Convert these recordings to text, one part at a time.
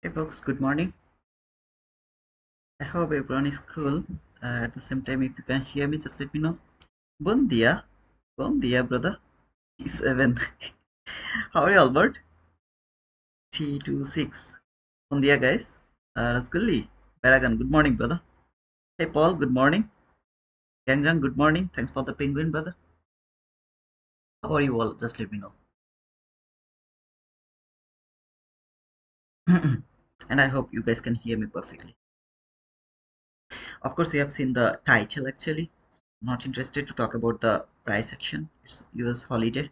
Hey folks, good morning. I hope everyone is cool. At the same time, if you can hear me, just let me know. Bon dia, brother. T7. How are you, Albert? T26. Bon dia, guys. Rasgulli. Paragon, good morning, brother. Hey, Paul, good morning. Yangjang, good morning. Thanks for the penguin, brother. How are you all? Just let me know. And I hope you guys can hear me perfectly. Of course, you have seen the title actually. Not interested to talk about the price action. It's US holiday.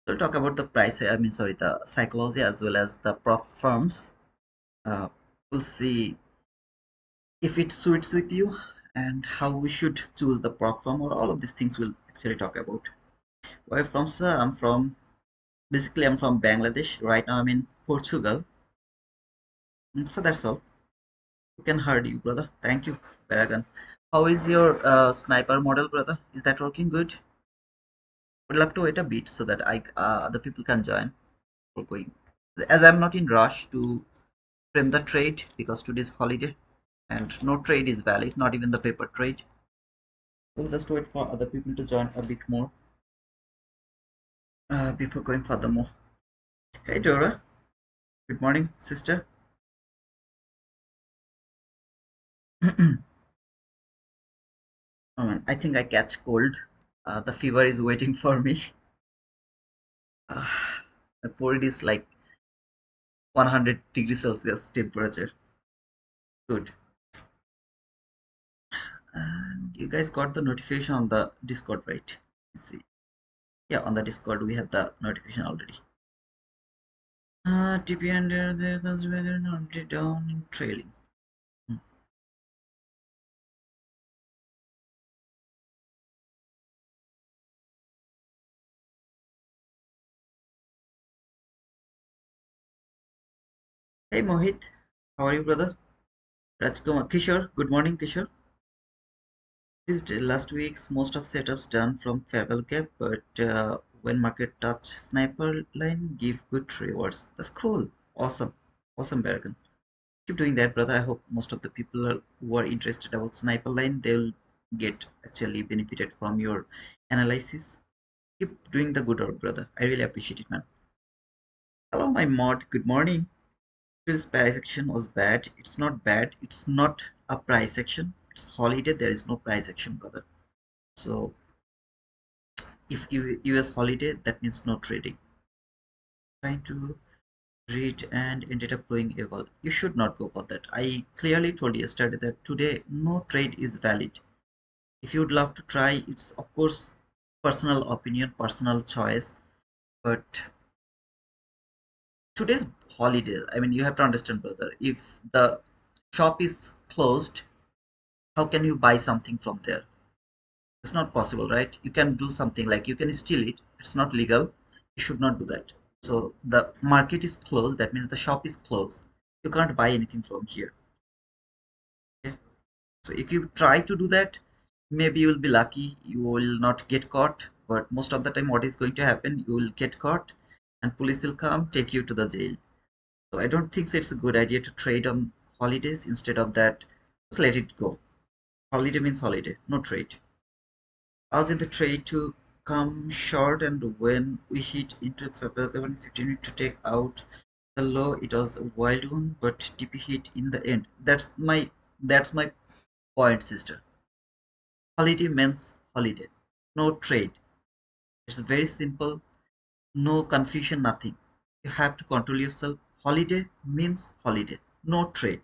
We'll talk about the price, sorry, the psychology as well as the prop firms. We'll see if it suits with you and how we should choose the prop firm, or all of these things we'll actually talk about. Where from, sir? I'm from Bangladesh. Right now I'm in Portugal. So that's all. You can heard you, brother. Thank you, Paragon. How is your sniper model, brother? Is that working good? Would love to wait a bit so that I the people can join. We're going. As I'm not in rush to frame the trade because today's holiday and no trade is valid, not even the paper trade. We'll just wait for other people to join a bit more before going furthermore. Hey Dora, good morning, sister. Oh man, I think I catch cold. The fever is waiting for me. Uh, the cold is like 100 degrees Celsius temperature. Good. And you guys got the notification on the Discord, right? Let's see. Yeah, on the Discord we have the notification already. TP under the conservator not down in trailing. Hmm. Hey Mohit, how are you, brother? Rajkumar, Kishore, good morning, Kishore. This last week's most of setups done from Farewell Gap, but when market touch sniper line, give good rewards. That's cool. Awesome. Awesome, Barragan. Keep doing that, brother. I hope most of the people who are interested about sniper line, they'll get actually benefited from your analysis. Keep doing the good work, brother. I really appreciate it, man. Hello, my mod. Good morning. This price action was bad. It's not bad. It's not a price action. It's holiday. There is no price action, brother. So if US holiday, that means no trading. Trying to read and ended up going evil. You should not go for that. I clearly told you yesterday that today no trade is valid. If you would love to try, it's of course personal opinion, personal choice. But today's holiday. I mean, you have to understand, brother. If the shop is closed, how can you buy something from there? It's not possible, right? You can do something like you can steal it. It's not legal. You should not do that. So the market is closed. That means the shop is closed. You can't buy anything from here. Okay? So if you try to do that, maybe you will be lucky. You will not get caught. But most of the time, what is going to happen? You will get caught, and police will come take you to the jail. So I don't think so it's a good idea to trade on holidays. Instead of that, just let it go. Holiday means holiday, no trade. I was in the trade to come short, and when we hit into February 15 to take out the low, it was a wild one, but TP hit in the end. That's my point, sister. Holiday means holiday, no trade. It's very simple, no confusion, nothing. You have to control yourself. Holiday means holiday, no trade.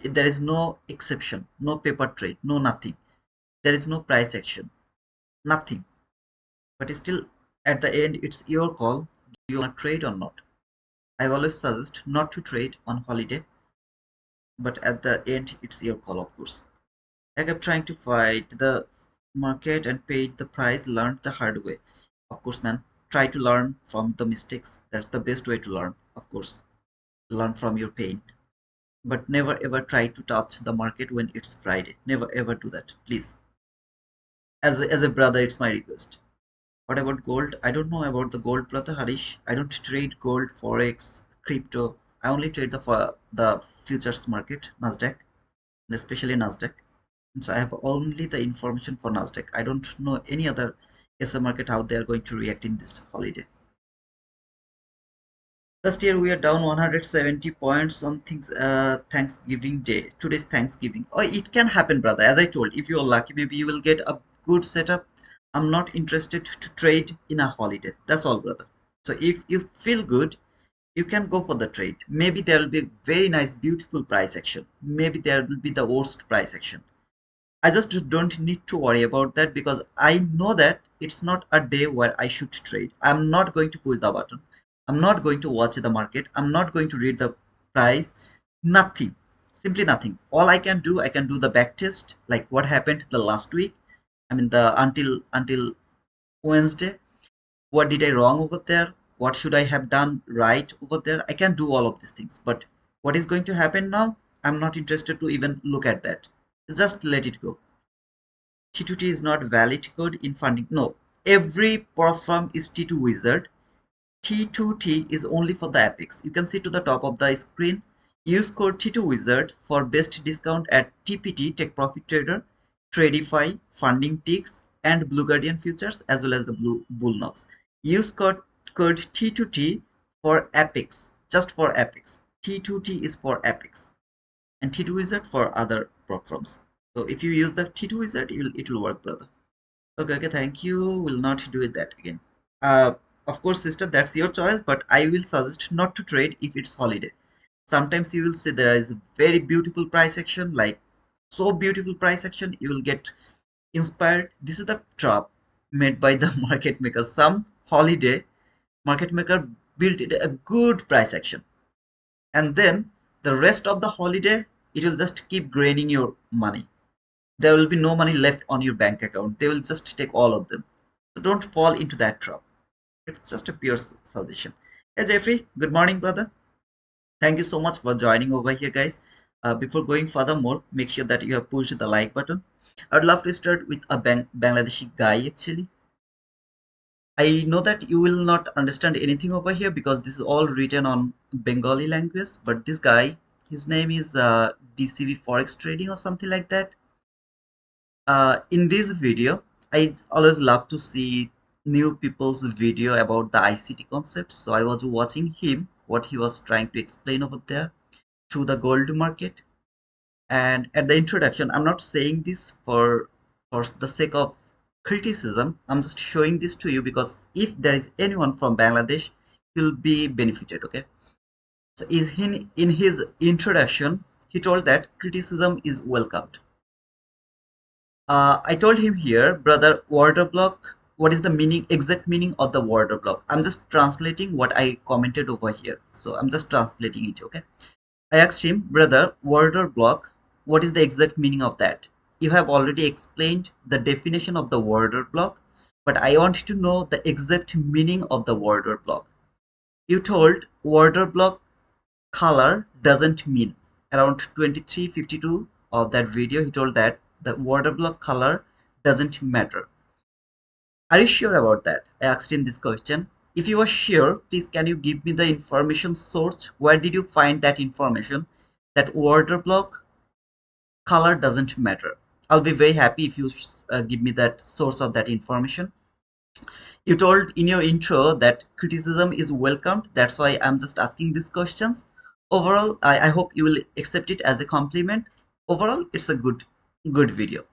There is no exception, no paper trade, no nothing. There is no price action, nothing. But still, at the end, it's your call. Do you want to trade or not? I always suggest not to trade on holiday, but at the end, it's your call, of course. I kept trying to fight the market and paid the price, learned the hard way. Of course, man, try to learn from the mistakes. That's the best way to learn, of course. Learn from your pain. But never ever try to touch the market when it's Friday. Never ever do that, please. As a brother, it's my request. What about gold? I don't know about the gold, brother Harish. I don't trade gold, forex, crypto. I only trade the futures market, Nasdaq, and especially Nasdaq. So I have only the information for Nasdaq. I don't know any other SA market how they are going to react in this holiday. Last year we are down 170 points on Thanksgiving Day. Today's Thanksgiving. Oh, it can happen, brother. As I told, if you're lucky, maybe you will get a good setup. I'm not interested to trade in a holiday. That's all, brother. So if you feel good, you can go for the trade. Maybe there will be a very nice, beautiful price action. Maybe there will be the worst price action. I just don't need to worry about that because I know that it's not a day where I should trade. I'm not going to push the button. I'm not going to watch the market. I'm not going to read the price. Nothing. Simply nothing. All I can do, I can do the back test, like what happened the last week. I mean the until Wednesday. What did I wrong over there? What should I have done right over there? I can do all of these things. But what is going to happen now? I'm not interested to even look at that. Just let it go. T2T is not valid code in funding. No, every Propfirm is T2 wizard. T2T is only for the Apex. You can see to the top of the screen. Use code T2 wizard for best discount at TPT Take Profit Trader, Tradify, Funding Ticks, and Blue Guardian Futures as well as the Blue Bullnox. Use code T2T for Apex, just for Apex. T2T is for Apex, and T2 wizard for other Propfirms. So if you use the T2 wizard, it will work, brother. Okay, thank you. Will not do it that again. Uh, of course, sister, that's your choice, but I will suggest not to trade if it's holiday. Sometimes you will see there is a very beautiful price action, like so beautiful price action, you will get inspired. This is the trap made by the market maker. Some holiday market maker built it a good price action, and then the rest of the holiday it will just keep draining your money. There will be no money left on your bank account. They will just take all of them. So don't fall into that trap. It's just a pure suggestion. Hey Jeffrey, good morning, brother. Thank you so much for joining over here, guys. Before going furthermore, make sure that you have pushed the like button. I'd love to start with a Bangladeshi guy actually. I know that you will not understand anything over here because this is all written on Bengali language. But this guy, his name is DCB Forex Trading or something like that. In this video, I always love to see new people's video about the ICT concepts. So I was watching him, what he was trying to explain over there through the gold market. And at the introduction, I'm not saying this for the sake of criticism. I'm just showing this to you because if there is anyone from Bangladesh, he'll be benefited. Okay. So in his introduction, he told that criticism is welcomed. I told him here, brother, water block. What is the exact meaning of the water block? I'm just translating what I commented over here. So I'm just translating it, okay? I asked him, brother, water block, what is the exact meaning of that? You have already explained the definition of the water block, but I want to know the exact meaning of the water block. You told water block color doesn't mean. Around 23:52 of that video, he told that the water block color doesn't matter. Are you sure about that? I asked him this question. if you are sure, please can you give me the information source? Where did you find that information? That order block color doesn't matter. I'll be very happy if you give me that source of that information. You told in your intro that criticism is welcomed. That's why I'm just asking these questions. Overall, I hope you will accept it as a compliment. Overall, it's a good video.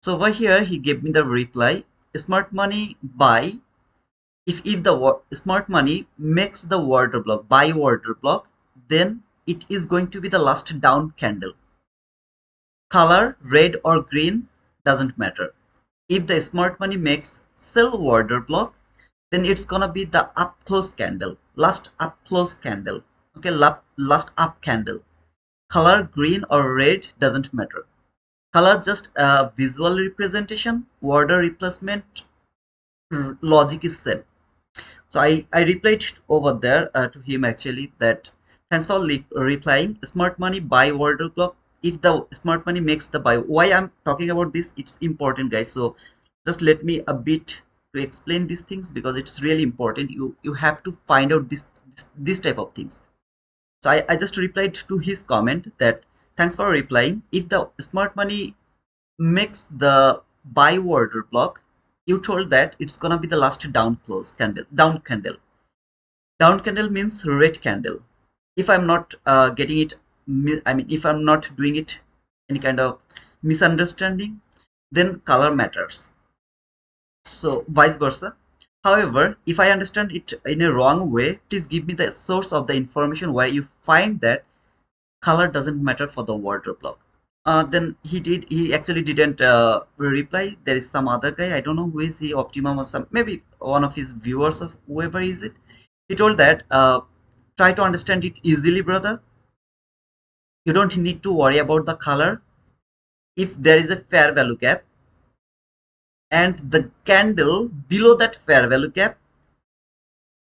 So over here, he gave me the reply. Smart money buy. If the smart money makes the order block, buy order block, then it is going to be the last down candle. Color, red or green, doesn't matter. If the smart money makes sell order block, then it's gonna be the up close candle, last up close candle. Okay, last up candle. Color, green or red, doesn't matter. Color just a visual representation. Order replacement logic is same. So I replied over there to him actually that thanks for replying. Smart money buy order block. If the smart money makes the buy, why I'm talking about this, it's important guys. So just let me a bit to explain these things because it's really important. You have to find out this type of things. So I just replied to his comment that thanks for replying. If the smart money makes the buy order block, you told that it's gonna be the last down close candle, down candle. Down candle means red candle. If I'm not getting it, I mean, if I'm not doing it any kind of misunderstanding, then color matters. So vice versa. However, if I understand it in a wrong way, please give me the source of the information where you find that color doesn't matter for the water block. Then he actually didn't reply. There is some other guy, I don't know who is he, Optimum or some, maybe one of his viewers or whoever is it. He told that try to understand it easily, brother. You don't need to worry about the color. If there is a fair value gap and the candle below that fair value gap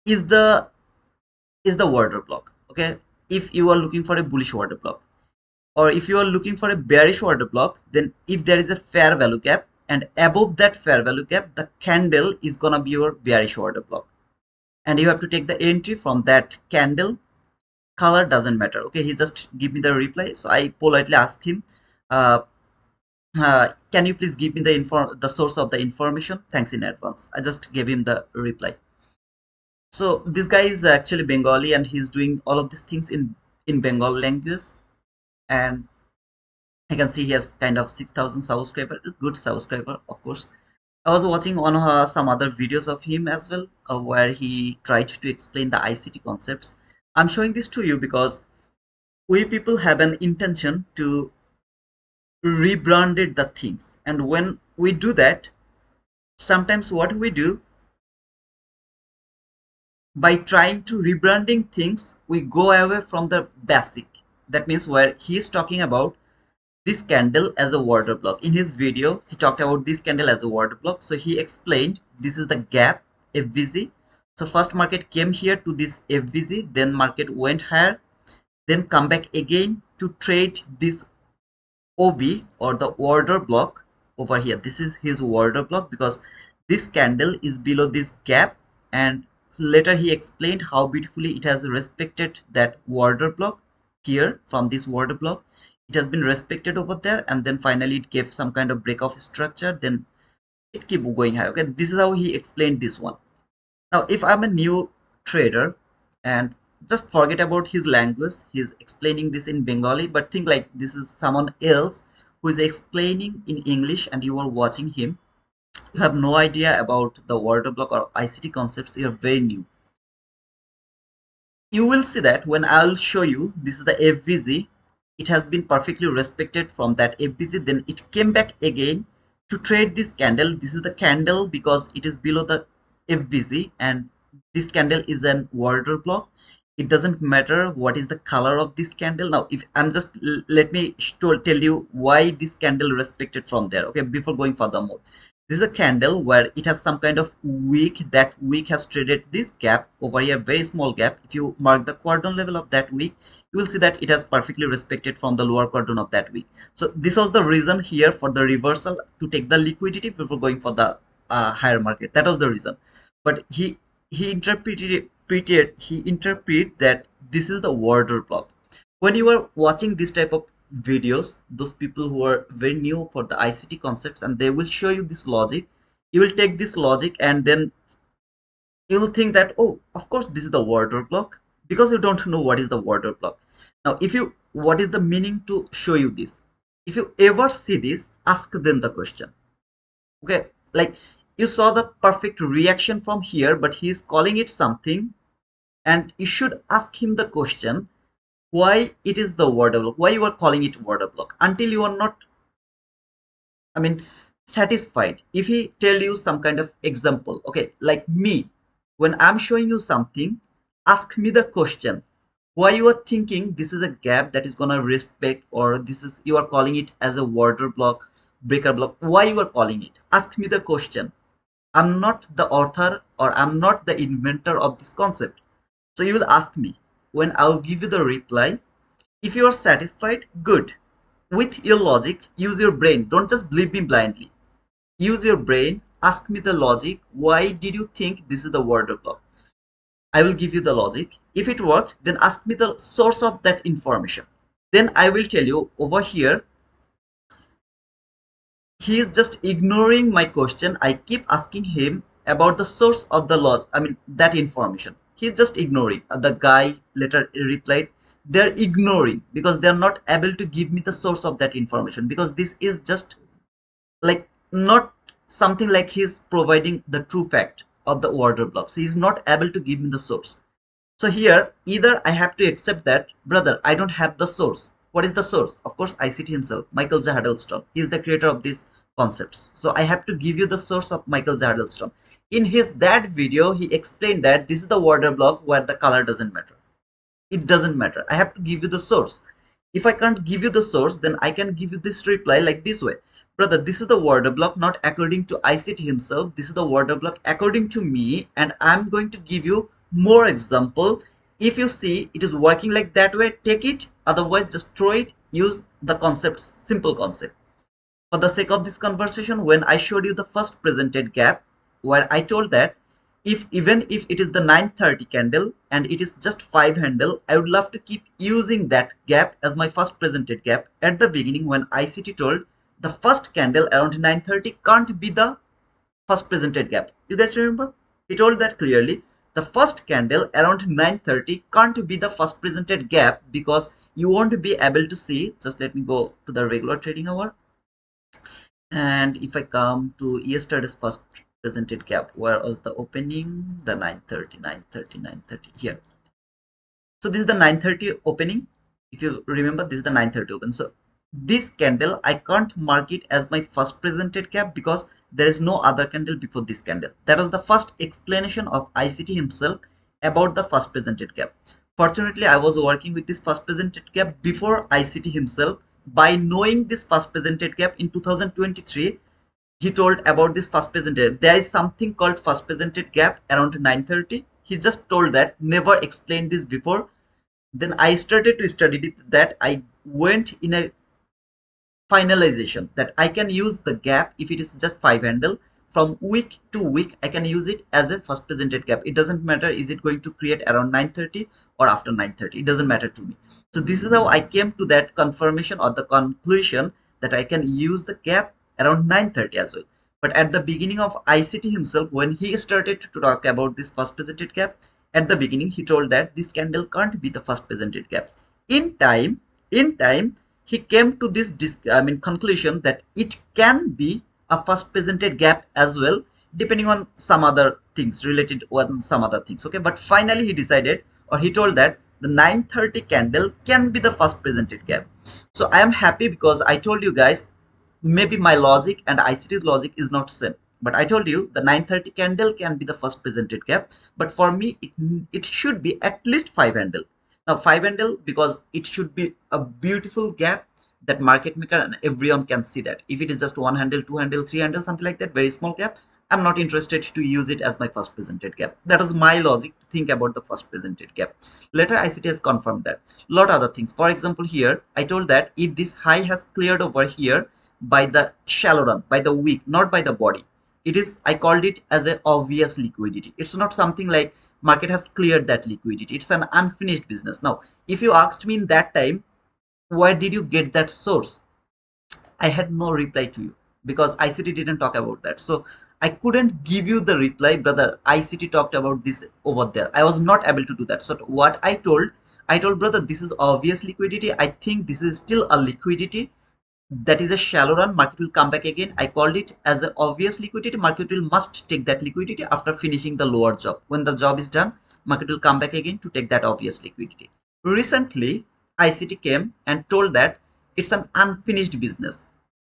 is the order block. Okay, if you are looking for a bullish order block, or if you are looking for a bearish order block, then if there is a fair value gap and above that fair value gap, the candle is gonna be your bearish order block, and you have to take the entry from that candle. Color doesn't matter. Okay, he just give me the reply, so I politely asked him, uh, can you please give me the source of the information? Thanks in advance. I just gave him the reply. So this guy is actually Bengali and he's doing all of these things in Bengal language, and I can see he has kind of 6,000 subscribers, good subscriber, of course. I was watching on some other videos of him as well, where he tried to explain the ICT concepts. I'm showing this to you because we people have an intention to rebranded the things, and when we do that, sometimes what we do by trying to rebranding things, we go away from the basic. That means where he is talking about this candle as a water block. In his video, he talked about this candle as a water block. So he explained this is the gap, FVG. So first market came here to this FVG, then market went higher, then come back again to trade this OB or the order block over here. This is his order block because this candle is below this gap, and later he explained how beautifully it has respected that order block here. From this order block, it has been respected over there, and then finally it gave some kind of break off structure, then it keep going high. Okay, this is how he explained this one. Now if I'm a new trader and just forget about his language, he's explaining this in Bengali, but think like this is someone else who is explaining in English and you are watching him, you have no idea about the word block or ICT concepts, you're very new. You will see that when I'll show you this is the FVG, it has been perfectly respected from that FVG, then it came back again to trade this candle. This is the candle because it is below the FVG, and this candle is an order block. It doesn't matter what is the color of this candle. Now if I'm just let me tell you why this candle respected from there, okay, before going furthermore. This is a candle where it has some kind of wick. That wick has traded this gap over here, very small gap. If you mark the quadrant level of that wick, you will see that it has perfectly respected from the lower quadrant of that wick. So this was the reason here for the reversal to take the liquidity before going for the higher market. That was the reason. But he interpret that this is the order block. When you are watching this type of videos, those people who are very new for the ICT concepts, and they will show you this logic, you will take this logic and then you will think that, oh, of course this is the order block, because you don't know what is the order block. Now if you, what is the meaning to show you this? If you ever see this, ask them the question. Okay, like, you saw the perfect reaction from here, but he is calling it something, and you should ask him the question why it is the word block, why you are calling it word block, until you are not, I mean, satisfied. If he tell you some kind of example, okay, like me, when I'm showing you something, ask me the question why you are thinking this is a gap that is gonna respect, or this is, you are calling it as a water block, breaker block, why you are calling it, ask me the question. I'm not the author, or I'm not the inventor of this concept. So you will ask me. When I'll give you the reply, if you are satisfied, good. With your logic, use your brain. Don't just believe me blindly. Use your brain. Ask me the logic. Why did you think this is the word block? I will give you the logic. If it worked, then ask me the source of that information. Then I will tell you over here, he is just ignoring my question. I keep asking him about the source of the law, I mean, that information. He's just ignoring. The guy later replied, they're ignoring because they're not able to give me the source of that information, because this is just like not something like he's providing the true fact of the order block. So he's not able to give me the source. So here, either I have to accept that, brother, I don't have the source. What is the source? Of course, ICT himself, Michael J. Huddleston. He is the creator of these concepts. So I have to give you the source of Michael J. Huddleston. In his that video, he explained that this is the water block where the color doesn't matter. It doesn't matter. I have to give you the source. If I can't give you the source, then I can give you this reply like this way. Brother, this is the word block not according to ICT himself. This is the word block according to me, and I'm going to give you more example. If you see it is working like that way, take it. Otherwise, just throw it. Use the concept, simple concept. For the sake of this conversation, when I showed you the first presented gap, where I told that if even if it is the 930 candle and it is just 5 handle, I would love to keep using that gap as my first presented gap. At the beginning, when ICT told the first candle around 930 can't be the first presented gap. You guys remember? He told that clearly. The first candle around 930 can't be the first presented gap, because you won't be able to see. Just let me go to the regular trading hour. And if I come to yesterday's first presented gap, where was the opening? The 930, 930, 930 here. So this is the 930 opening. If you remember, this is the 930 open. So this candle, I can't mark it as my first presented gap because there is no other candle before this candle. That was the first explanation of ICT himself about the first presented gap. Fortunately, I was working with this first presented gap before ICT himself. By knowing this first presented gap in 2023, he told about this first presented. There is something called first presented gap around 930. He just told that, never explained this before. Then I started to study that. I went in a finalization that I can use the gap if it is just 5 handle. From week to week, I can use it as a first presented gap. It doesn't matter, is it going to create around 930 or after 930? It doesn't matter to me. So this is how I came to that confirmation or the conclusion that I can use the gap around 930 as well. But at the beginning of ICT himself, when he started to talk about this first presented gap, at the beginning he told that this candle can't be the first presented gap. In time, he came to this conclusion that it can be a first presented gap as well, depending on some other things related on some other things. Okay, but finally he decided, or he told that the 930 candle can be the first presented gap. So I am happy because I told you guys, maybe my logic and ICT's logic is not same, but I told you the 930 candle can be the first presented gap, but for me it should be at least 5 handle. Now 5 handle because it should be a beautiful gap that market maker and everyone can see that. If it is just 1 handle, 2 handle, 3 handle, something like that, very small gap, I'm not interested to use it as my first presented gap. That was my logic to think about the first presented gap. Later ICT has confirmed that. Lot other things. For example, here I told that if this high has cleared over here by the shallow run, by the wick, not by the body. it is, I called it as a obvious liquidity. It's not something like market has cleared that liquidity. It's an unfinished business. Now, if you asked me in that time, where did you get that source? I had no reply to you because ICT didn't talk about that. So I couldn't give you the reply, brother. ICT talked about this over there. I was not able to do that. So what I told brother, this is obvious liquidity. I think this is still a liquidity. That is a shallow run. Market will come back again. I called it as an obvious liquidity. Market will must take that liquidity after finishing the lower job. When the job is done, market will come back again to take that obvious liquidity. Recently, ICT came and told that it's an unfinished business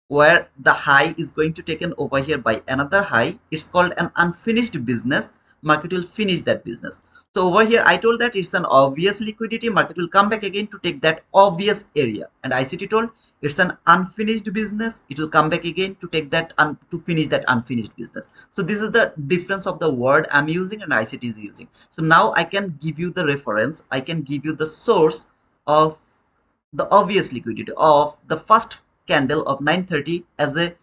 where the high is going to taken over here by another high. It's called an unfinished business. Market will finish that business. So over here, I told that it's an obvious liquidity. Market will come back again to take that obvious area. And ICT told it's an unfinished business. It will come back again to take that to finish that unfinished business. So this is the difference of the word I'm using and ICT is using. So now I can give you the reference. I can give you the source of the obvious liquidity of the first candle of 930 as a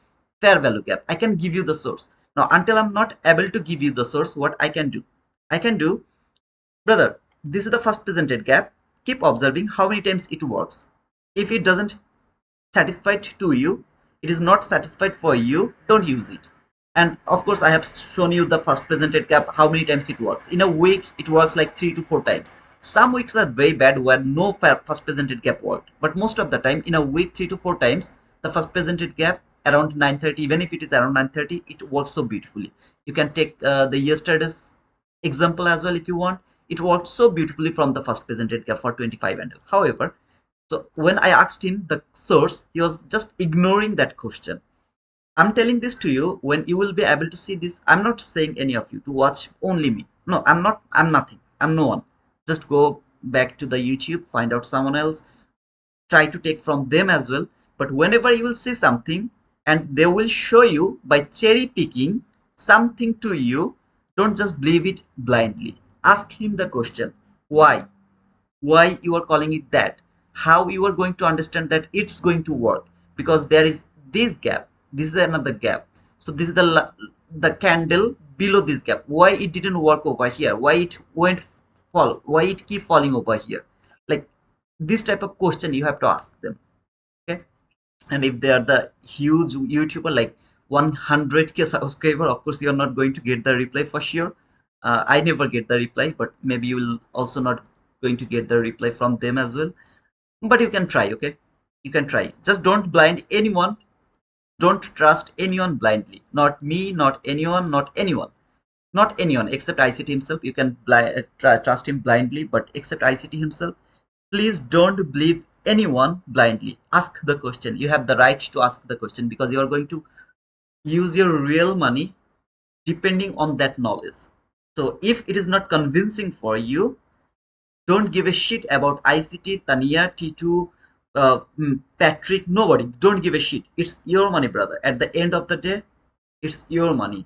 fair value gap. I can give you the source. Now, until I'm not able to give you the source, what I can do? I can do, brother, this is the first presented gap. Keep observing how many times it works. If it doesn't satisfied to you, it is not satisfied for you, don't use it. And of course, I have shown you the first presented gap, how many times it works. In a week, it works like 3 to 4 times. Some weeks are very bad where no first presented gap worked, but most of the time in a week 3 to 4 times the first presented gap around 930, even if it is around 930, it works so beautifully. You can take the yesterday's example as well if you want. It worked so beautifully from the first presented gap for 25 candle. However, so when I asked him the source, he was just ignoring that question. I'm telling this to you when you will be able to see this. I'm not saying any of you to watch only me. No, I'm not. I'm nothing. I'm no one. Just go back to the YouTube, find out someone else, try to take from them as well. But whenever you will see something and they will show you by cherry picking something to you, don't just believe it blindly. Ask him the question. Why you are calling it that, how you are going to understand that it's going to work, because there is this gap, this is another gap. So this is the candle below this gap. Why it didn't work over here, why it went fall, why it keep falling over here, like this type of question you have to ask them. Okay, and if they are the huge YouTuber like 100k subscriber, of course you are not going to get the reply for sure. I never get the reply, but maybe you will also not going to get the reply from them as well. But you can try. Okay, you can try. Just don't blind anyone. Don't trust anyone blindly. Not me, not anyone, not anyone, not anyone except ICT himself. You can trust him blindly, but except ICT himself, please don't believe anyone blindly. Ask the question. You have the right to ask the question because you are going to use your real money depending on that knowledge. So if it is not convincing for you, don't give a shit about ICT, Tania, T2, Patrick, nobody. Don't give a shit. It's your money, brother. At the end of the day, it's your money.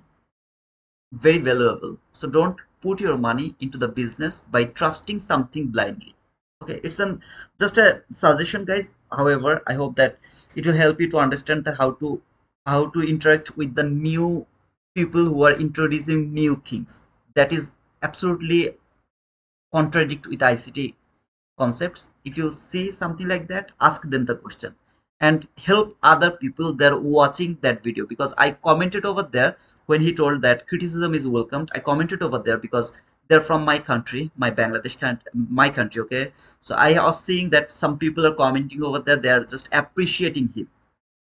Very valuable. So don't put your money into the business by trusting something blindly. Okay, it's an just a suggestion, guys. However, I hope that it will help you to understand that how to interact with the new people who are introducing new things. That is absolutely contradict with ICT concepts. If you see something like that, ask them the question and help other people that are watching that video, because I commented over there when he told that criticism is welcomed. I commented over there because they're from my country, my Bangladesh my country. Okay, so I was seeing that some people are commenting over there, they are just appreciating him.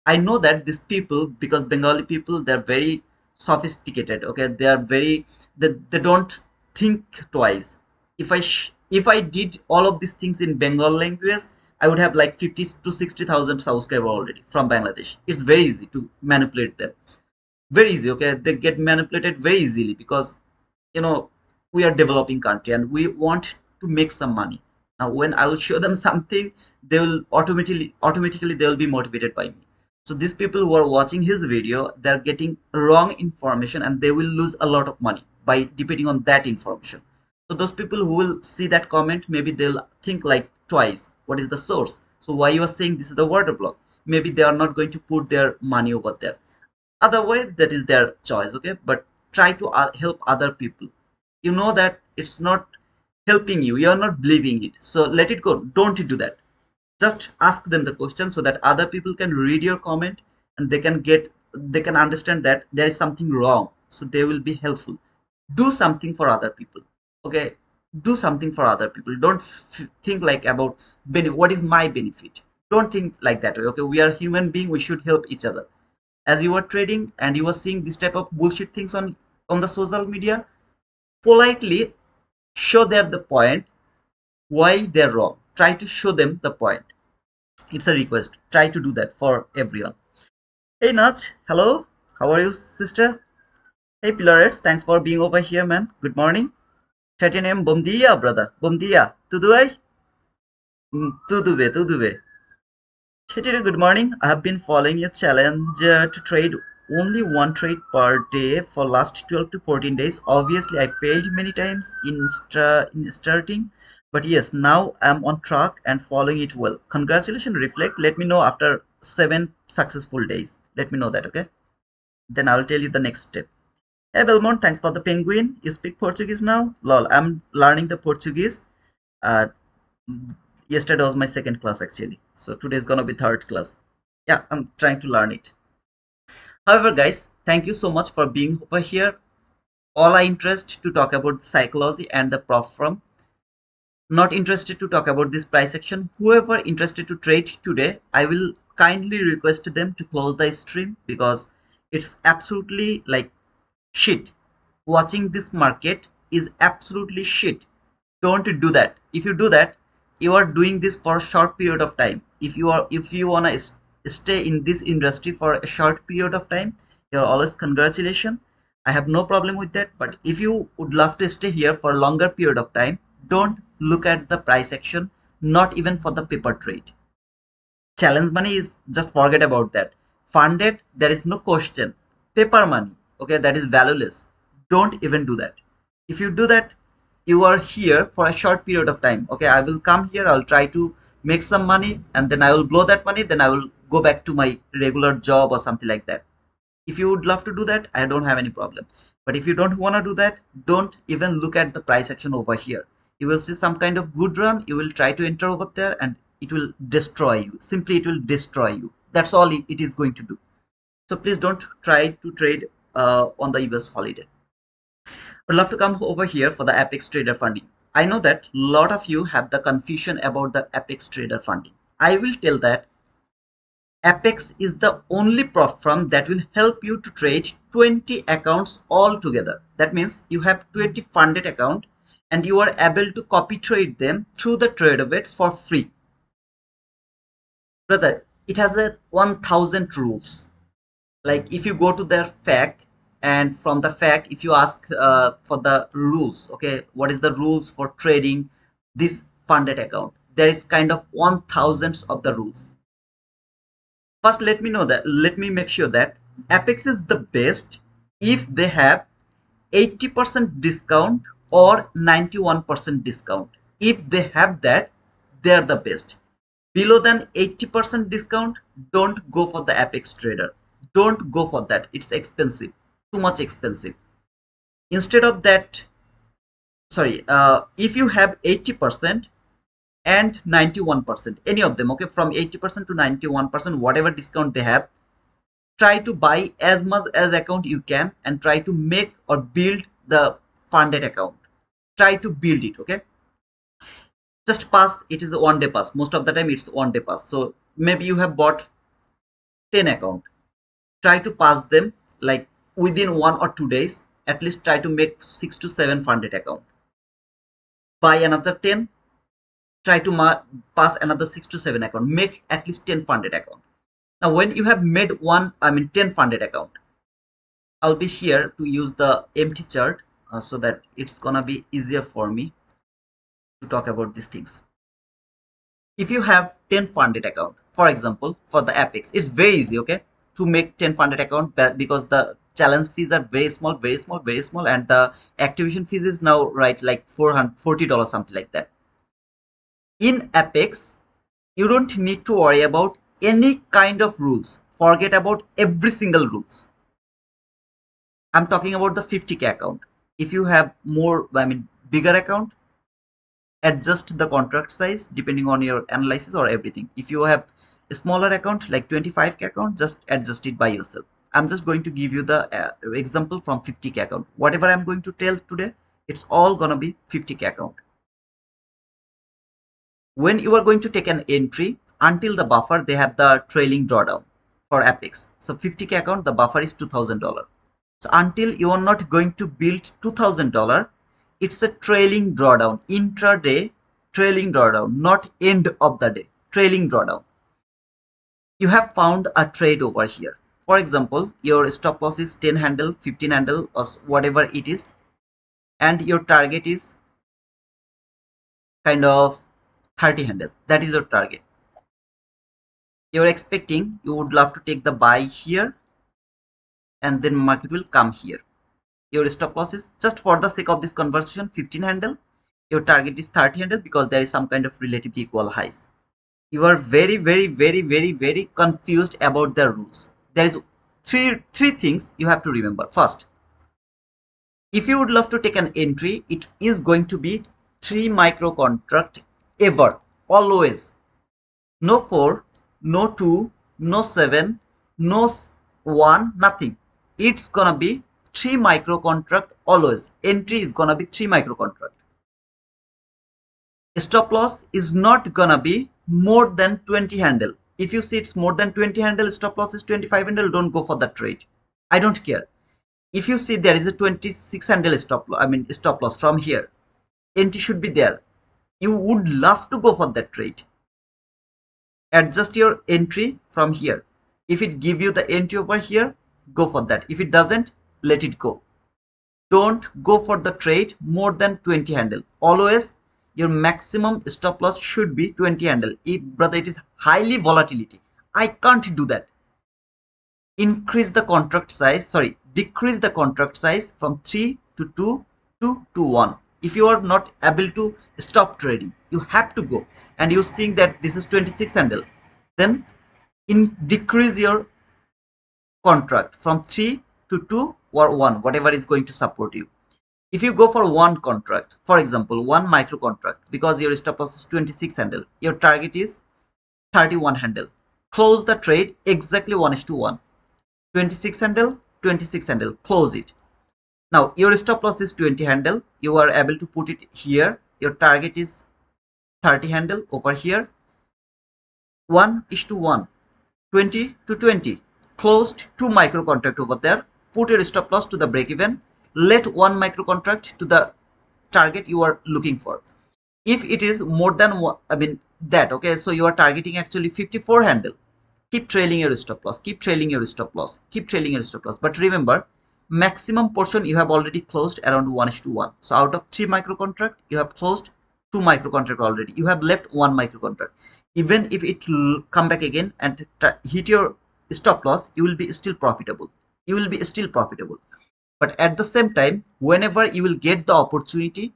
I know that these people, because Bengali people, they're very sophisticated. Okay, they are very, they don't think twice. If I did all of these things in Bengal language, I would have like 50 to 60,000 subscribers already from Bangladesh. It's very easy to manipulate them. Very easy. Okay, they get manipulated very easily because you know we are developing country and we want to make some money. Now when I will show them something, they will automatically they will be motivated by me. So these people who are watching his video, they're getting wrong information and they will lose a lot of money by depending on that information. So those people who will see that comment, maybe they'll think like twice, what is the source, so why you are saying this is the water block, maybe they are not going to put their money over there. Otherwise that is their choice, okay, but try to help other people. You know that it's not helping you, you're not believing it, so let it go, don't do that. Just ask them the question so that other people can read your comment and they can understand that there is something wrong, so they will be helpful. Do something for other people, okay, do something for other people. Don't think like about what is my benefit. Don't think like that way, okay, we are human being, we should help each other. As you are trading and you are seeing this type of bullshit things on the social media, politely show them the point why they're wrong. Try to show them the point. It's a request. Try to do that for everyone. Hey Nach, hello. How are you, sister? Hey Pilarettes, thanks for being over here, man. Good morning. Chat your name, bom dia, brother. Bom dia. Tudo bem? Tudo bem, tudo bem. Chatiri, good morning. I have been following a challenge to trade only one trade per day for last 12 to 14 days. Obviously, I failed many times in starting, but yes, now I'm on track and following it well. Congratulations, Reflect. Let me know after 7 successful days. Let me know that, okay? Then I'll tell you the next step. Hey, Belmont, thanks for the penguin. You speak Portuguese now? Lol, I'm learning the Portuguese. Uh, Yesterday was my second class actually, so today is gonna be third class. Yeah, I'm trying to learn it. However, guys, thank you so much for being over here. All I interest to talk about psychology and the Propfirm. Not interested to talk about this price action. Whoever interested to trade today, I will kindly request them to close the stream because it's absolutely like shit. Watching this market is absolutely shit. Don't do that. If you do that, you are doing this for a short period of time. If you want to stay in this industry for a short period of time, you're always congratulations. I have no problem with that, but if you would love to stay here for a longer period of time, don't look at the price action, not even for the paper trade. Challenge money is, just forget about that. Funded, there is no question. Paper money, okay, that is valueless. Don't even do that. If you do that, you are here for a short period of time, okay. I will come here, I'll try to make some money, and then I will blow that money, then I will go back to my regular job or something like that. If you would love to do that, I don't have any problem, but if you don't want to do that, don't even look at the price action over here. You will see some kind of good run, you will try to enter over there, and it will destroy you. Simply it will destroy you. That's all it is going to do. So please don't try to trade on the US holiday. I'd love to come over here for the Apex Trader funding. I know that a lot of you have the confusion about the Apex Trader funding. I will tell that Apex is the only prop firm that will help you to trade 20 accounts all together. That means you have 20 funded account and you are able to copy trade them through the TradeOvet for free. Brother, it has a 1000 rules. Like if you go to their FAQ, and from the FAQ, if you ask for the rules, okay, what is the rules for trading this funded account? There is kind of 1000 of the rules. First, let me make sure that Apex is the best if they have 80% discount or 91% discount. If they have that, they are the best. Below than 80% discount, don't go for the Apex Trader. Don't go for that. It's expensive, too much expensive. Instead of that, sorry, if you have 80% and 91%, any of them, okay, from 80% to 91%, whatever discount they have, try to buy as much as account you can and try to make or build the funded account. Try to build it, okay. Just pass, it is a 1 day pass. Most of the time it's 1 day pass. So maybe you have bought 10 account. Try to pass them like within 1 or 2 days. At least try to make 6 to 7 funded account. Buy another 10. Try to pass another 6 to 7 account. Make at least 10 funded account. Now when you have made 10 funded account, I'll be here to use the empty chart so that it's gonna be easier for me to talk about these things. If you have 10 funded account, for example, for the Apex, it's very easy, okay, to make 10 funded account because the challenge fees are very small, very small, very small, and the activation fees is now right like $440, something like that. In Apex, you don't need to worry about any kind of rules. Forget about every single rules. I'm talking about the 50K account. If you have more, bigger account, adjust the contract size depending on your analysis or everything. If you have a smaller account like 25K account, just adjust it by yourself. I'm just going to give you the example from 50K account. Whatever I'm going to tell today, it's all gonna be 50K account. When you are going to take an entry until the buffer, they have the trailing drawdown for Apex. So 50K account, the buffer is $2,000. So until you are not going to build $2,000, it's a trailing drawdown, intraday trailing drawdown, not end of the day, trailing drawdown. You have found a trade over here. For example, your stop loss is 10 handle, 15 handle, or whatever it is, and your target is kind of 30 handle. That is your target. You're expecting, you would love to take the buy here, and then market will come here. Your stop loss is, just for the sake of this conversation, 15 handle. Your target is 30 handle because there is some kind of relatively equal highs. You are very confused about the rules. There is three things you have to remember. First, if you would love to take an entry, it is going to be 3 micro contract ever, always. No 4, no 2, no 7, no 1, nothing. It's gonna be 3 micro contract always. Entry is gonna be 3 micro contract. Stop loss is not gonna be more than 20 handle. If you see it's more than 20 handle, stop loss is 25 handle, don't go for that trade. I don't care. If you see there is a 26 handle stop loss from here, entry should be there. You would love to go for that trade. Adjust your entry from here. If it give you the entry over here, go for that. If it doesn't, let it go. Don't go for the trade more than 20 handle. Always your maximum stop loss should be 20 handle. If brother, it is highly volatility, I can't do that. Increase the contract size, sorry, decrease the contract size from 3 to 2 to 1. If you are not able to stop trading, you have to go, and you're seeing that this is 26 handle, then decrease your contract from 3 to 2 or 1, whatever is going to support you. If you go for one contract, for example, one micro contract, because your stop loss is 26 handle, your target is 31 handle, close the trade exactly 1:1. 26 handle, 26 handle, close it. Now your stop loss is 20 handle, you are able to put it here. Your target is 30 handle over here. 1:1, 20 to 20, closed 2 micro contract over there. Put your stop loss to the break even. Let 1 micro contract to the target you are looking for. If it is more than one, that, okay, so you are targeting actually 54 handle. Keep trailing your stop loss, keep trailing your stop loss, keep trailing your stop loss. But remember, maximum portion you have already closed around 1:1. So out of 3 micro contract, you have closed 2 micro contract already. You have left 1 micro contract. Even if it come back again and hit your stop loss, you will be still profitable. You will be still profitable. But at the same time, whenever you will get the opportunity,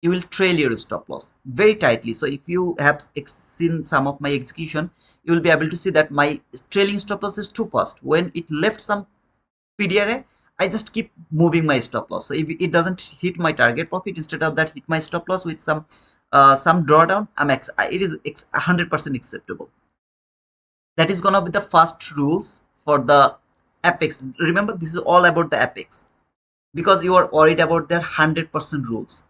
you will trail your stop loss very tightly. So if you have seen some of my execution, you will be able to see that my trailing stop loss is too fast. When it left some PDRA, I just keep moving my stop loss. So if it doesn't hit my target profit, instead of that, hit my stop loss with some drawdown, it is 100% acceptable. That is gonna be the first rules for the Apex. Remember, this is all about the Apex, because you are worried about their 100% rules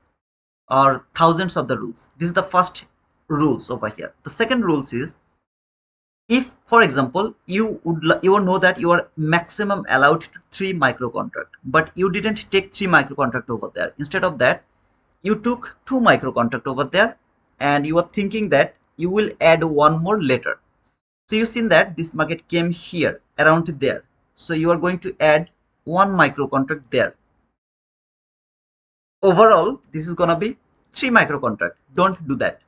or thousands of the rules. This is the first rules over here. The second rules is, if for example you know that you are maximum allowed to 3 micro contract, but you didn't take 3 micro contract over there. Instead of that, you took 2 micro contract over there, and you are thinking that you will add one more later. So you've seen that this market came here around there, so you are going to add 1 micro contract there. Overall, this is gonna be 3 micro contract. Don't do that.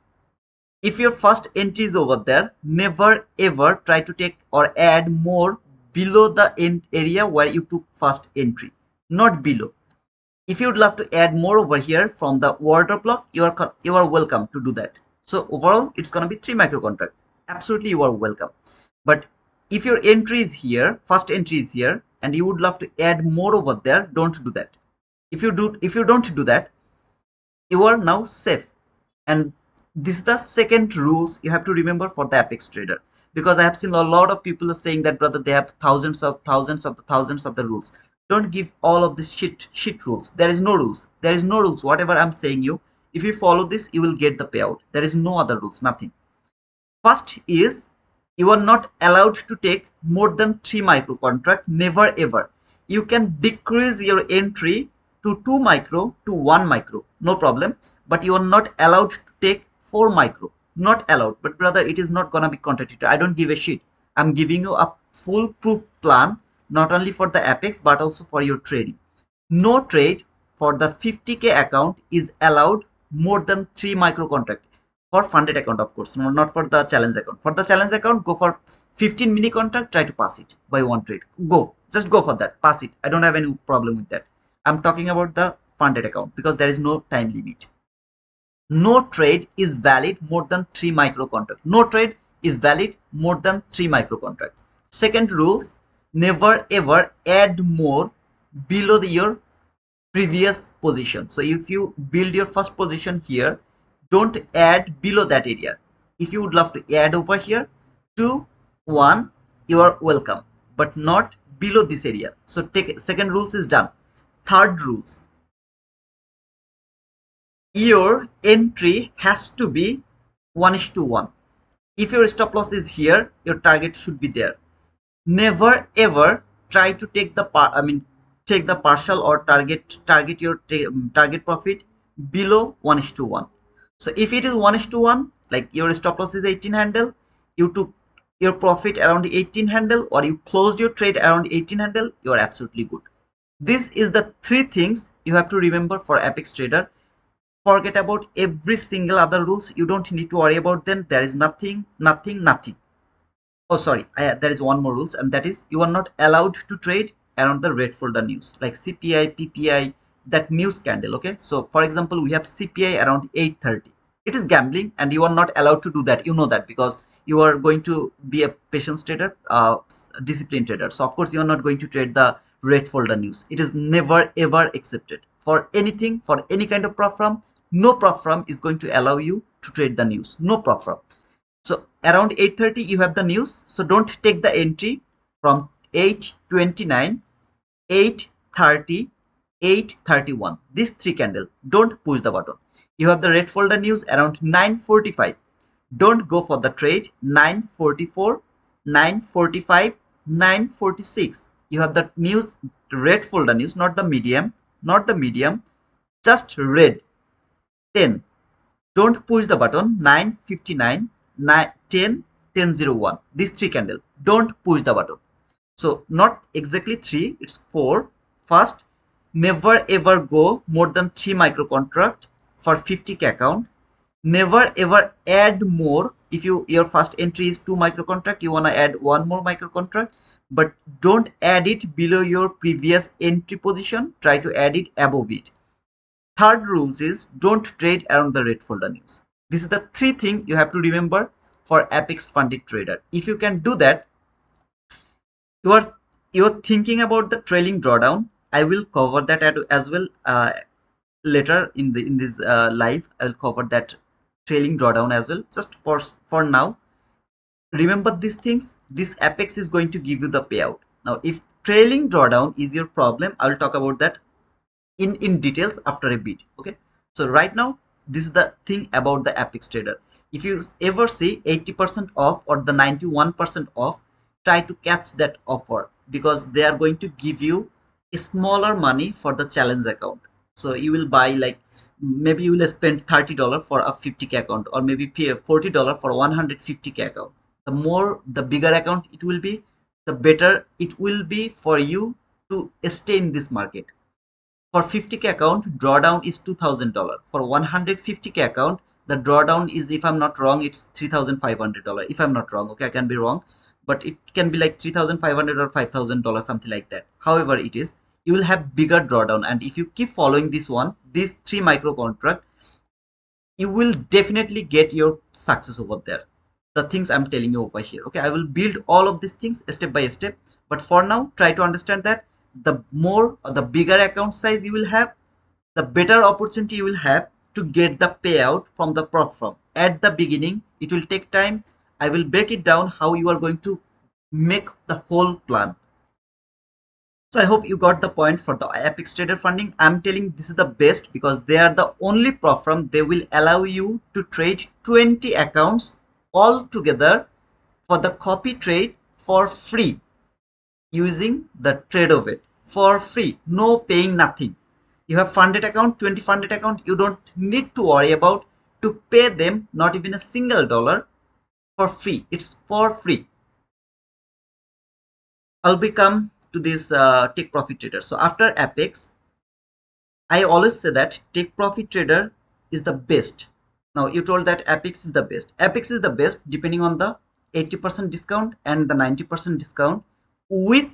If your first entry is over there, never ever try to take or add more below the end area where you took first entry, not below. If you would love to add more over here from the order block, you are welcome to do that. So overall, it's gonna be 3 micro contract. Absolutely, you are welcome. But if your entry is here, first entry is here, and you would love to add more over there, don't do that. If you don't do that, you are now safe. And this is the second rules you have to remember for the apex trader, because I have seen a lot of people saying that, brother, they have thousands of the rules. Don't give all of this shit rules. There is no rules. There is no rules. Whatever I'm saying you, if you follow this, you will get the payout. There is no other rules, nothing. First is, you are not allowed to take more than 3 micro contract. Never ever. You can decrease your entry to 2 micro to 1 micro, no problem, but you are not allowed to take 4 micro. Not allowed. But brother, it is not gonna be contradictory. I don't give a shit. I'm giving you a foolproof plan, not only for the apex but also for your trading. No trade for the 50k account is allowed more than 3 micro contract. For funded account, of course, no, not for the challenge account. For the challenge account, go for 15 mini contract, try to pass it by one trade. Just go for that, pass it. I don't have any problem with that. I'm talking about the funded account because there is no time limit. No trade is valid more than 3 micro contract. No trade is valid more than 3 micro contract. Second rules, never ever add more below your previous position. So if you build your first position here, don't add below that area. If you would love to add over here, 2 1, you are welcome, but not below this area. So take second rules is done. Third rules, your entry has to be 1:1. If your stop loss is here, your target should be there. Never ever try to take the take the partial or target your target profit below 1:1. So if it is 1:1, like your stop loss is 18 handle, you took your profit around 18 handle, or you closed your trade around 18 handle, you are absolutely good. This is the three things you have to remember for apex trader. Forget about every single other rules. You don't need to worry about them. There is nothing. Oh, sorry, there is one more rules, and that is, you are not allowed to trade around the red folder news like CPI, PPI, that news candle. Okay, so for example, we have CPI around 8:30. It is gambling, and you are not allowed to do that. You know that, because you are going to be a patience trader, disciplined trader. So of course, you are not going to trade the red folder news. It is never ever accepted for anything, for any kind of prop firm. No prop firm is going to allow you to trade the news. No prop firm. So around 8:30 you have the news. So don't take the entry from 8:29, 8:30, 8:31. These three candles. Don't push the button. You have the red folder news around 9:45. Don't go for the trade. 9:44, 9:45, 9:46. You have the news, red folder news, not the medium, just red. 10. Don't push the button. 9:59, 9, 10, 10:01. These three candles. Don't push the button. So not exactly 3, it's 4. First, never ever go more than 3 micro contract for 50k account. Never ever add more. If your first entry is 2 micro contract, you want to add one more micro contract, but don't add it below your previous entry position. Try to add it above it. Third rules is, don't trade around the red folder news. This is the three things you have to remember for apex funded trader. If you can do that, you're thinking about the trailing drawdown. I will cover that as well later in this live. I will cover that trailing drawdown as well. Just for now, remember these things. This apex is going to give you the payout. Now if trailing drawdown is your problem, I'll talk about that in details after a bit. Okay, so right now, this is the thing about the apex trader. If you ever see 80% off or the 91% off, try to catch that offer, because they are going to give you a smaller money for the challenge account. So you will buy, like, maybe you will spend $30 for a 50k account, or maybe pay $40 for 150k account. The bigger account it will be, the better it will be for you to stay in this market. For 50k account, drawdown is $2,000. For 150k account, the drawdown is, if I'm not wrong, it's $3,500. If I'm not wrong, okay, I can be wrong, but it can be like 3,500 or $5,000, something like that. However it is, you will have bigger drawdown, and if you keep following these 3 micro contract, you will definitely get your success over there. the things I'm telling you over here. Okay, I will build all of these things step by step, but for now try to understand that the more the bigger account size you will have, the better opportunity you will have to get the payout from the Propfirm. At the beginning it will take time. I will break it down how you are going to make the whole plan. So I hope you got the point for the Apex Trader funding. I'm telling this is the best because they are the only platform they will allow you to trade 20 accounts all together for the copy trade for free using the trade of it for free, no paying nothing. You have funded account, 20 funded account, you don't need to worry about to pay them not even a single dollar for free. It's for free. I'll become to this take profit trader. So after Apex, I always say that take profit trader is the best. Now you told that Apex is the best. Apex is the best depending on the 80% discount and the 90% discount with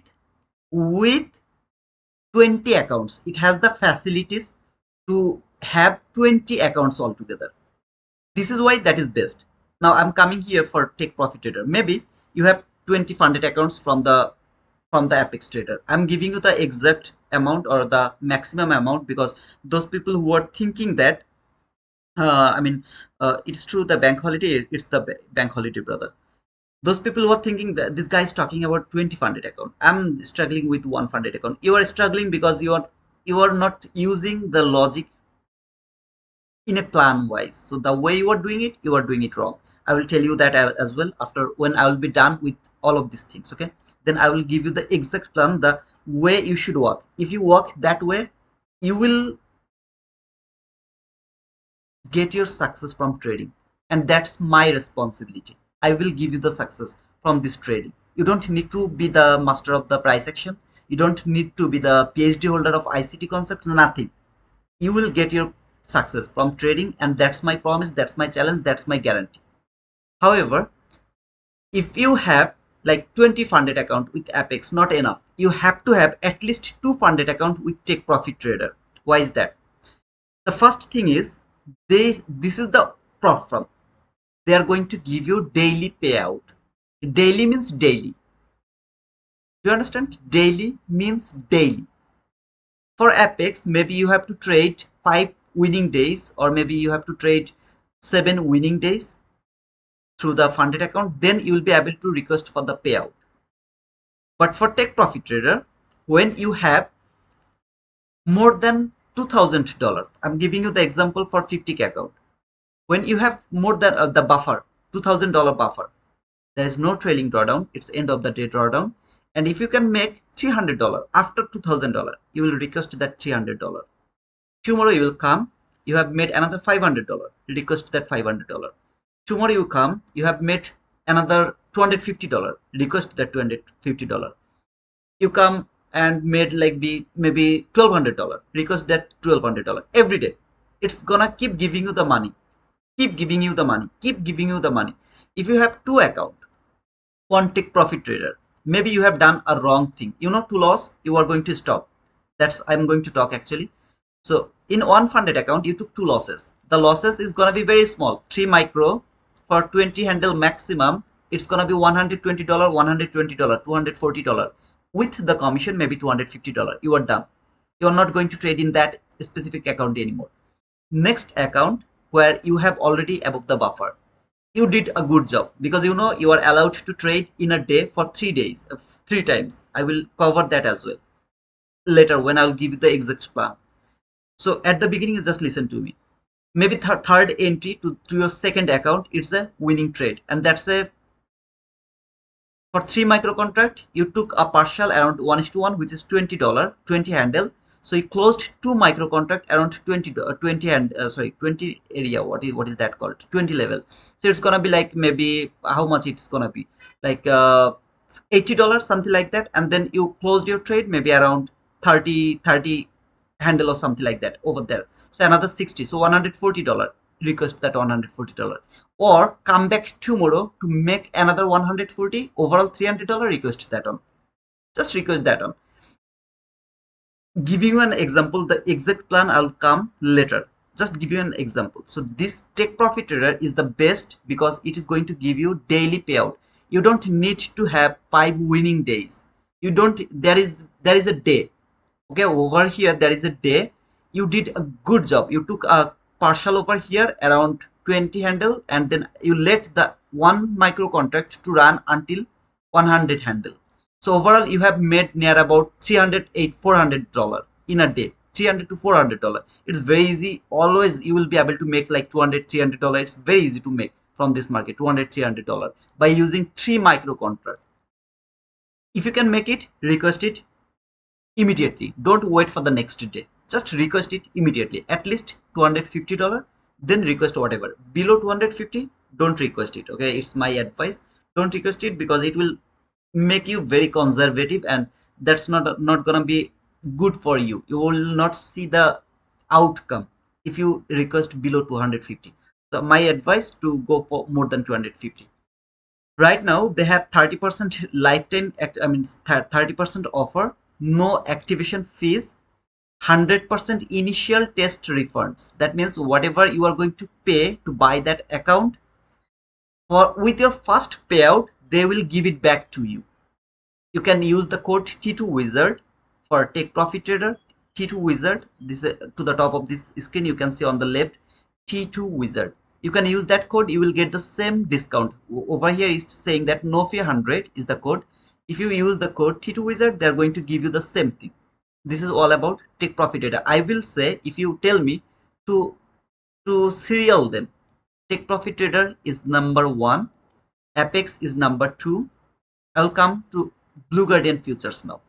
with 20 accounts. It has the facilities to have 20 accounts altogether. This is why that is best. Now I'm coming here for take profit trader. Maybe you have 20 funded accounts from the Apex Trader. I'm giving you the exact amount or the maximum amount because those people who are thinking that, it's true the bank holiday, it's the bank holiday, brother. Those people who are thinking that this guy is talking about 20 funded account. I'm struggling with one funded account. You are struggling because you are not using the logic in a plan wise. So the way you are doing it wrong. I will tell you that as well after when I will be done with all of these things. Okay, then I will give you the exact plan, the way you should work. If you work that way, you will get your success from trading, and that's my responsibility. I will give you the success from this trading. You don't need to be the master of the price action, you don't need to be the PhD holder of ICT concepts, nothing. You will get your success from trading, and that's my promise, that's my challenge, that's my guarantee. However, if you have like 20 funded account with Apex, not enough. You have to have at least 2 funded account with Take Profit Trader. Why is that? The first thing is this is the Propfirm. They are going to give you daily payout. Daily means daily. Do you understand? Daily means daily. For Apex, maybe you have to trade 5 winning days, or maybe you have to trade 7 winning days through the funded account. Then you will be able to request for the payout. But for Take Profit Trader, when you have more than $2,000, I'm giving you the example for 50K account. When you have more than the buffer, $2,000 buffer, there is no trailing drawdown, it's end of the day drawdown. And if you can make $300 after $2,000, you will request that $300. Tomorrow you will come, you have made another $500, request that $500. Tomorrow you come, you have made another $250, request that $250. You come and made like maybe $1,200, request that $1,200 every day. It's gonna keep giving you the money, keep giving you the money, keep giving you the money. If you have 2 account, one Take Profit Trader, maybe you have done a wrong thing, to loss, you are going to stop. That's I'm going to talk actually. So in one funded account you took 2 losses. The losses is gonna be very small, 3 micro for 20 handle maximum. It's gonna be $120, $120, $240. With the commission maybe $250. You are done. You are not going to trade in that specific account anymore. Next account where you have already above the buffer, you did a good job because you are allowed to trade in a day for 3 days, 3 times. I will cover that as well later when I'll give you the exact plan. So at the beginning, just listen to me. Maybe third entry to your second account, it's a winning trade, and that's a for 3 micro contract. You took a partial around 1:1, which is $20, 20 handle. So you closed 2 micro contract around 20 and 20 area. What is that called? 20 level. So it's gonna be like maybe how much it's gonna be like $80 something like that, and then you closed your trade maybe around 30 handle or something like that over there. So another 60, so $140. Request that $140, or come back tomorrow to make another 140, overall $300. Request that on, just request that on. Giving you an example, the exact plan I'll come later. just give you an example. So this take profit trader is the best because it is going to give you daily payout. You don't need to have 5 winning days. You don't, there is a day. Okay, over here there is a day. You did a good job. You took a partial over here around 20 handle, and then you let the one micro contract to run until 100 handle. So overall you have made near about 308 $400 in a day. 300 to $400. It's very easy. Always you will be able to make like 200 $300. It's very easy to make from this market 200 $300 by using 3 micro contract. If you can make it, request it immediately. Don't wait for the next day. Just request it immediately. At least $250. Then request whatever. Below 250, don't request it. Okay, it's my advice. Don't request it because it will make you very conservative, and that's not gonna be good for you. You will not see the outcome if you request below 250. So my advice to go for more than 250. Right now they have 30% lifetime, I mean 30% offer, no activation fees, 100% initial test refunds. That means whatever you are going to pay to buy that account, for with your first payout they will give it back to you. You can use the code T2 Wizard for Take Profit Trader. T2 Wizard, this to the top of this screen you can see on the left, T2 Wizard. You can use that code. You will get the same discount. Over here is saying that no fee 100 is the code. If you use the code T2 Wizard, they are going to give you the same thing. This is all about Take Profit Trader. I will say, if you tell me to serial them, Take Profit Trader is number 1, Apex is number 2. I'll come to Blue Guardian Futures now.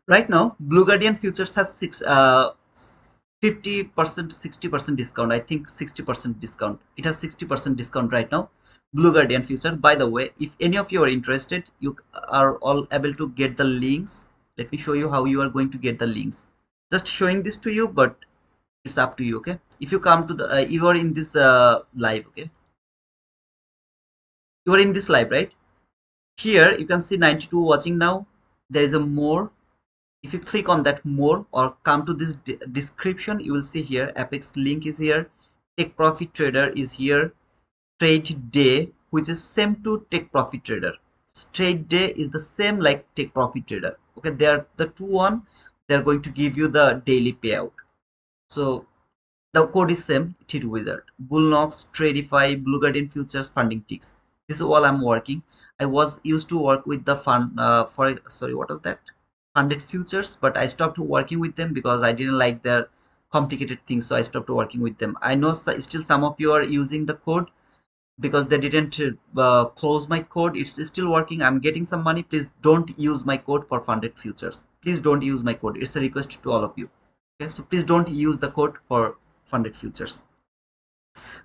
Right now, Blue Guardian Futures has 50%, 60% discount. I think 60% discount. It has 60% discount right now. Blue Guardian Futures. By the way, if any of you are interested, you are all able to get the links. Let me show you how you are going to get the links. Just showing this to you, but it's up to you. Okay. If you come to the, you are in this live. Okay. You are in this live, right? Here you can see 92 watching now. There is a more. If you click on that more or come to this description, you will see here Apex link is here, Take Profit Trader is here, Trade Day, which is same to Take Profit Trader. Trade Day is the same like Take Profit Trader. Okay, they are the two one. They are going to give you the daily payout. So the code is same. T2 Wizard, Bullnox, Tradeify, Blue Guardian Futures, Funding Ticks. This is all I'm working. I was used to work with the fund sorry, what was that? Funded futures, but I stopped working with them because I didn't like their complicated things, so I stopped working with them. I know still some of you are using the code because they didn't close my code. It's still working. I'm getting some money. Please don't use my code for funded futures. Please don't use my code. It's a request to all of you. Okay, so please don't use the code for funded futures.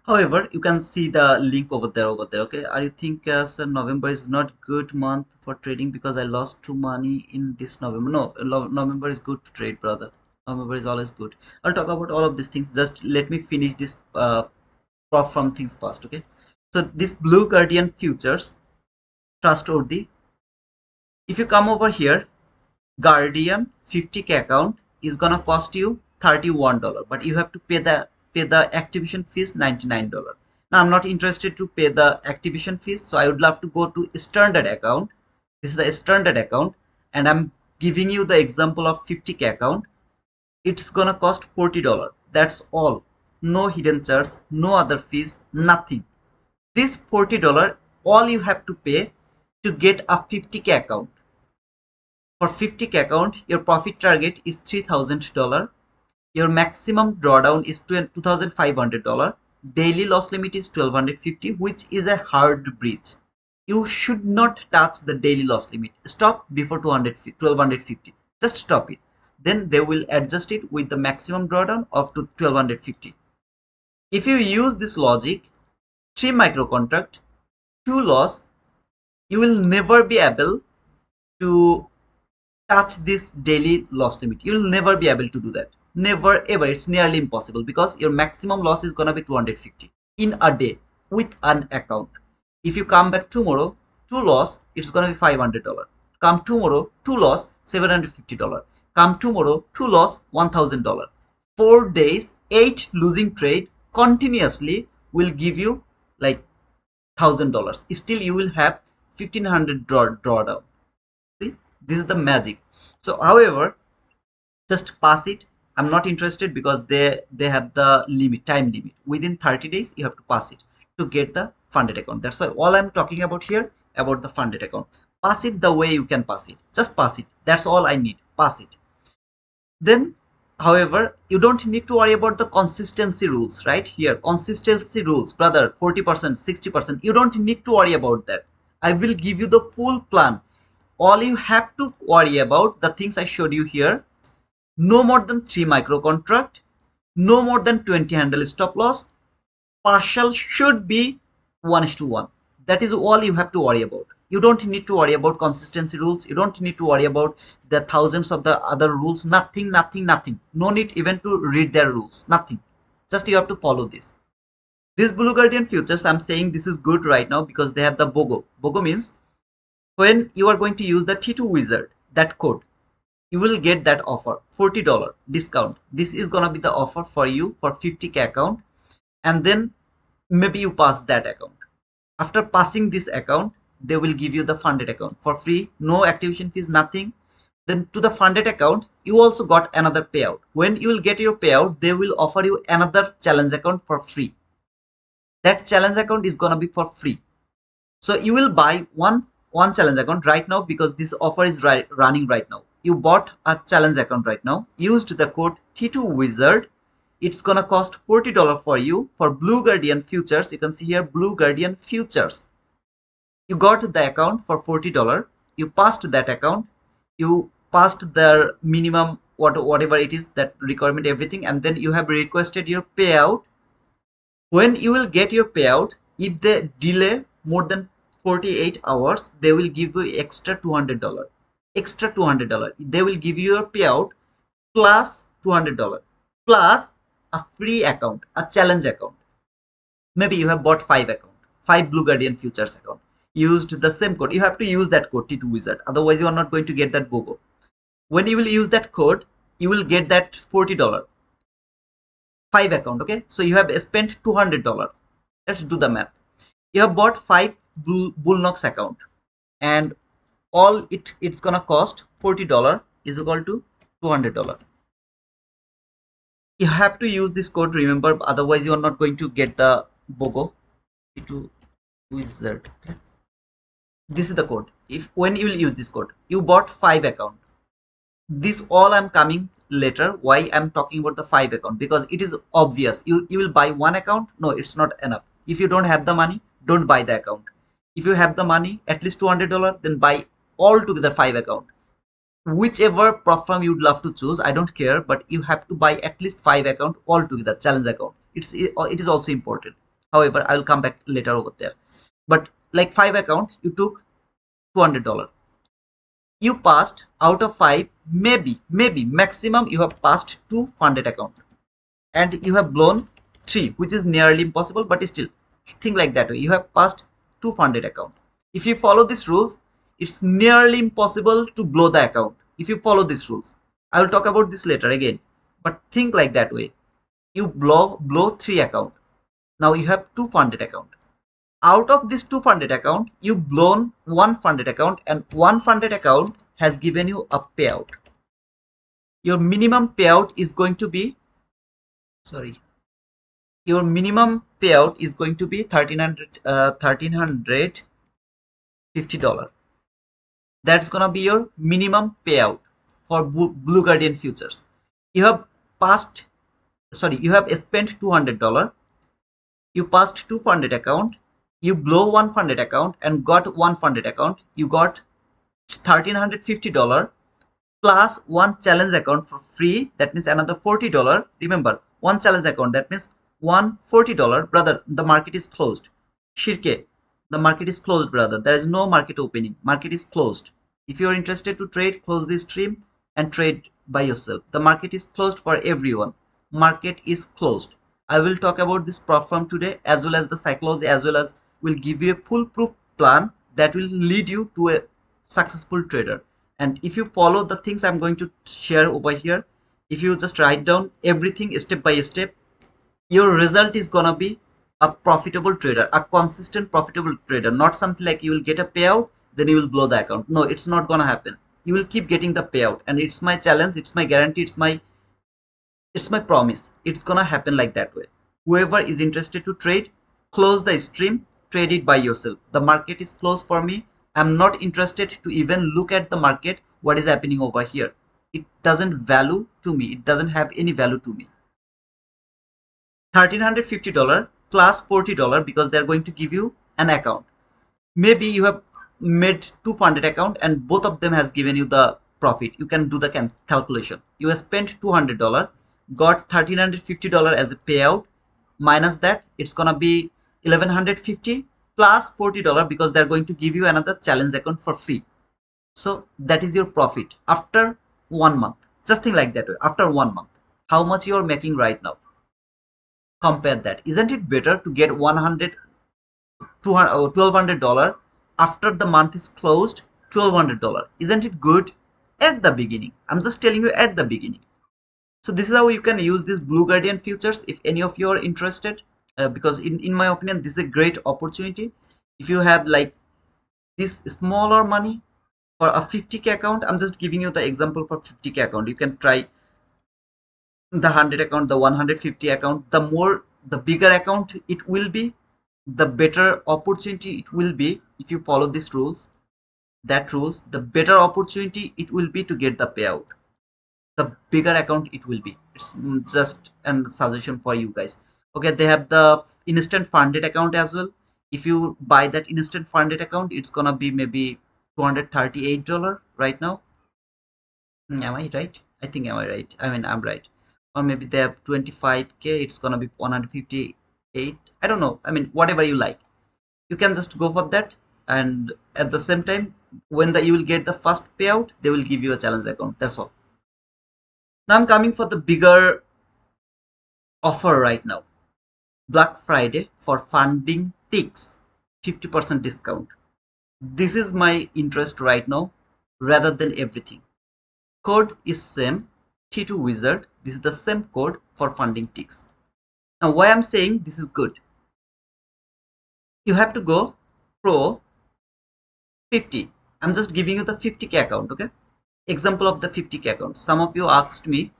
However, you can see the link over there. Okay, are you think sir, November is not good month for trading because I lost too money in this November? No, November is good to trade, brother. November is always good. I'll talk about all of these things. Just let me finish this Propfirm things first. Okay, so this Blue Guardian Futures, trustworthy. If you come over here, Guardian 50k account is gonna cost you $31, but you have to pay the activation fees $99. Now I'm not interested to pay the activation fees, so I would love to go to standard account. This is the standard account, and I'm giving you the example of 50k account. It's gonna cost $40. That's all. No hidden charge, no other fees, nothing. This $40, all you have to pay to get a 50k account. For 50k account, your profit target is $3,000. Your maximum drawdown is $2,500. Daily loss limit is 1250, which is a hard breach. You should not touch the daily loss limit. Stop before 1250. Just stop it. Then they will adjust it with the maximum drawdown of to 1250. If you use this logic, 3 micro contract, 2 loss, you will never be able to touch this daily loss limit. You'll never be able to do that. Never ever. It's nearly impossible because your maximum loss is gonna be 250 in a day with an account. If you come back tomorrow, 2 loss, it's gonna be $500. Come tomorrow, 2 loss, $750. Come tomorrow, 2 loss, $1,000. 4 days, 8 losing trade continuously will give you like $1,000. Still you will have 1500 drawdown. See, this is the magic. So however, just pass it. I'm not interested because they have the limit, time limit. Within 30 days you have to pass it to get the funded account. That's why all I'm talking about here about the funded account. Pass it the way you can pass it. Just pass it. That's all I need. Pass it. Then however, you don't need to worry about the consistency rules. Right here, consistency rules, brother, 40%, 60%, you don't need to worry about that. I will give you the full plan. All you have to worry about the things I showed you here: no more than 3 micro contract, no more than 20 handle stop loss, partial should be 1:1. That is all you have to worry about. You don't need to worry about consistency rules. You don't need to worry about the thousands of the other rules. Nothing, nothing, nothing. No need even to read their rules. Nothing. Just you have to follow this. This Blue Guardian futures, I'm saying this is good right now because they have the BOGO. BOGO means when you are going to use the T2 wizard, that code, you will get that offer, $40 discount. This is gonna be the offer for you for 50k account, and then maybe you pass that account. After passing this account, they will give you the funded account for free, no activation fees, nothing. Then to the funded account, you also got another payout. When you will get your payout, they will offer you another challenge account for free. That challenge account is gonna be for free. So you will buy one challenge account right now because this offer is running right now. You bought a challenge account right now, used the code T2 wizard. It's gonna cost $40 for you for Blue Guardian futures. You can see here Blue Guardian futures. You got the account for $40. You passed that account. You passed their minimum whatever it is, that requirement, everything, and then you have requested your payout. When you will get your payout, if they delay more than 48 hours, they will give you extra $200. Extra $200. They will give you your payout plus $200 plus a free account, a challenge account. Maybe you have bought 5 Blue Guardian futures account, used the same code. You have to use that code T2 wizard, otherwise you are not going to get that BOGO. When you will use that code, you will get that $40 5 account. Okay, so you have spent $200. Let's do the math. You have bought 5 Bullnox account, and all it's gonna cost $40 is equal to $200. You have to use this code, remember, otherwise you are not going to get the BOGO. T2 wizard. Okay, this is the code. If when you will use this code, you bought 5 account. This all I'm coming later. Why I'm talking about the 5 account? Because it is obvious. You will buy one account. No, it's not enough. If you don't have the money, don't buy the account. If you have the money, at least $200, then buy all together 5 account. Whichever Propfirm you'd love to choose, I don't care, but you have to buy at least 5 account all together, challenge account. It is also important. However, I will come back later over there. But like 5 account, you took $200. You passed out of 5, maybe maximum you have passed 2 funded account, and you have blown 3, which is nearly impossible, but still think like that way. You have passed 2 funded account. If you follow these rules, it's nearly impossible to blow the account. If you follow these rules, I will talk about this later again, but think like that way. You blow 3 account. Now you have 2 funded account. Out of this 2 funded account, you blown 1 funded account, and 1 funded account has given you a payout. Your minimum payout is going to be, your minimum payout is going to be $1,350. That's gonna be your minimum payout for Blue Guardian futures. You have you have spent $200. You passed 2 funded account. You blow 1 funded account and got 1 funded account. You got $1,350 plus 1 challenge account for free. That means another $40. Remember, 1 challenge account, that means $140. Brother, the market is closed. Shirke, the market is closed, brother. There is no market opening. Market is closed. If you are interested to trade, close this stream and trade by yourself. The market is closed for everyone. Market is closed. I will talk about this Propfirm today, as well as the psychology, as well as will give you a foolproof plan that will lead you to a successful trader. And if you follow the things I'm going to share over here, if you just write down everything step by step, your result is gonna be a profitable trader, a consistent profitable trader, not something like you will get a payout, then you will blow the account. No, it's not gonna happen. You will keep getting the payout, and it's my challenge, it's my guarantee, it's my promise. It's gonna happen like that way. Whoever is interested to trade, close the stream, trade it by yourself. The market is closed for me. I'm not interested to even look at the market, what is happening over here. It doesn't value to me. It doesn't have any value to me. $1,350 plus $40 because they're going to give you an account. Maybe you have made two funded account and both of them has given you the profit. You can do the calculation. You have spent $200, got $1,350 as a payout. Minus that, it's gonna be $1,150 plus $40 because they're going to give you another challenge account for free. So that is your profit after 1 month. Just think like that way. After 1 month, how much you are making right now? Compare that. Isn't it better to get 100 $1,200 after the month is closed? $1,200, isn't it good? At the beginning, I'm just telling you, at the beginning. So this is how you can use these Blue Guardian futures if any of you are interested, because in my opinion this is a great opportunity. If you have like this smaller money for a 50k account, I'm just giving you the example for 50k account. You can try the 100 account, the 150 account. The more, the bigger account it will be, the better opportunity it will be. If you follow these rules, the better opportunity it will be to get the payout. The bigger account it will be. It's just a suggestion for you guys. Okay, they have the instant funded account as well. If you buy that instant funded account, it's gonna be maybe $238 right now. Am I right? I think am I right? I mean, I'm right. Or maybe they have 25k, it's gonna be 158. I don't know. I mean, whatever you like. You can just go for that, and at the same time, when you will get the first payout, they will give you a challenge account. That's all. Now I'm coming for the bigger offer right now. Black Friday for funding ticks, 50% discount. This is my interest right now rather than everything. Code is same, T2 Wizard. This is the same code for funding ticks. Now why I'm saying this is good? You have to go pro 50. I'm just giving you the 50k account, okay? Example of the 50k account. Some of you asked me,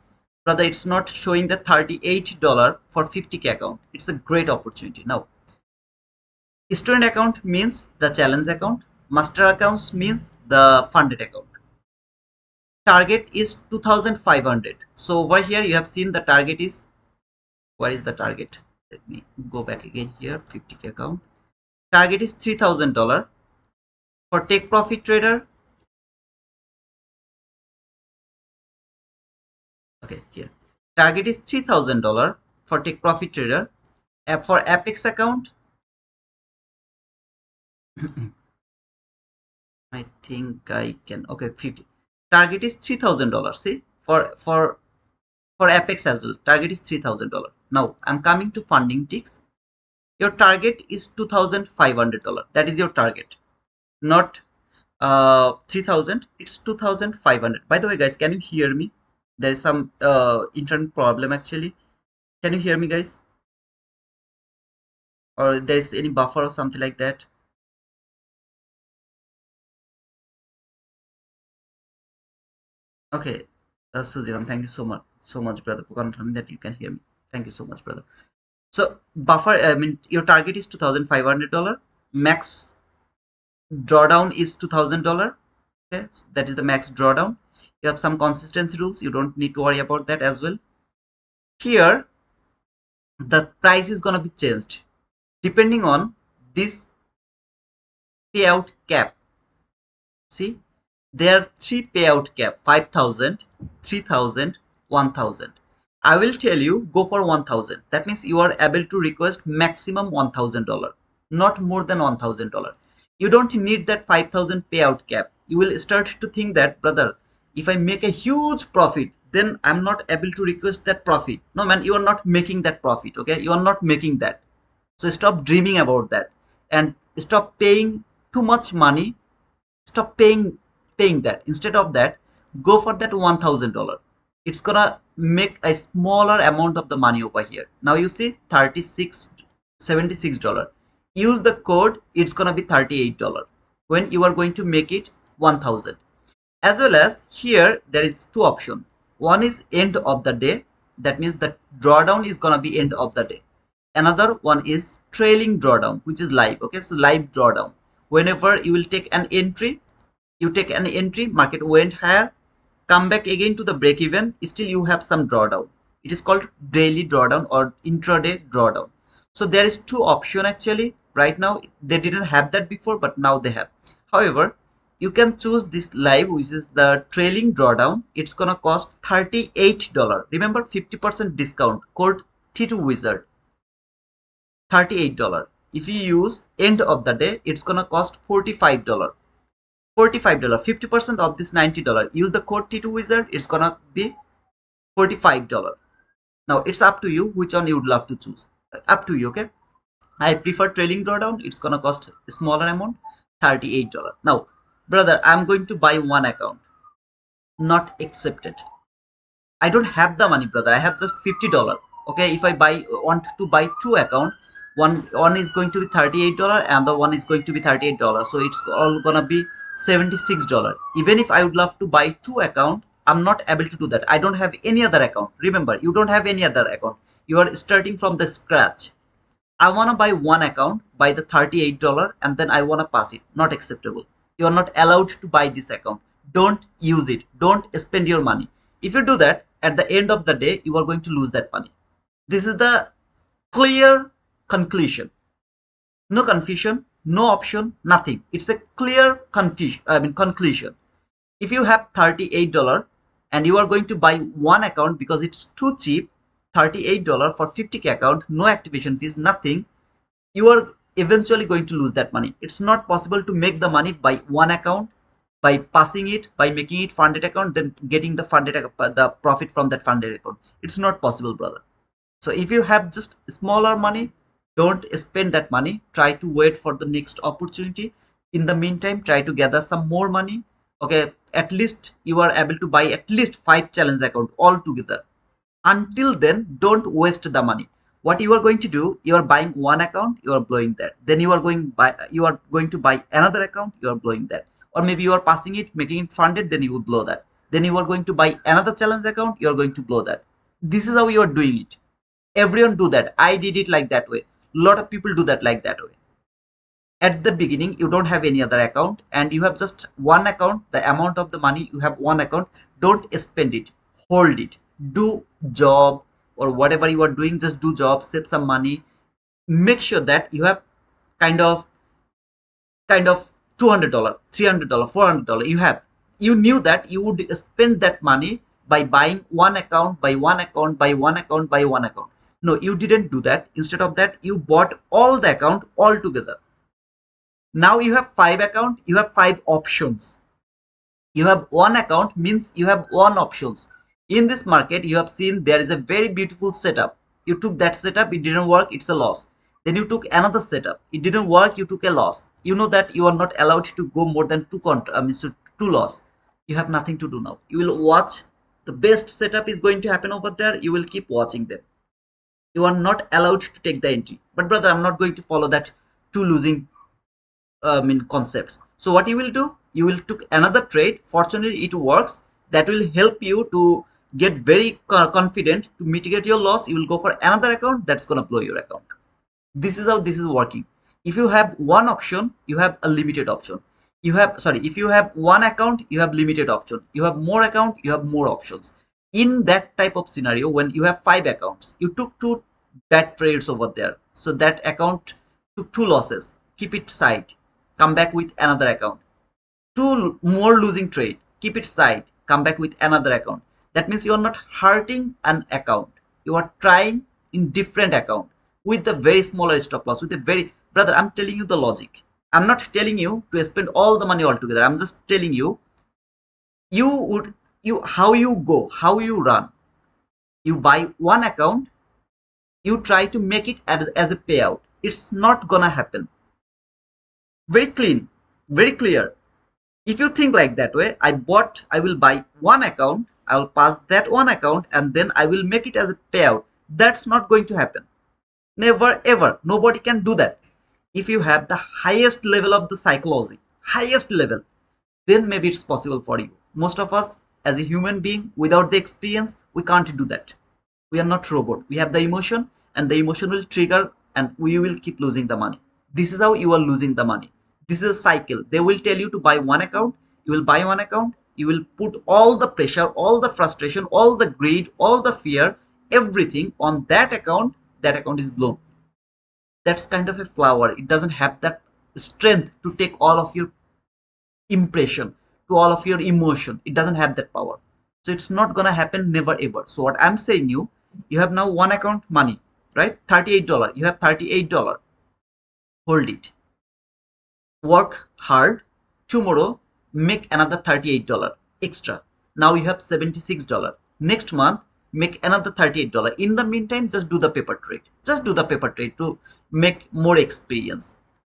brother, it's not showing the $38 for 50k account. It's a great opportunity. Now, student account means the challenge account. Master accounts means the funded account. Target is 2500. So over here you have seen the target is, what is the target? Let me go back again here. 50k account. Target is $3,000 for take profit trader. Okay, here. Target is $3,000 for take profit trader. For Apex account, I think I can. Okay, 50. Target is $3,000. See, for Apex as well, target is $3,000. Now I'm coming to funding ticks. Your target is $2,500. That is your target, not 3,000. It's 2,500. By the way, guys, can you hear me? There is some internet problem actually. Can you hear me, guys? Or there is any buffer or something like that? Okay, Sujiram, thank you so much, brother, for confirming that you can hear me. Thank you so much, brother. So buffer, I mean, your target is $2,500. Max drawdown is $2,000. Okay, that is the max drawdown. You have some consistency rules. You don't need to worry about that as well. Here, the price is gonna be changed depending on this payout cap. See, there are three payout cap: 5,000, 3,000, 1,000. I will tell you, go for 1,000. That means you are able to request maximum $1,000, not more than $1,000. You don't need that 5,000 payout cap. You will start to think that, brother, if I make a huge profit, then I'm not able to request that profit. No, man, you are not making that profit. Okay, you are not making that. So stop dreaming about that and stop paying too much money. Stop paying that. Instead of that, go for that $1,000. it's gonna make a smaller amount of the money over here. Now you see 36 $76. Use the code, it's gonna be $38 when you are going to make it 1000. As well as here there is two options. One is end of the day, that means the drawdown is gonna be end of the day. Another one is trailing drawdown, which is live. Okay, so live drawdown, whenever you will take an entry, market went higher, come back again to the break even, still you have some drawdown. It is called daily drawdown or intraday drawdown. So there is two option actually. Right now they didn't have that before, but now they have. However, you can choose this live, which is the trailing drawdown. It's gonna cost $38. Remember, 50% discount code T2 Wizard, $38. If you use end of the day, it's gonna cost $45. $45, 50% of this $90. Use the code T2 Wizard, it's gonna be $45. Now it's up to you which one you would love to choose. Up to you, okay? I prefer trailing drawdown, it's gonna cost a smaller amount, $38. Now, brother, I'm going to buy one account. Not accepted. I don't have the money, brother. I have just $50. Okay, if I want to buy two account, one is going to be $38 and the one is going to be $38. So it's all gonna be $76. Even if I would love to buy two account, I'm not able to do that. I don't have any other account. Remember, you don't have any other account. You are starting from the scratch. I want to buy one account by the $38 and then I want to pass it. Not acceptable. You are not allowed to buy this account. Don't use it. Don't spend your money. If you do that, at the end of the day, you are going to lose that money. This is the clear conclusion. No confusion, no option, nothing. It's a clear conclusion. If you have $38 and you are going to buy one account because it's too cheap, $38 for 50k account, no activation fees, nothing, you are eventually going to lose that money. It's not possible to make the money by one account, by passing it, by making it funded account, then getting the profit from that funded account. It's not possible, brother. So if you have just smaller money, don't spend that money. Try to wait for the next opportunity. In the meantime, try to gather some more money. Okay, at least you are able to buy at least 5 challenge account all together. Until then, don't waste the money. What you are going to do, you are buying one account, you are blowing that. Then you are going to buy another account, you are blowing that. Or maybe you are passing it, making it funded, then you will blow that. Then you are going to buy another challenge account, you are going to blow that. This is how you are doing it. Everyone do that. I did it like that way. A lot of people do that like that way. At the beginning, you don't have any other account and you have just one account. The amount of the money you have one account, don't spend it, hold it, do job or whatever you are doing, just do job, save some money. Make sure that you have kind of $200, $300, $400. You knew that you would spend that money by buying one account, by one account, by one account, by one account. No, you didn't do that. Instead of that, you bought all the account all together. Now you have 5 account, you have 5 options. You have one account means you have one options. In this market, you have seen there is a very beautiful setup. You took that setup, it didn't work, it's a loss. Then you took another setup, it didn't work, you took a loss. You know that you are not allowed to go more than two loss. You have nothing to do now. You will watch the best setup is going to happen over there. You will keep watching them. You are not allowed to take the entry. But brother, I'm not going to follow that two losing concepts. So what you will do, you will took another trade. Fortunately it works. That will help you to get very confident to mitigate your loss. You will go for another account that's gonna blow your account. This is how this is working. If you have one option, you have a limited option. If you have one account, you have limited option. You have more account, you have more options. In that type of scenario, when you have 5 accounts, you took 2 bad trades over there, so that account took 2 losses, keep it side, come back with another account. 2 more losing trade, keep it side, come back with another account. That means you are not hurting an account, you are trying in different account with the very smaller stop loss, with a very, brother, I'm telling you the logic. I'm not telling you to spend all the money altogether. I'm just telling you, you would, you how you go, how you run. You buy one account, you try to make it as a payout. It's not gonna happen. Very clean, very clear. If you think like that way, I will buy one account, I'll pass that one account and then I will make it as a payout. That's not going to happen. Never ever. Nobody can do that. If you have the highest level of the psychology, highest level, then maybe it's possible for you. Most of us, as a human being, without the experience, we can't do that. We are not robot. We have the emotion, and the emotion will trigger, and we will keep losing the money. This is how you are losing the money. This is a cycle. They will tell you to buy one account. You will buy one account. You will put all the pressure, all the frustration, all the greed, all the fear, everything on that account. That account is blown. That's kind of a flower. It doesn't have that strength to take all of your impression, to all of your emotion. It doesn't have that power. So it's not gonna happen, never ever. So what I'm saying, you have now one account money, right? $38. You have $38. Hold it. Work hard. Tomorrow make another $38 extra. Now you have $76. Next month make another $38. In the meantime, just do the paper trade. Just do the paper trade to make more experience.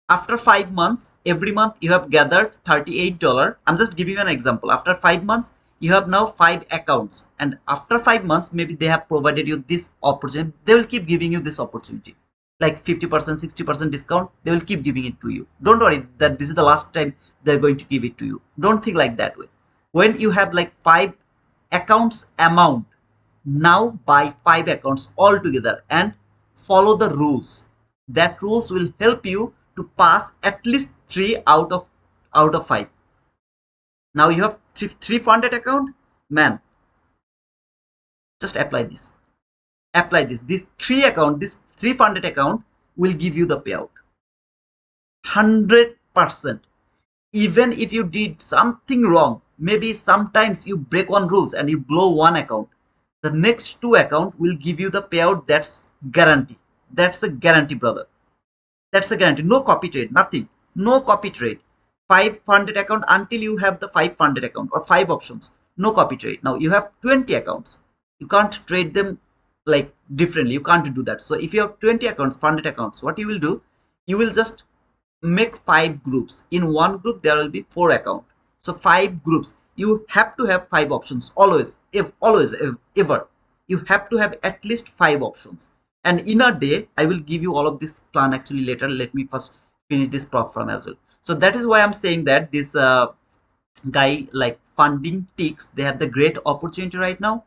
After 5 months, every month you have gathered $38. I'm just giving you an example. After 5 months, you have now 5 accounts, and after 5 months, maybe they have provided you this opportunity. They will keep giving you this opportunity, like 50%, 60% discount. They will keep giving it to you. Don't worry that this is the last time they're going to give it to you. Don't think like that way. When you have like 5 accounts amount, now buy 5 accounts altogether and follow the rules. That rules will help you to pass at least 3 out of 5. Now you have three funded account. Man, just apply this. This 3 funded account will give you the payout 100%. Even if you did something wrong, maybe sometimes you break one rules and you blow one account, the next 2 account will give you the payout. That's guarantee. That's a guarantee, brother. That's the guarantee. No copy trade, nothing. No copy trade. 5 funded account until you have the 5 funded account or 5 options. No copy trade. Now you have 20 accounts. You can't trade them like differently. You can't do that. So if you have 20 accounts, funded accounts, what you will do, you will just make 5 groups. In one group, there will be 4 accounts. So 5 groups. You have to have 5 options always. If ever, you have to have at least 5 options. And in a day, I will give you all of this plan actually later. Let me first finish this Propfirm as well. So that is why I'm saying that this guy like funding ticks, they have the great opportunity right now.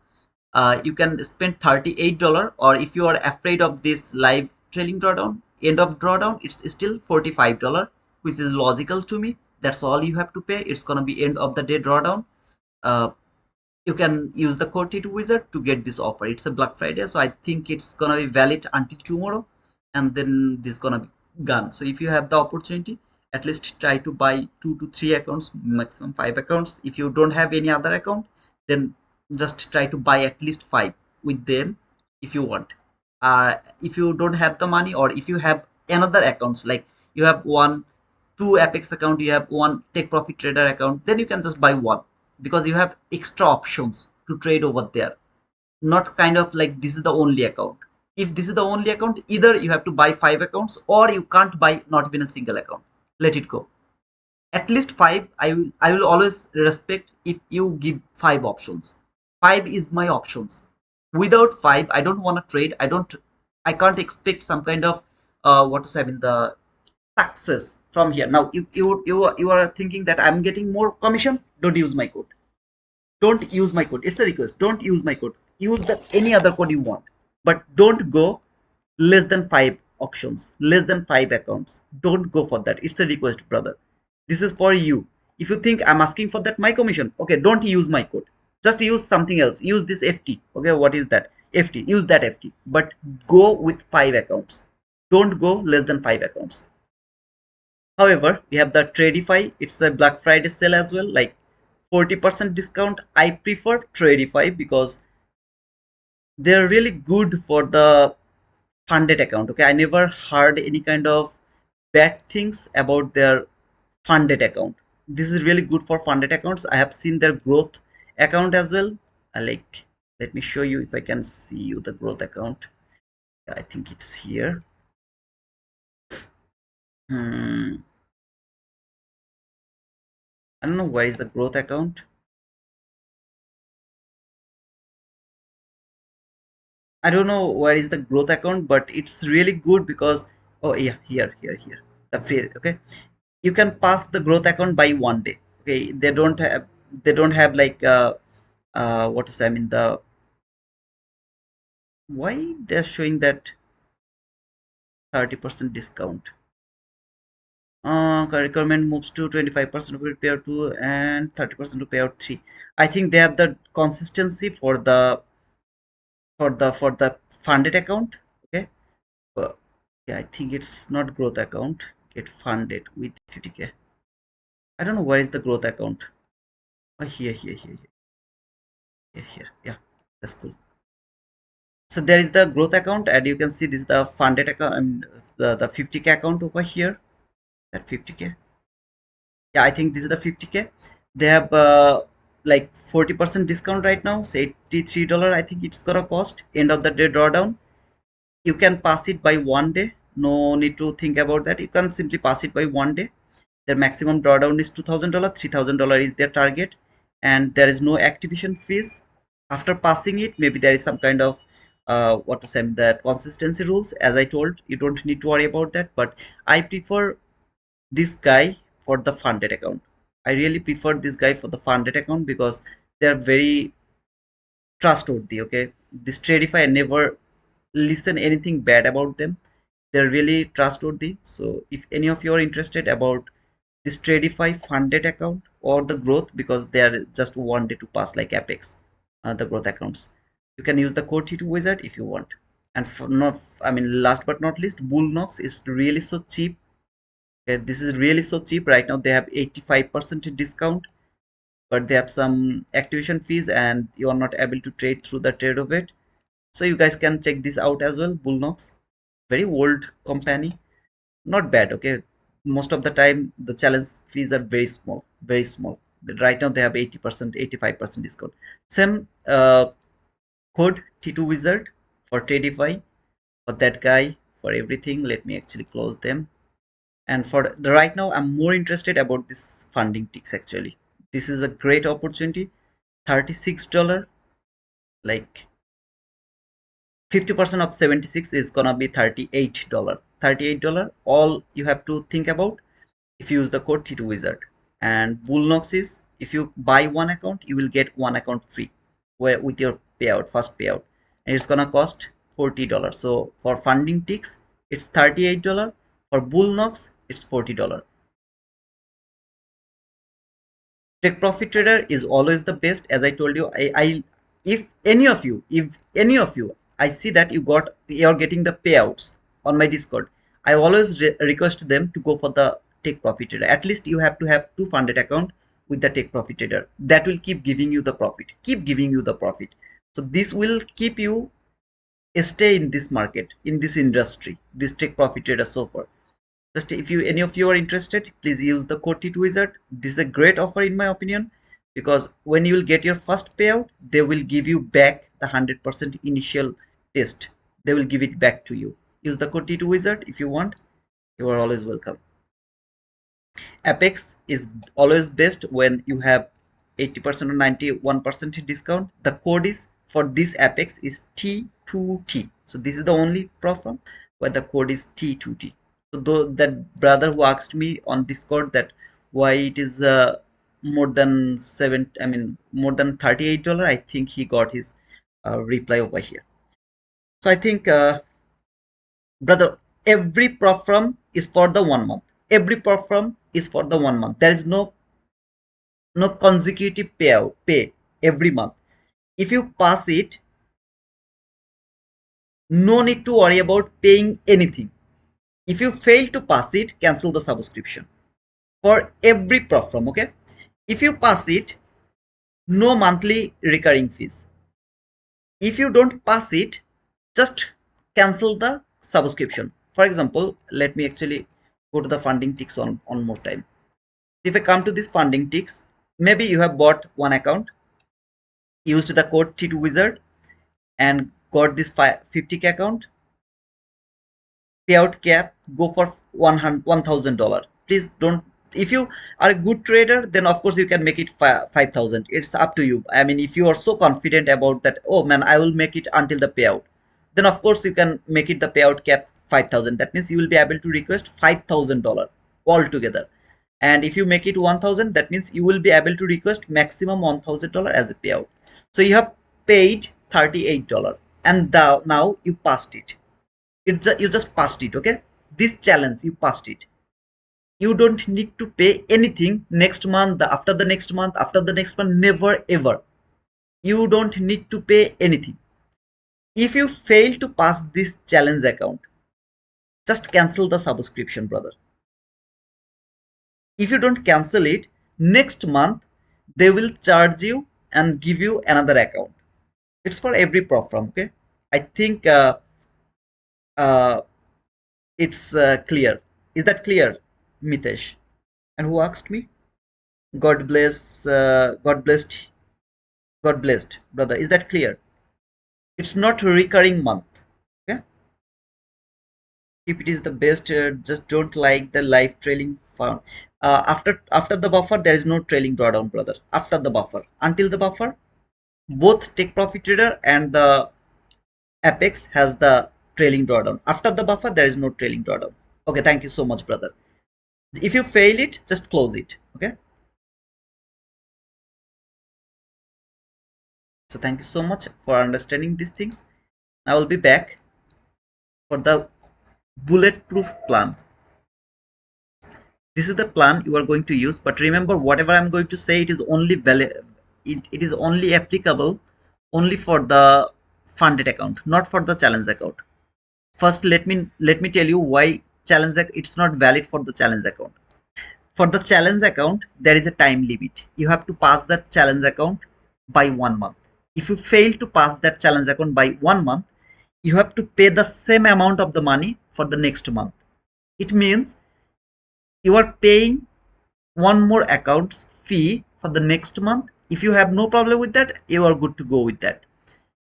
You can spend $38, or if you are afraid of this live trailing drawdown, end of drawdown, it's still $45, which is logical to me. That's all you have to pay. It's gonna be end of the day drawdown. uh, you can use the code T2 wizard to get this offer. It's a Black Friday, so I think it's gonna be valid until tomorrow, and then this is gonna be gone. So if you have the opportunity, at least try to buy 2 to 3 accounts, maximum 5 accounts. If you don't have any other account, then just try to buy at least 5 with them if you want. If you don't have the money, or if you have another accounts, like you have two Apex account, you have one Take Profit Trader account, then you can just buy one, because you have extra options to trade over there. Not kind of like this is the only account. If this is the only account, either you have to buy 5 accounts, or you can't buy not even a single account. Let it go. At least 5. I will always respect if you give 5 options. 5 is my options. Without 5, I don't want to trade. I can't expect some kind of what to say, I mean, the success from here. Now you are thinking that I'm getting more commission. Don't use my code. Don't use my code. It's a request. Don't use my code. Use any other code you want, but don't go less than 5 options, less than 5 accounts. Don't go for that. It's a request, brother. This is for you. If you think I'm asking for that my commission, okay, don't use my code. Just use something else. Use this FT. Okay, what is that? FT. Use that FT. But go with 5 accounts. Don't go less than 5 accounts. However, we have the Tradify. It's a Black Friday sale as well, like 40% discount. I prefer Tradify because they're really good for the funded account. Okay, I never heard any kind of bad things about their funded account. This is really good for funded accounts. I have seen their growth account as well. Like, let me show you if I can see you the growth account. I think it's here. Hmm. I don't know where is the growth account. I don't know where is the growth account, but it's really good because, oh yeah, here the free. Okay, you can pass the growth account by 1 day. Okay, they don't have like what to say. I mean the why they're showing that 30% discount. Requirement moves to 25% of payout 2 and 30% of payout 3. I think they have the consistency for the funded account. Okay, but yeah, I think it's not growth account. Get funded with 50K. I don't know where is the growth account. Oh, here. Yeah, that's cool. So there is the growth account, and you can see this is the funded account and the 50K account over here. That 50K. Yeah, I think this is the 50K. They have like 40% discount right now. So $83. I think it's gonna cost. End of the day drawdown. You can pass it by 1 day. No need to think about that. You can simply pass it by 1 day. Their maximum drawdown is $2,000. $3,000 is their target, and there is no activation fees. After passing it, maybe there is some kind of what to say, the consistency rules. As I told, you don't need to worry about that. But I prefer this guy for the funded account. I really prefer this guy for the funded account because they are very trustworthy. Okay, this Tradify, I never listen anything bad about them. They're really trustworthy. So if any of you are interested about this Tradify funded account or the growth, because they are just 1 day to pass like Apex, the growth accounts, you can use the code T2 wizard if you want. And for not, I mean, last but not least, Bullnox is really so cheap. Okay, this is really so cheap right now. They have 85% discount, but they have some activation fees, and you are not able to trade through the trade of it. So you guys can check this out as well. Bullnox, very old company, not bad. Okay, most of the time the challenge fees are very small, very small. But right now they have 80%, 85% discount. Same code T2 wizard for Tradify, for that guy, for everything. Let me actually close them. And for the right now, I'm more interested about this funding ticks. Actually, this is a great opportunity. $36, like 50% of 76 is gonna be $38. $38. All you have to think about, if you use the code T2 wizard. And Bullnox is, if you buy one account, you will get one account free where with your payout, first payout, and it's gonna cost $40. So for funding ticks, it's $38. For Bullnox, it's $40. Take profit trader is always the best. As I told you, I if any of you I see that you're getting the payouts on my Discord, I always request them to go for the take profit trader. At least you have to have two funded account with the take profit trader. That will keep giving you the profit, keep giving you the profit. So this will keep you stay in this market, in this industry, this take profit trader so far. Just if you any of you are interested, please use the code T2 wizard. This is a great offer in my opinion, because when you will get your first payout, they will give you back the 100% initial test. They will give it back to you. Use the code T2 wizard if you want. You are always welcome. Apex is always best when you have 80% or 91% discount. The code is for this Apex is T2T. So this is the only Propfirm where the code is T2T. So though that brother who asked me on Discord that why it is more than more than $38, I think he got his reply over here. So I think brother, every Propfirm is for the 1 month. Every Propfirm is for the 1 month. There is no consecutive payout pay every month. If you pass it, no need to worry about paying anything. If you fail to pass it, cancel the subscription for every Propfirm. Okay, if you pass it, no monthly recurring fees. If you don't pass it, just cancel the subscription. For example, let me actually go to the funding ticks on more time. If I come to this funding ticks, maybe you have bought one account, used the code T2 wizard, and got this 50K account. Payout cap, go for $1,000. Please don't. If you are a good trader, then of course you can make it 5,000. It's up to you. I mean, if you are so confident about that, oh man, I will make it until the payout. then of course you can make it the payout cap 5,000. That means you will be able to request $5,000 altogether. And if you make it 1,000, that means you will be able to request maximum $1,000 as a payout. So you have paid $38, and now you passed it. You just passed it, okay? This challenge, you passed it. You don't need to pay anything next month, after the next month, after the next month, never ever. You don't need to pay anything. If you fail to pass this challenge account, just cancel the subscription, brother. If you don't cancel it, next month they will charge you and give you another account. It's for every Propfirm, okay? I think uh, it's clear. Is that clear, Mitesh? And who asked me? God bless, God blessed, brother. Is that clear? It's not a recurring month. Okay? If it is the best, just don't like the live trailing fund. After the buffer, there is no trailing drawdown, brother. After the buffer, until the buffer, both Take Profit Trader and the Apex has the trailing drawdown. After the buffer, there is no trailing drawdown. Okay, thank you so much, brother. If you fail it, just close it. Okay. So thank you so much for understanding these things. I will be back for the bulletproof plan. This is the plan you are going to use, but remember, whatever I'm going to say, it is only valid. It is only applicable only for the funded account, not for the challenge account. First, let me tell you why it's not valid for the challenge account. For the challenge account, there is a time limit. You have to pass that challenge account by 1 month. If you fail to pass that challenge account by 1 month, you have to pay the same amount of the money for the next month. It means you are paying one more account's fee for the next month. If you have no problem with that, you are good to go with that.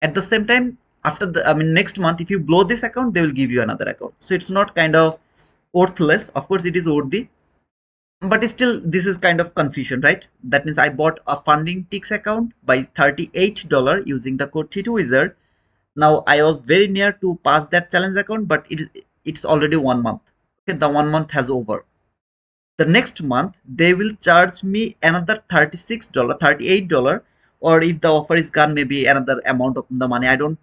At the same time, after the next month, if you blow this account, they will give you another account. So it's not kind of worthless. Of course it is worthy, but still this is kind of confusion, right? That means I bought a funding ticks account by $38 using the code T2 Wizard. Now I was very near to pass that challenge account, but it's already 1 month. Okay, the 1 month has over. The next month they will charge me another $36, $38, or if the offer is gone, maybe another amount of the money. I don't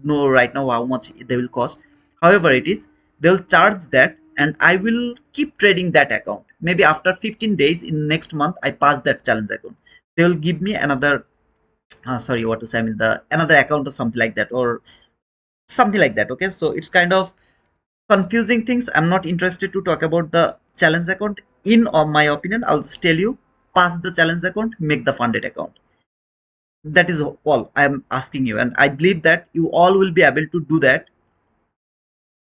know right now how much they will cost. However it is, they'll charge that, and I will keep trading that account. Maybe after 15 days in next month, I pass that challenge account, they will give me another sorry, what to say, the another account or something like that, or something like that. Okay, so it's kind of confusing things. I'm not interested to talk about the challenge account. In my opinion, I'll just tell you, pass the challenge account, make the funded account. That is all I'm asking you, and I believe that you all will be able to do that,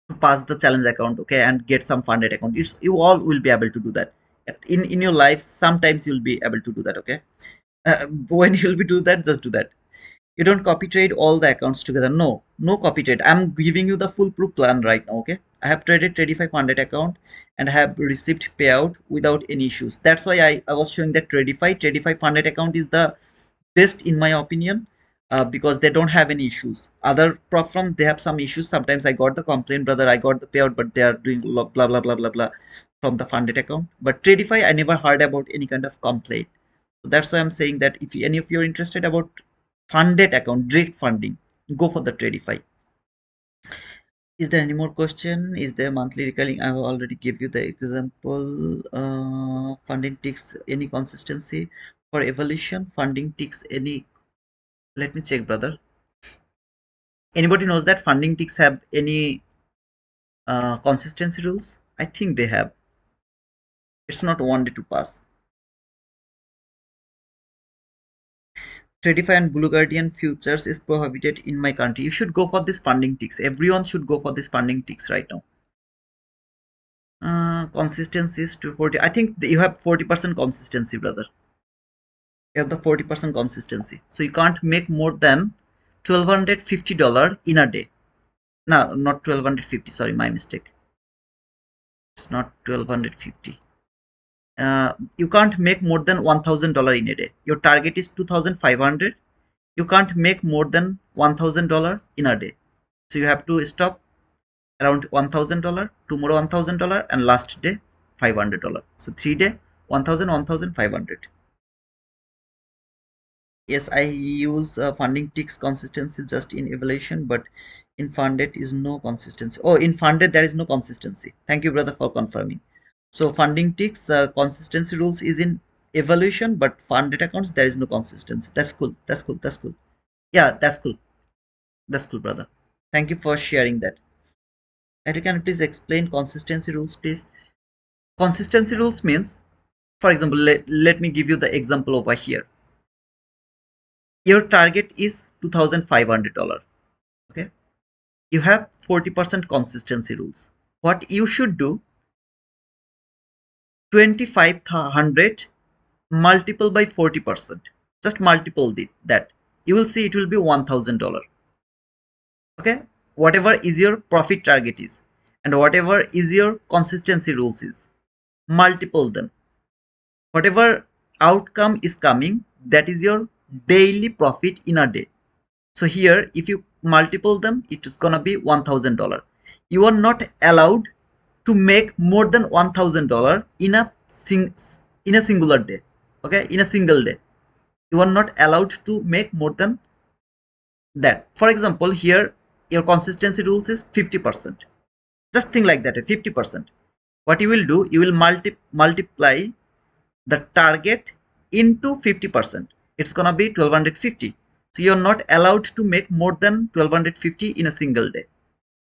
to pass the challenge account, okay, and get some funded account. It's, you all will be able to do that in your life. Sometimes you'll be able to do that, okay. When you'll be do that, just do that. You don't copy trade all the accounts together. No copy trade. I'm giving you the foolproof plan right now, okay. I have traded 3500 account and have received payout without any issues. That's why I was showing that 3500 account is the best in my opinion, because they don't have any issues. Other Propfirm, they have some issues. Sometimes I got the complaint, brother, I got the payout, but they are doing blah blah blah blah blah from the funded account. But Tradify, I never heard about any kind of complaint. So that's why I'm saying that if any of you are interested about funded account, direct funding, go for the Tradify. Is there any more question? Is there monthly recurring? I have already give you the example. Funding takes any consistency for evolution. Funding takes any. Let me check, brother. Anybody knows that funding ticks have any consistency rules? I think they have. It's not one day to pass. Tradify and Blue Guardian futures is prohibited in my country. You should go for this funding ticks. Everyone should go for this funding ticks right now. Consistency is 240. I think you have 40% consistency, brother. You have the 40% consistency. So you can't make more than $1,250 in a day. No, not 1250. Sorry, my mistake. It's not 1250. You can't make more than $1,000 in a day. Your target is 2,500. You can't make more than $1,000 in a day. So you have to stop around $1,000, tomorrow $1,000, and last day $500. So 3 day 1,000, 1,500. Yes, I use funding ticks consistency just in evaluation, but in funded is no consistency. Oh, in funded there is no consistency. Thank you, brother, for confirming. So funding ticks consistency rules is in evaluation, but funded accounts there is no consistency. That's cool. That's cool. That's cool. Yeah, that's cool. That's cool, brother. Thank you for sharing that. And you can please explain consistency rules, please. Consistency rules means, for example, let me give you the example over here. Your target is $2,500. Okay, you have 40% consistency rules. What you should do, 2,500 multiple by 40%. Just multiple that. You will see it will be $1,000. Okay, whatever is your profit target is, and whatever is your consistency rules is, multiple them. Whatever outcome is coming, that is your daily profit in a day. So here, if you multiple them, it is gonna be $1,000. You are not allowed to make more than $1,000 in a singular day. Okay, in a single day, you are not allowed to make more than that. For example, here your consistency rules is 50%. Just think like that, 50%. What you will do, you will multiply the target into 50%. It's gonna be 1,250. So you're not allowed to make more than 1,250 in a single day.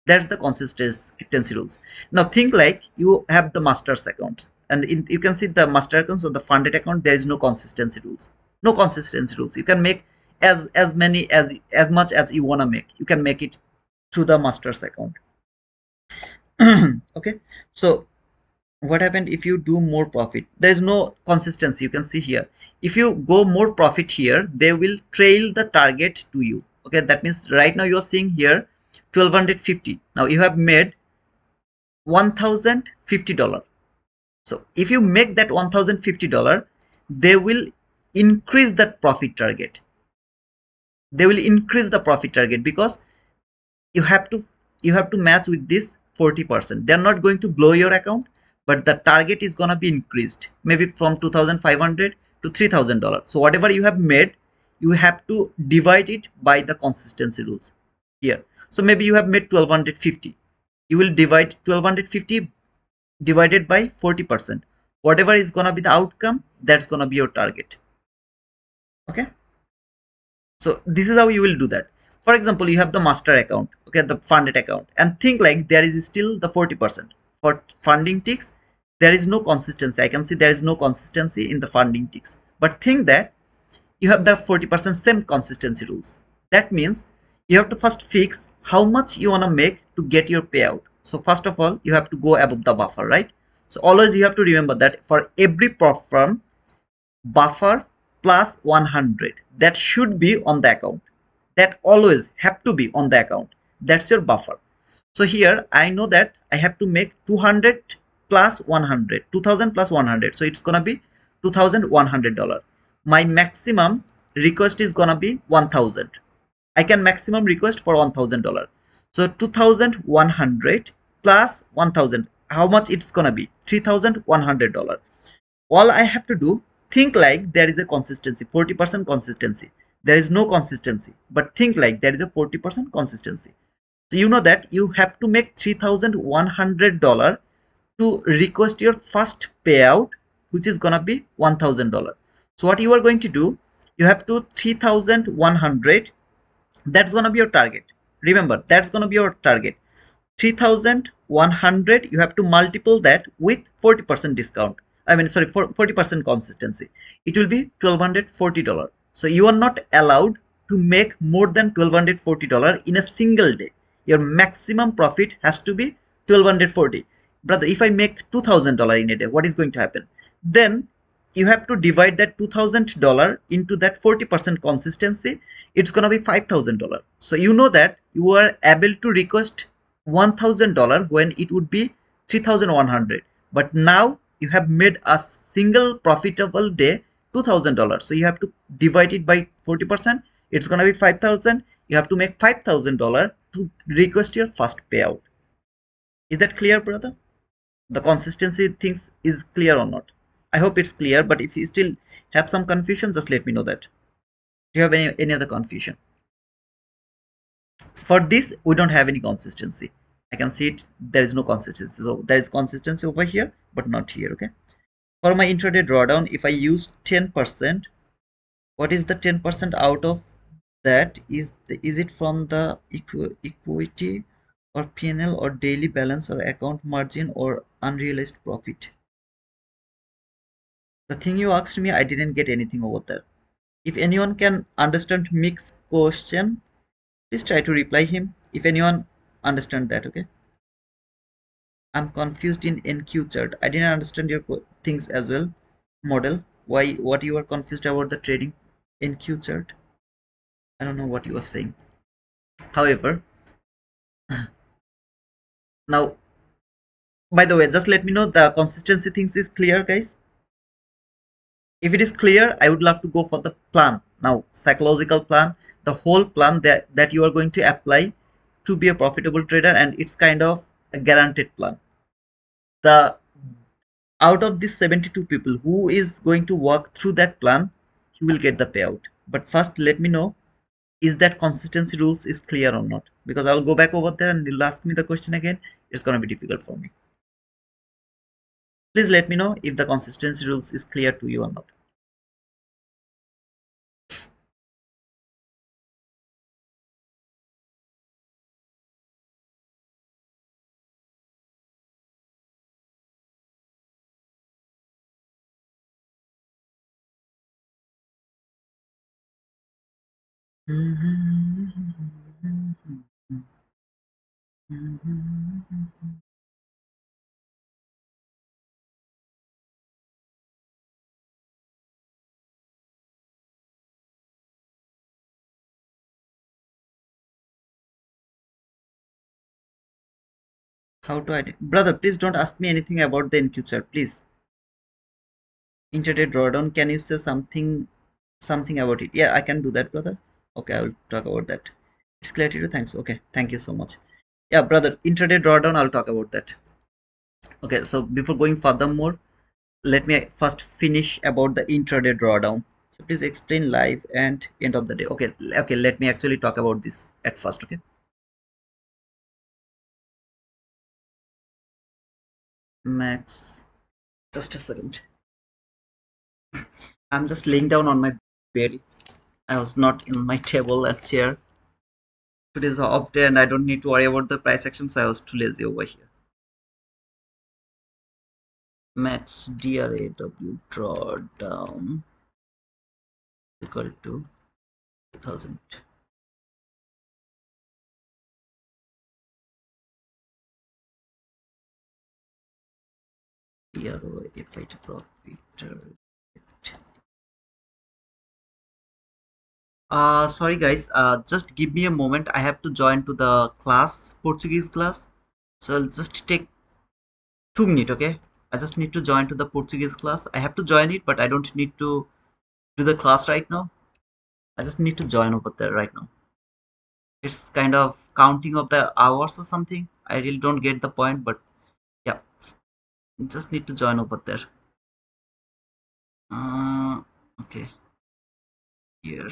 That's the consistency rules. Now think like you have the master's account, and you can see the master accounts or the funded account. There is no consistency rules. No consistency rules. You can make as many as much as you wanna make. You can make it through the master's account. Okay, so what happened if you do more profit? There is no consistency. You can see here, if you go more profit here, they will trail the target to you. Okay, that means right now you're seeing here 1,250. Now you have made $1,050. So if you make that $1,050, they will increase that profit target. They will increase the profit target because you have to match with this 40%. They're not going to blow your account, but the target is going to be increased, maybe from 2,500 to $3,000. So whatever you have made, you have to divide it by the consistency rules here. So maybe you have made 1,250. You will divide 1,250 divided by 40%. Whatever is going to be the outcome, that's going to be your target. Okay, so this is how you will do that. For example, you have the master account, okay, the funded account, and think like there is still the 40%. For funding ticks, there is no consistency. I can see there is no consistency in the funding ticks, but think that you have the 40% same consistency rules. That means you have to first fix how much you want to make to get your payout. So first of all, you have to go above the buffer, right? So always you have to remember that for every Propfirm, buffer plus 100, that should be on the account. That always have to be on the account. That's your buffer. So here I know that I have to make 200 plus 100, 2,000 plus 100. So it's gonna be $2,100. My maximum request is gonna be 1,000. I can maximum request for $1,000. So 2,100 plus 1,000. How much it's gonna be? $3,100. All I have to do, think like there is a consistency, 40% consistency. There is no consistency, but think like there is a 40% consistency. So you know that you have to make $3,100 to request your first payout, which is gonna be $1,000. So what you are going to do, you have to 3,100. That's gonna be your target. Remember, that's gonna be your target. 3,100, you have to multiple that with 40% discount. I mean, sorry, for 40% consistency. It will be $1,240. So you are not allowed to make more than $1,240 in a single day. Your maximum profit has to be 1,240. Brother, if I make $2,000 in a day, what is going to happen? Then you have to divide that $2,000 into that 40% consistency. It's gonna be $5,000. So you know that you are able to request $1,000 when it would be 3,100. But now you have made a single profitable day $2,000. So you have to divide it by 40%. It's gonna be 5,000. You have to make $5,000 to request your first payout. Is that clear, brother? The consistency things is clear or not? I hope it's clear, but if you still have some confusion, just let me know that. Do you have any other confusion? For this, we don't have any consistency. I can see it, there is no consistency. So there is consistency over here, but not here, okay? For my intraday drawdown, if I use 10%, what is the 10% out of that? Is it from the equity or PNL or daily balance or account margin or unrealized profit? The thing you asked me, I didn't get anything over there. If anyone can understand Mick's question, please try to reply him. If anyone understand that, okay? I'm confused in NQ chart. I didn't understand your things as well. Model. Why? What you are confused about the trading NQ chart? I don't know what you are saying. However, now, by the way, just let me know the consistency things is clear, guys. If it is clear, I would love to go for the plan now. Psychological plan, the whole plan that you are going to apply to be a profitable trader, and it's kind of a guaranteed plan. The out of these 72 people who is going to work through that plan, he will get the payout. But first, let me know, is that consistency rules is clear or not, because I'll go back over there and they'll ask me the question again. It's going to be difficult for me. Please let me know if the consistency rules is clear to you or not. How to identify? Brother, please don't ask me anything about the NQ chart, please. Intraday drawdown, can you say something about it? Yeah, I can do that, brother. Okay, I will talk about that. It's clear to you. Thanks. Okay, thank you so much. Yeah, brother, intraday drawdown, I'll talk about that. Okay, so before going furthermore, let me first finish about the intraday drawdown. So please explain live and end of the day. Okay, okay, let me actually talk about this at first. Okay, Max, just a second. I'm just laying down on my bed. I was not in my table and chair. Today's off day and I don't need to worry about the price action, so I was too lazy over here. Max DRAW drawdown equal to 2000. DRO FIT profit. Sorry guys, just give me a moment. I have to join to the class, Portuguese class. So I'll just take 2 minutes, okay? I just need to join to the Portuguese class. I have to join it, but I don't need to do the class right now. I just need to join over there right now. It's kind of counting of the hours or something. I really don't get the point, but yeah, just need to join over there. Uh, okay, here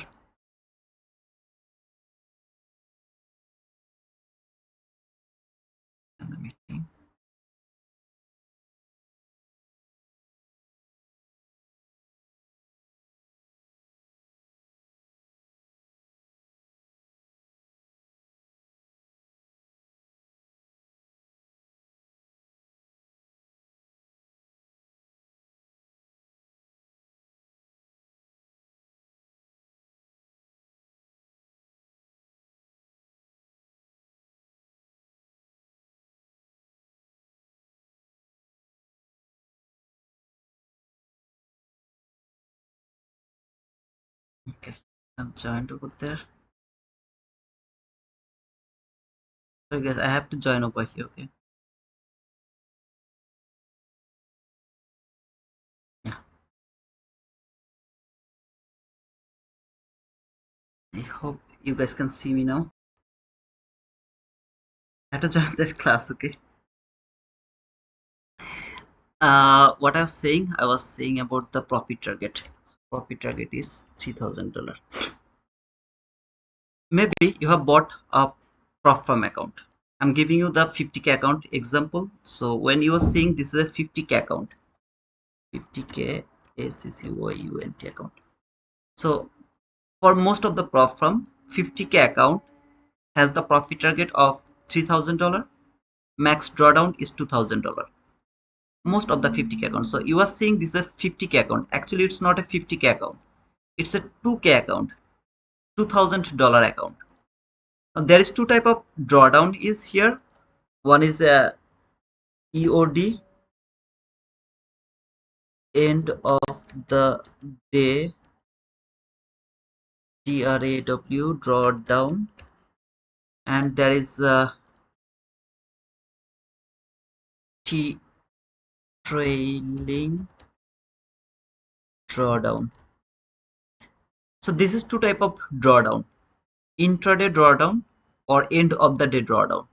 in the meeting. Okay, I'm joined over there. So guys, I have to join over here. Okay, yeah. I hope You guys can see me now. I had to join that class, okay? What I was saying about the profit target. So profit target is $3,000. Maybe you have bought a Propfirm account. I'm giving you the 50k account example. So when you are seeing this is a 50k account, 50k ACCYUNT account. So for most of the Propfirm, 50k account has the profit target of $3,000. Max drawdown is $2,000. Most of the 50k accounts. So you are seeing this is a 50k account. Actually, it's not a 50k account. It's a 2k account, $2,000 account. Now, there is two type of drawdown is here. One is a EOD, end of the day, DRAW, drawdown, and there is T trailing drawdown. So this is two type of drawdown: intraday drawdown or end of the day drawdown.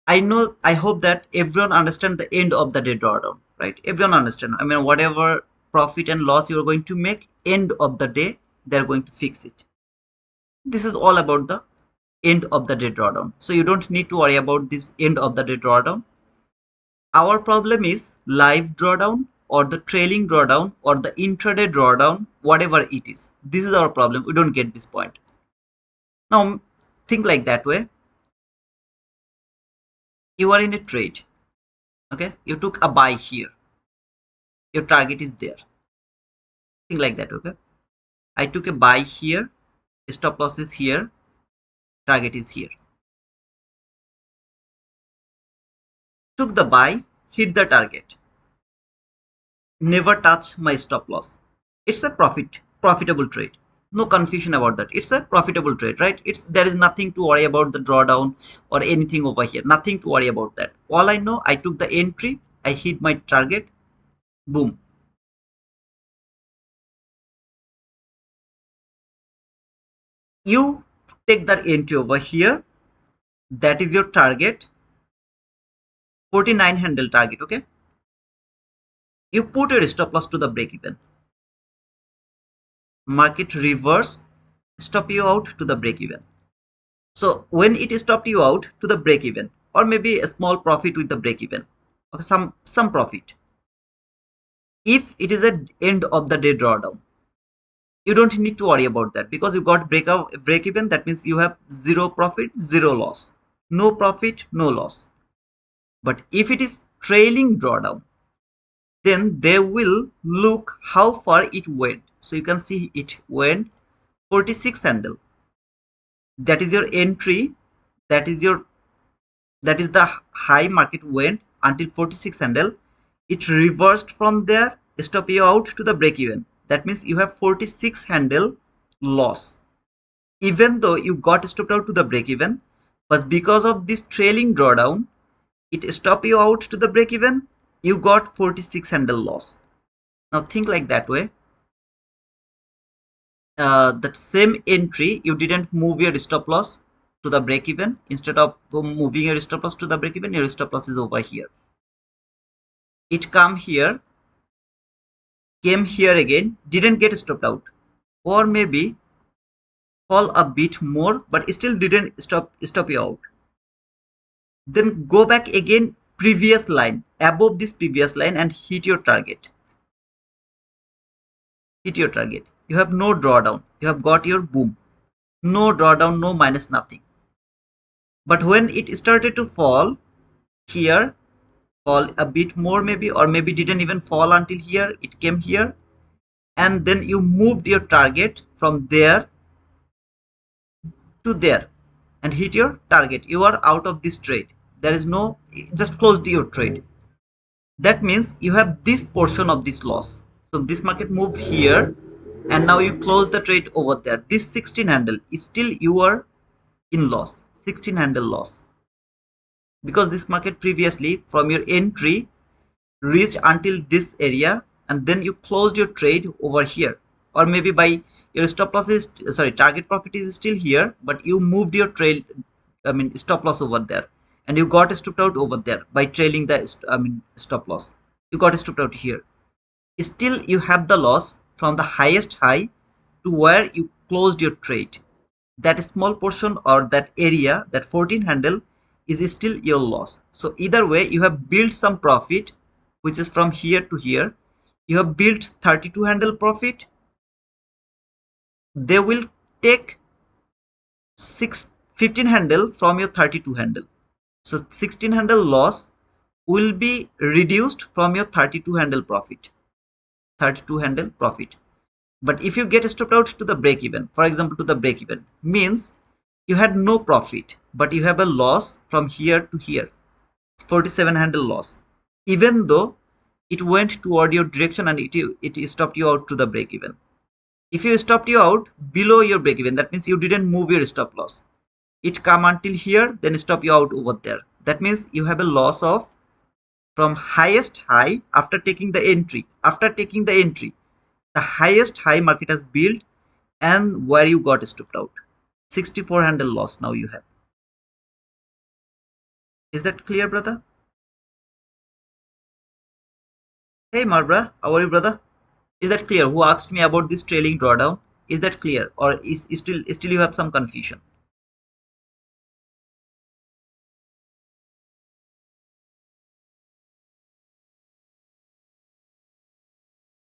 I hope that everyone understand the end of the day drawdown, right? Everyone understand. I mean, whatever profit and loss you are going to make, end of the day, they're going to fix it. This is all about the end of the day drawdown. So you don't need to worry about this end of the day drawdown. Our problem is live drawdown or the trailing drawdown or the intraday drawdown, whatever it is. This is our problem. We don't get this point. Now, think like that way. You are in a trade. Okay, you took a buy here. Your target is there. Think like that. Okay, I took a buy here. Stop loss is here. Target is here. Took the buy, hit the target. Never touch my stop loss. It's a profitable trade. No confusion about that. It's a profitable trade, right? There is nothing to worry about the drawdown or anything over here. Nothing to worry about that. All I know, I took the entry, I hit my target, boom. You take that entry over here. That is your target. 49 handle target, okay? You put your stop loss to the break even. Market reverse, stop you out to the break even. So when it stopped you out to the break even, or maybe a small profit with the break even, okay, some profit. If it is at end of the day drawdown, you don't need to worry about that because you got break even. That means you have zero profit, zero loss, no profit, no loss. But if it is trailing drawdown, then they will look how far it went. So you can see it went 46 handle. That is your entry. That is the high market went until 46 handle. It reversed from there, stop you out to the break even. That means you have 46 handle loss. Even though you got stopped out to the break even, but because of this trailing drawdown, it stopped you out to the break even, you got 46 handle loss. Now think like that way. That same entry, you didn't move your stop loss to the break even. Instead of moving your stop loss to the break even, your stop loss is over here. It came here again, didn't get stopped out, or maybe fall a bit more but still didn't stop you out. Then go back again, previous line, above this previous line, and hit your target. You have no drawdown, you have got your boom. No drawdown, no minus, nothing. But when it started to fall here, fall a bit more maybe, or maybe didn't even fall until here, it came here, and then you moved your target from there to there and hit your target. You are out of this trade. There is no, just closed your trade. That means you have this portion of this loss. So this market move here and now you close the trade over there. This 16 handle is still you are in loss, 16 handle loss, because this market previously from your entry reached until this area and then you closed your trade over here. or maybe by your stop loss is, sorry, target profit is still here, but you moved your trail, I mean stop loss over there, and you got stopped out over there by trailing the stop loss. You got stopped out here. Still you have the loss from the highest high to where you closed your trade. That small portion or that area, that 14 handle, is still your loss. So either way you have built some profit, which is from here to here. You have built 32 handle profit. They will take 15 handle from your 32 handle. So 16 handle loss will be reduced from your 32 handle profit. 32 handle profit. But if you get stopped out to the break even, for example, to the break even, means you had no profit, but you have a loss from here to here. It's 47 handle loss. Even though it went toward your direction and it stopped you out to the break even. If you stopped you out below your break even, that means you didn't move your stop loss. It come until here, then stop you out over there. That means you have a loss of from highest high after taking the entry. After taking the entry, the highest high market has built and where you got stopped out. 64 handle loss now you have. Is that clear, brother? Hey Marbra, how are you, brother? Is that clear? Who asked me about this trailing drawdown? Is that clear, or is still you have some confusion?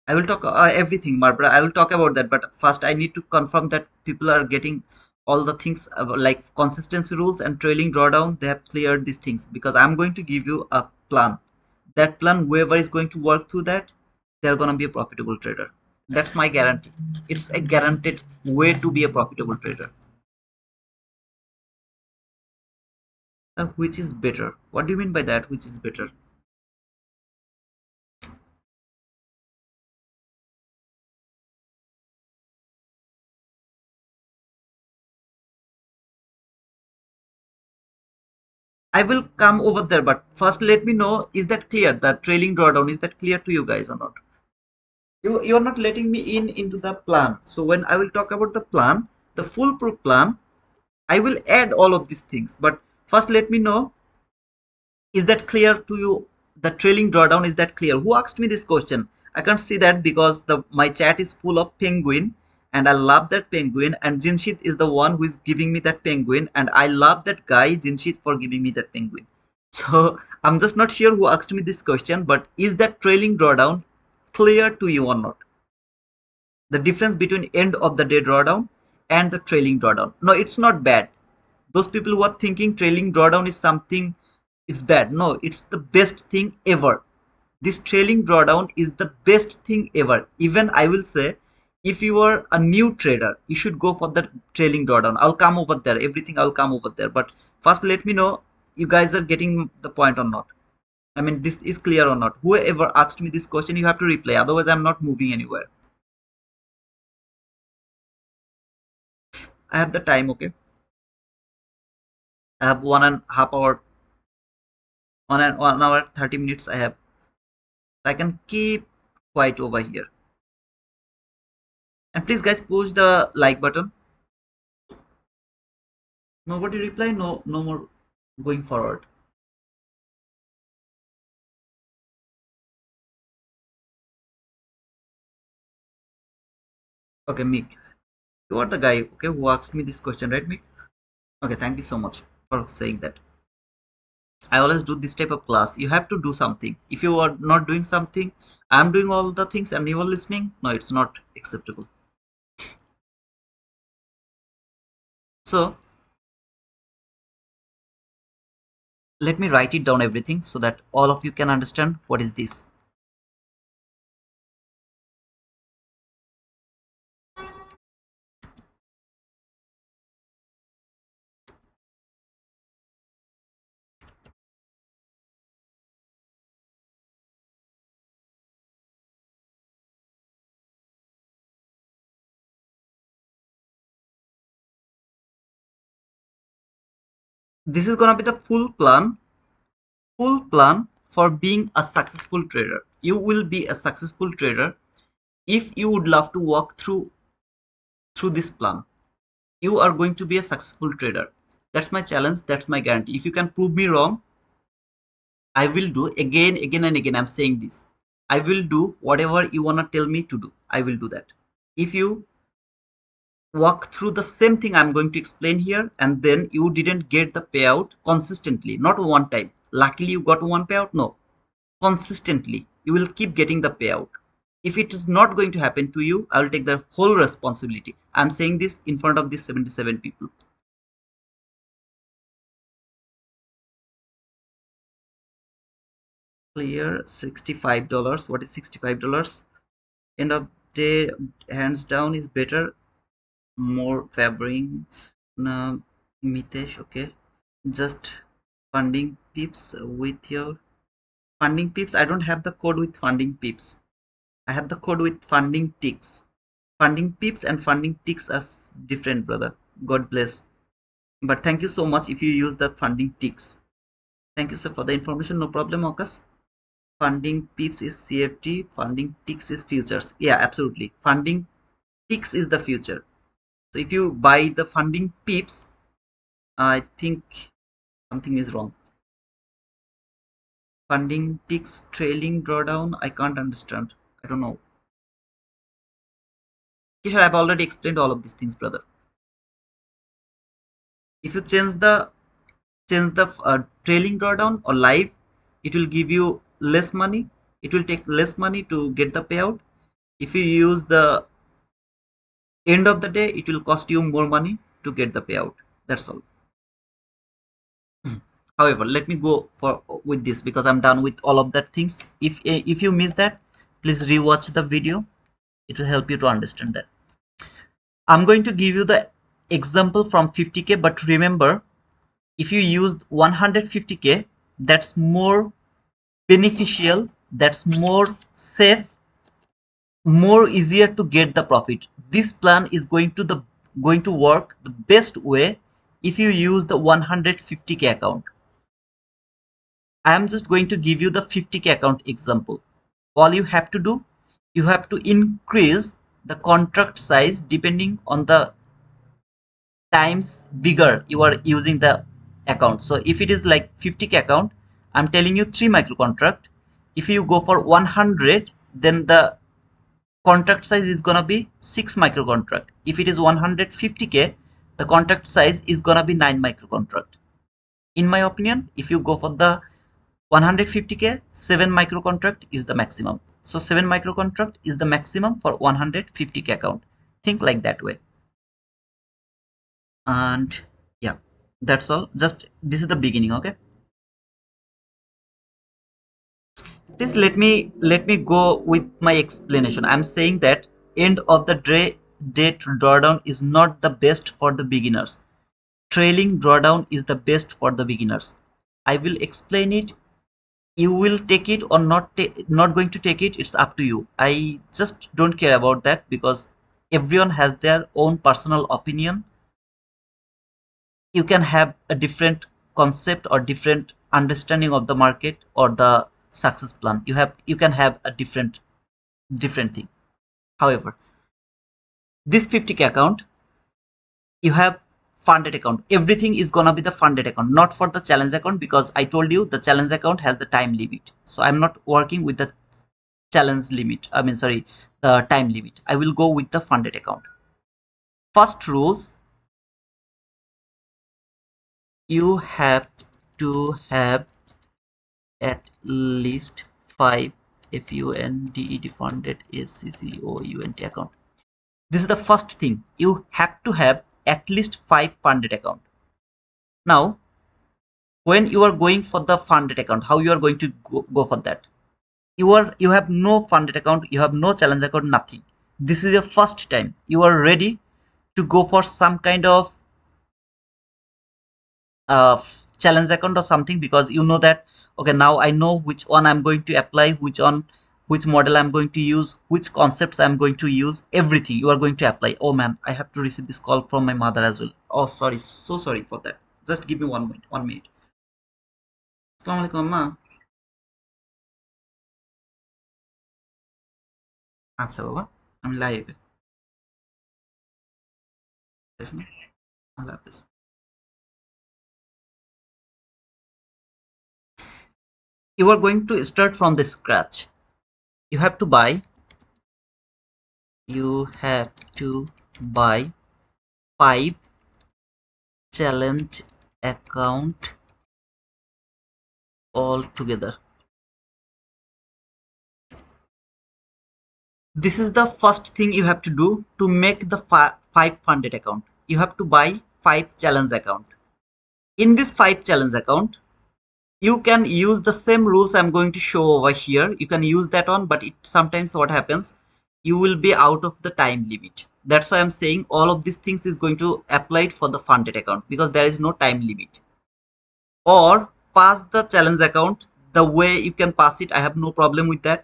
I will talk everything, Marbra. I will talk about that, but first I need to confirm that people are getting all the things like consistency rules and trailing drawdown. They have cleared these things because I'm going to give you a plan. That plan, whoever is going to work through that, they're gonna be a profitable trader. That's my guarantee. It's a guaranteed way to be a profitable trader. And which is better? What do you mean by that? Which is better? I will come over there, but first let me know, is that clear? The trailing drawdown, is that clear to you guys or not? You're not letting me in into the plan. So when I will talk about the plan, the foolproof plan, I will add all of these things. But first let me know, is that clear to you? The trailing drawdown, is that clear? Who asked me this question? I can't see that because the my chat is full of penguin, and I love that penguin, and Jinshit is the one who is giving me that penguin, and I love that guy Jinshit for giving me that penguin. So I'm just not sure who asked me this question, but is that trailing drawdown clear to you or not? The difference between end of the day drawdown and the trailing drawdown. No, it's not bad. Those people who are thinking trailing drawdown is something, it's bad. No, it's the best thing ever. This trailing drawdown is the best thing ever. Even I will say, if you are a new trader, you should go for the trailing drawdown. I'll come over there. Everything I'll come over there. But first, let me know you guys are getting the point or not. I mean, this is clear or not. Whoever asked me this question, you have to reply. Otherwise, I'm not moving anywhere. I have the time, okay? I have 1.5 hour, 1 hour 30 minutes. I have. I can keep quiet over here. And please, guys, push the like button. Nobody reply. No, no more going forward. Okay, Mick, you are the guy, okay, who asked me this question, right, Mick? Okay, thank you so much for saying that. I always do this type of class. You have to do something. If you are not doing something, I'm doing all the things and you are listening. No, it's not acceptable. So let me write it down everything so that all of you can understand what is this. This is gonna be the full plan for being a successful trader. You will be a successful trader if you would love to walk through this plan, you are going to be a successful trader. That's my challenge, that's my guarantee. If you can prove me wrong, I will do again and again. I'm saying this. I will do whatever you wanna tell me to do. I will do that. If you walk through the same thing I'm going to explain here and then you didn't get the payout consistently, not one time. Luckily you got one payout. No, consistently you will keep getting the payout. If it is not going to happen to you, I will take the whole responsibility. I'm saying this in front of these 77 people. Clear $65. What is $65? End of day, hands down is better, more favoring Mitesh. Okay, just funding pips with your funding pips. I don't have the code with funding pips. I have the code with funding ticks. Funding pips and funding ticks are different, brother. God bless. But thank you so much if you use the funding ticks. Thank you, sir, for the information. No problem, Okas. Funding pips is CFT. Funding ticks is futures. Yeah, absolutely. Funding ticks is the future. So if you buy the funding pips, I think something is wrong. Funding ticks trailing drawdown. I can't understand. I don't know. Kishore, I've already explained all of these things, brother. If you change the trailing drawdown or live, it will give you less money. It will take less money to get the payout. If you use the end of the day, it will cost you more money to get the payout. That's all. However, let me go for with this because I'm done with all of that things. If you miss that, please rewatch the video. It will help you to understand that. I'm going to give you the example from 50k, but remember, if you use 150k, that's more beneficial, that's more safe, more easier to get the profit. This plan is going to work the best way if you use the 150k account. I am just going to give you the 50k account example. All you have to do, you have to increase the contract size depending on the times bigger you are using the account. So if it is like 50k account, I'm telling you 3 micro contract. If you go for 100, then the contract size is gonna be 6 micro contract. If it is 150k, the contract size is gonna be 9 micro contract. In my opinion, if you go for the 150k, 7 micro contract is the maximum. So 7 micro contract is the maximum for 150k account. Think like that way. And yeah, that's all. Just this is the beginning. Okay, please let me go with my explanation. I'm saying that end of the day drawdown is not the best for the beginners. Trailing drawdown is the best for the beginners. I will explain it. You will take it or not going to take it, it's up to you. I just don't care about that because everyone has their own personal opinion. You can have a different concept or different understanding of the market or the success plan. You can have a different thing. However, this 50k account, you have funded account. Everything is gonna be the funded account, not for the challenge account, because I told you the challenge account has the time limit. So I'm not working with the challenge limit. I mean, sorry, the time limit. I will go with the funded account. First rules, you have to have at least 5 FUNDED funded SCCOUNT account. This is the first thing. You have to have at least 5 funded account. Now, when you are going for the funded account, how you are going to go for that? You have no funded account, you have no challenge account, nothing. This is your first time. You are ready to go for some kind of challenge account or something, because you know that okay, now I know which one I'm going to apply, which model I'm going to use, which concepts I'm going to use, everything you are going to apply. Oh man, I have to receive this call from my mother as well. Oh sorry, so sorry for that. Just give me 1 minute. Assalamu alaikum amma. আচ্ছা বাবা, I'm live. আল্লাহ হাফেজ। You are going to start from the scratch. You have to buy. You have to buy 5 challenge account all together. This is the first thing you have to do to make the 5 funded account. You have to buy 5 challenge account. In this 5 challenge account, you can use the same rules I'm going to show over here. You can use that on, but it sometimes what happens, you will be out of the time limit. That's why I'm saying all of these things is going to apply for the funded account because there is no time limit. Or pass the challenge account the way you can pass it. I have no problem with that.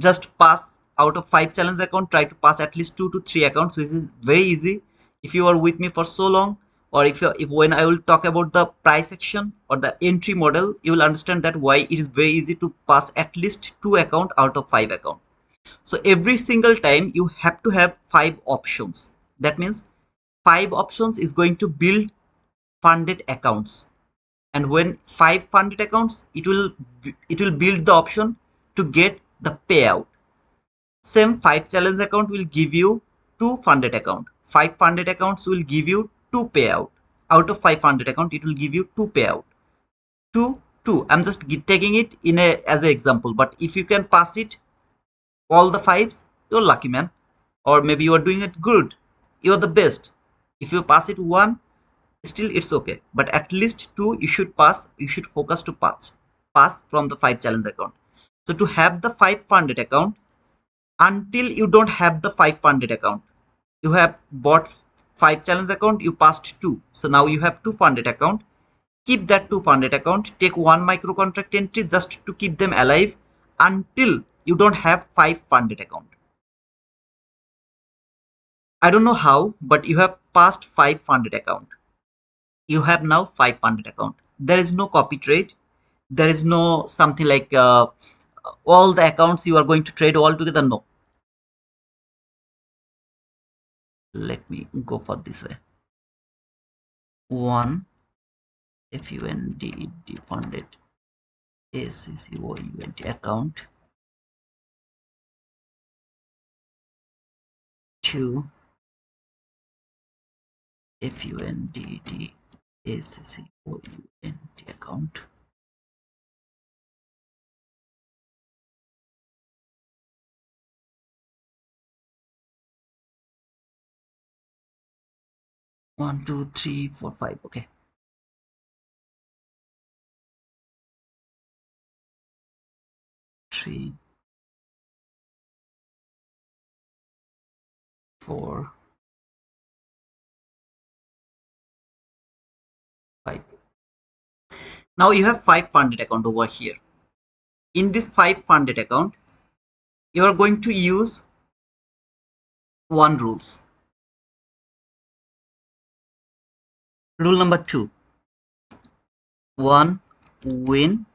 Just pass out of 5 challenge account, try to pass at least 2 to 3 accounts. This is very easy if you are with me for so long, or if when I will talk about the price action or the entry model, you will understand that why it is very easy to pass at least 2 account out of 5 account. So every single time you have to have 5 options. That means 5 options is going to build funded accounts, and when 5 funded accounts, it will build the option to get the payout. Same 5 challenge account will give you 2 funded account. 5 funded accounts will give you 2 payout. Out of 5 funded account, it will give you 2 payout. 2, 2. I'm just taking it in as an example. But if you can pass it all the 5s, you're lucky, man. Or maybe you are doing it good. You're the best. If you pass it 1, still it's okay. But at least 2 you should pass. You should focus to pass from the 5 challenge account. So to have the 5 funded account, until you don't have the 5 funded account, you have bought 5 challenge account, you passed 2, so now you have 2 funded account. Keep that 2 funded account, take 1 micro contract entry just to keep them alive until you don't have 5 funded account. I don't know how, but you have passed 5 funded account. You have now 5 funded account. There is no copy trade. There is no something like all the accounts you are going to trade all together. No. Let me go for this way. 1 FUND funded ACCOUNT account. 2 FUND ACCOUNT account. 1 2 3 4 5. Okay. 3 4 5. Now you have 5 funded account over here. In this 5 funded account, you are going to use 1 rules. Rule number 2. 1 win,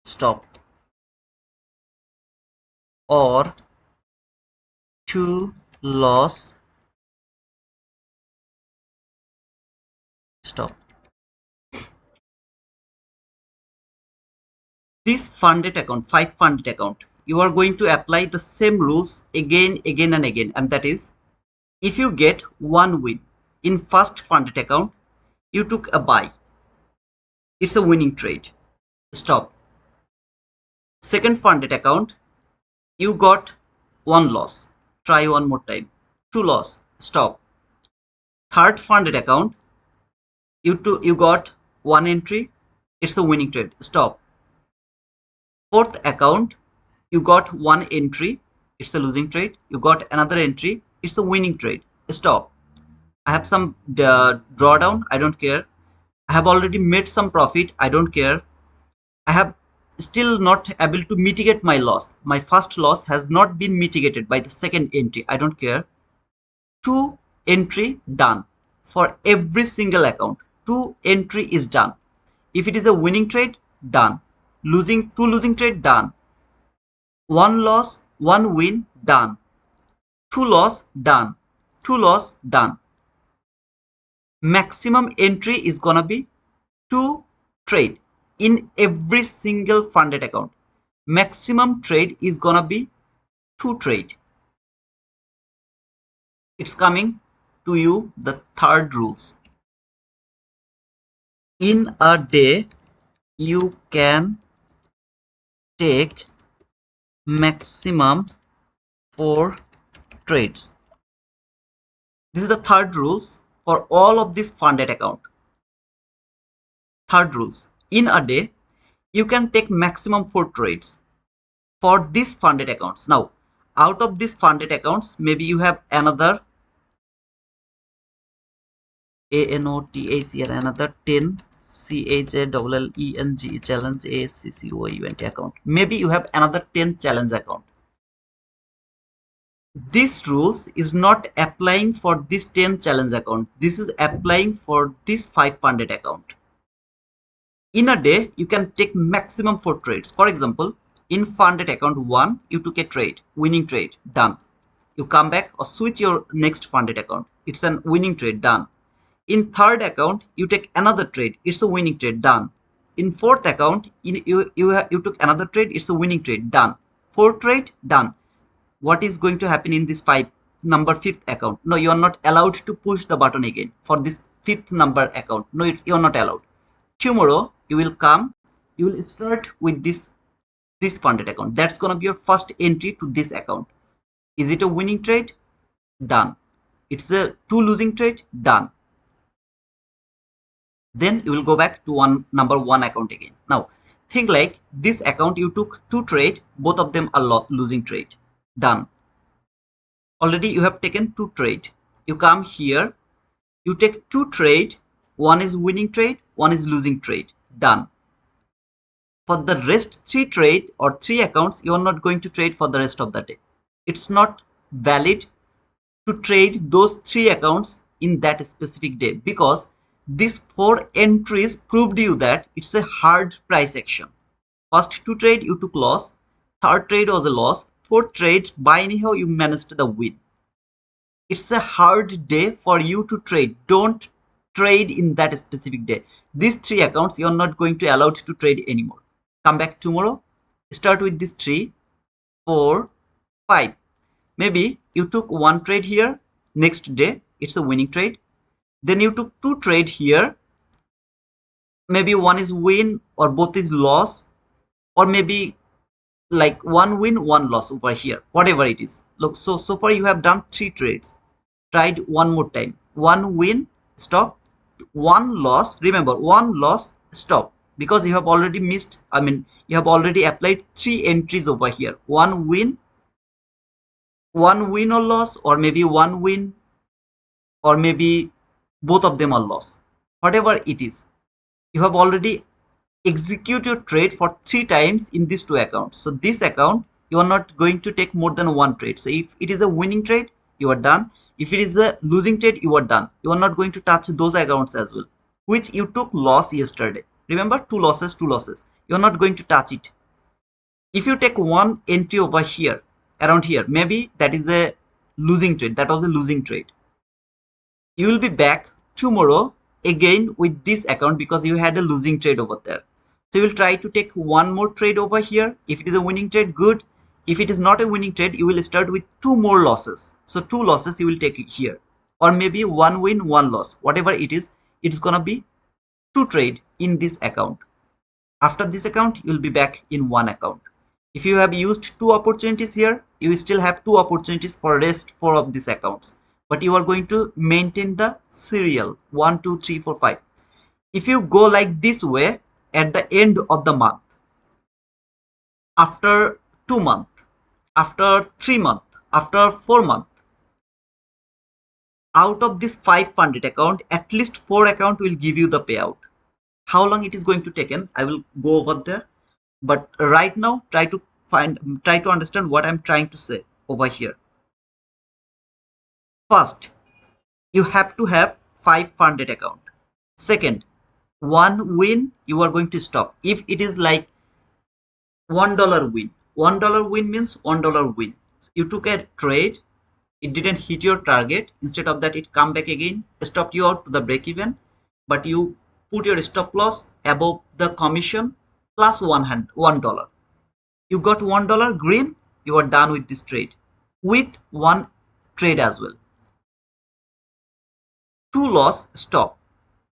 stop, or 2 loss, stop. This funded account, 5 funded account, you are going to apply the same rules again and again, and that is, if you get 1 win in first funded account, you took a buy, it's a winning trade, stop. Second funded account, you got 1 loss, try one more time. 2 loss, stop. Third funded account, you got 1 entry, it's a winning trade, stop. Fourth account, you got 1 entry, it's a losing trade. You got another entry, it's a winning trade, stop. I have some drawdown, I don't care. I have already made some profit, I don't care. I have still not able to mitigate my loss. My first loss has not been mitigated by the second entry, I don't care. 2 entry done for every single account. 2 entry is done. If it is a winning trade, done. 2 losing trade, done. One loss, one win, done. Two loss, done. Two loss, done. Maximum entry is gonna be 2 trade in every single funded account. Maximum trade is gonna be 2 trade. It's coming to you the third rules. In a day, you can take maximum 4 trades. This is the third rules for all of this funded account. Third rules. In a day, you can take maximum 4 trades for these funded accounts. Now, out of these funded accounts, maybe you have another ANOTACR, another 10 CHALLELENG challenge ASCCOEVent account. Maybe you have another 10 challenge account. This rules is not applying for this 10 challenge account. This is applying for this 5 funded account. In a day, you can take maximum 4 trades. For example, in funded account 1, you took a trade, winning trade, done. You come back or switch your next funded account. It's a winning trade, done. In third account, you take another trade. It's a winning trade, done. In fourth account, you took another trade. It's a winning trade, done. Fourth trade, done. What is going to happen in this fifth account? No, you are not allowed to push the button again for this fifth number account. No, you are not allowed. Tomorrow, you will come. You will start with this funded account. That's gonna be your first entry to this account. Is it a winning trade? Done. It's a 2 losing trade? Done. Then you will go back to number 1 account again. Now think like this account you took 2 trade, both of them are losing trade. Done. Already you have taken 2 trade. You come here, you take 2 trade, one is winning trade, one is losing trade. Done. For the rest 3 trade or 3 accounts, you are not going to trade for the rest of the day. It's not valid to trade those 3 accounts in that specific day, because these 4 entries proved you that it's a hard price action. First 2 trade you took loss, third trade was a loss, fourth trade by anyhow you managed the win. It's a hard day for you to trade. Don't trade in that specific day. These 3 accounts you're not going to allow to trade anymore. Come back tomorrow, start with this 3, 4, 5. Maybe you took 1 trade here, next day it's a winning trade. Then you took 2 trade here, maybe one is win or both is loss, or maybe like 1 win 1 loss over here, whatever it is. Look, so far you have done 3 trades. Tried one more time, 1 win, stop, 1 loss, remember 1 loss, stop, because you have already missed, you have already applied 3 entries over here. 1 win, 1 win or loss, or maybe 1 win, or maybe both of them are loss. Whatever it is, you have already executed your trade for 3 times in these 2 accounts. So this account you are not going to take more than 1 trade. So if it is a winning trade, you are done. If it is a losing trade, you are done. You are not going to touch those accounts as well, which you took loss yesterday. Remember, 2 losses, 2 losses. You are not going to touch it. If you take 1 entry over here, around here, maybe that is a losing trade. That was a losing trade. You will be back tomorrow again with this account because you had a losing trade over there. So you will try to take 1 more trade over here. If it is a winning trade, good. If it is not a winning trade, you will start with 2 more losses. So 2 losses you will take it here, or maybe 1 win 1 loss, whatever it is. It's gonna be 2 trade in this account. After this account, you will be back in 1 account. If you have used 2 opportunities here, you still have 2 opportunities for rest 4 of these accounts, but you are going to maintain the serial 1 2 3 4 5. If you go like this way, at the end of the month, after 2 months, after 3 months, after 4 months, out of this 5 funded account, at least 4 account will give you the payout. How long it is going to take, I will go over there, but right now try to understand what I'm trying to say over here. First, you have to have 5 funded account. Second, 1 win you are going to stop. If it is like $1 win, $1 win means $1 win. You took a trade, it didn't hit your target. Instead of that, it come back again, stopped you out to the break even, but you put your stop loss above the commission plus $1. You got $1 green, you are done with this trade with one trade as well. Two loss, stop.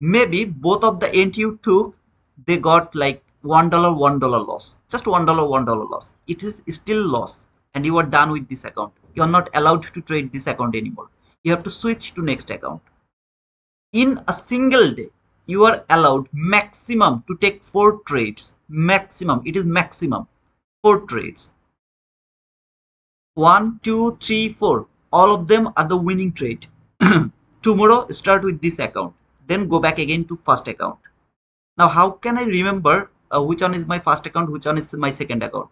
Maybe both of the entry you took, they got like $1 loss, just $1 loss. It is still loss, and you are done with this account. You are not allowed to trade this account anymore. You have to switch to next account. In a single day, you are allowed maximum to take 4 trades. Maximum, it is maximum 4 trades. 1, 2, 3, 4. All of them are the winning trade. Tomorrow, start with this account. Then go back again to first account. Now, how can I remember which one is my first account, which one is my second account?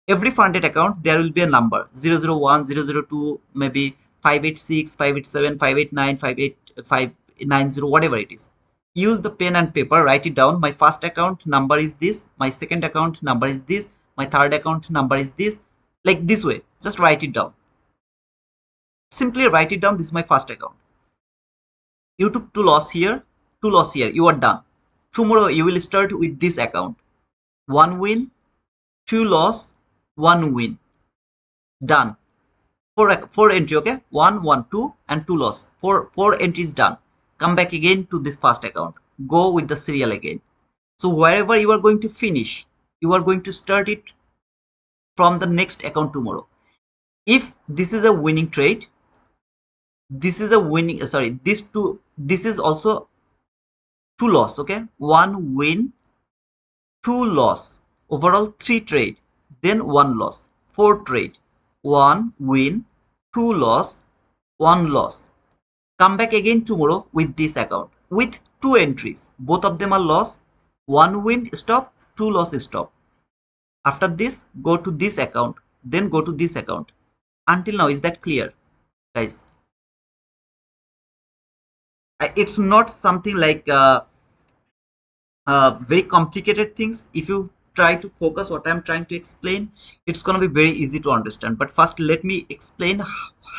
Every funded account, there will be a number 001, 002, maybe 586, 587, 589, 590, whatever it is. Use the pen and paper, write it down. My first account number is this, my second account number is this, my third account number is this, like this way. Just write it down. Simply write it down. This is my first account. You took 2 loss here, 2 loss here. You are done. Tomorrow you will start with this account. 1 win, 2 loss, 1 win. Done. Four entry, okay? 1, 1, 2, and 2 loss. Four entries done. Come back again to this first account. Go with the serial again. So wherever you are going to finish, you are going to start it from the next account tomorrow. If this is a winning trade, this is a winning, sorry, this is also 2 loss, okay? 1 win, 2 loss, overall 3 trade, then 1 loss, 4 trade, 1 win, 2 loss, 1 loss. Come back again tomorrow with this account with 2 entries. Both of them are loss. 1 win, stop, 2 loss, stop. After this, go to this account, then go to this account. Until now, is that clear, guys? It's not something like very complicated things. If you try to focus what I'm trying to explain, it's going to be very easy to understand. But first, let me explain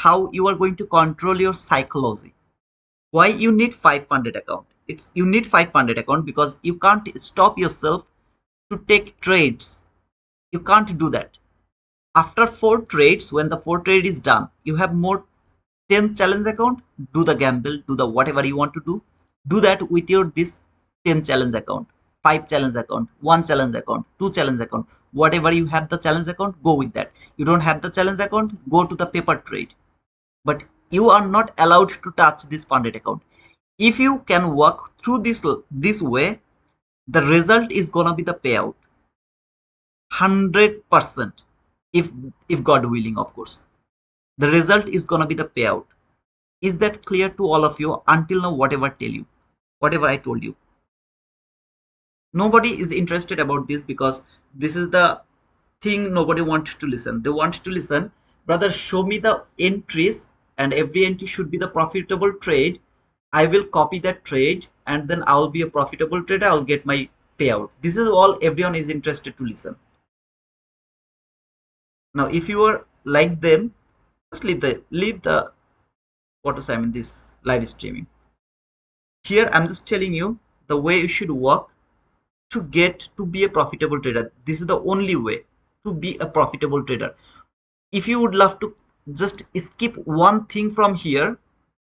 how you are going to control your psychology. Why you need 500 account? You need 500 account because you can't stop yourself to take trades. You can't do that. After 4 trades, when the 4 trade is done, you have more 10 challenge account. Do the gamble, do the whatever you want to do. Do that with your this 10 challenge account, 5 challenge account, 1 challenge account, 2 challenge account. Whatever you have the challenge account, go with that. You don't have the challenge account, go to the paper trade. But you are not allowed to touch this funded account. If you can work through this way, the result is gonna be the payout 100%. If God willing, of course, the result is gonna be the payout. Is that clear to all of you? Until now, whatever I told you, nobody is interested about this because this is the thing nobody wants to listen. They want to listen, brother, show me the entries, and every entry should be the profitable trade. I will copy that trade, and then I'll be a profitable trader. I'll get my payout. This is all everyone is interested to listen. Now, if you are like them, just leave the what is, I mean, this live streaming. Here, I'm just telling you the way you should work to get to be a profitable trader. This is the only way to be a profitable trader. If you would love to just skip one thing from here,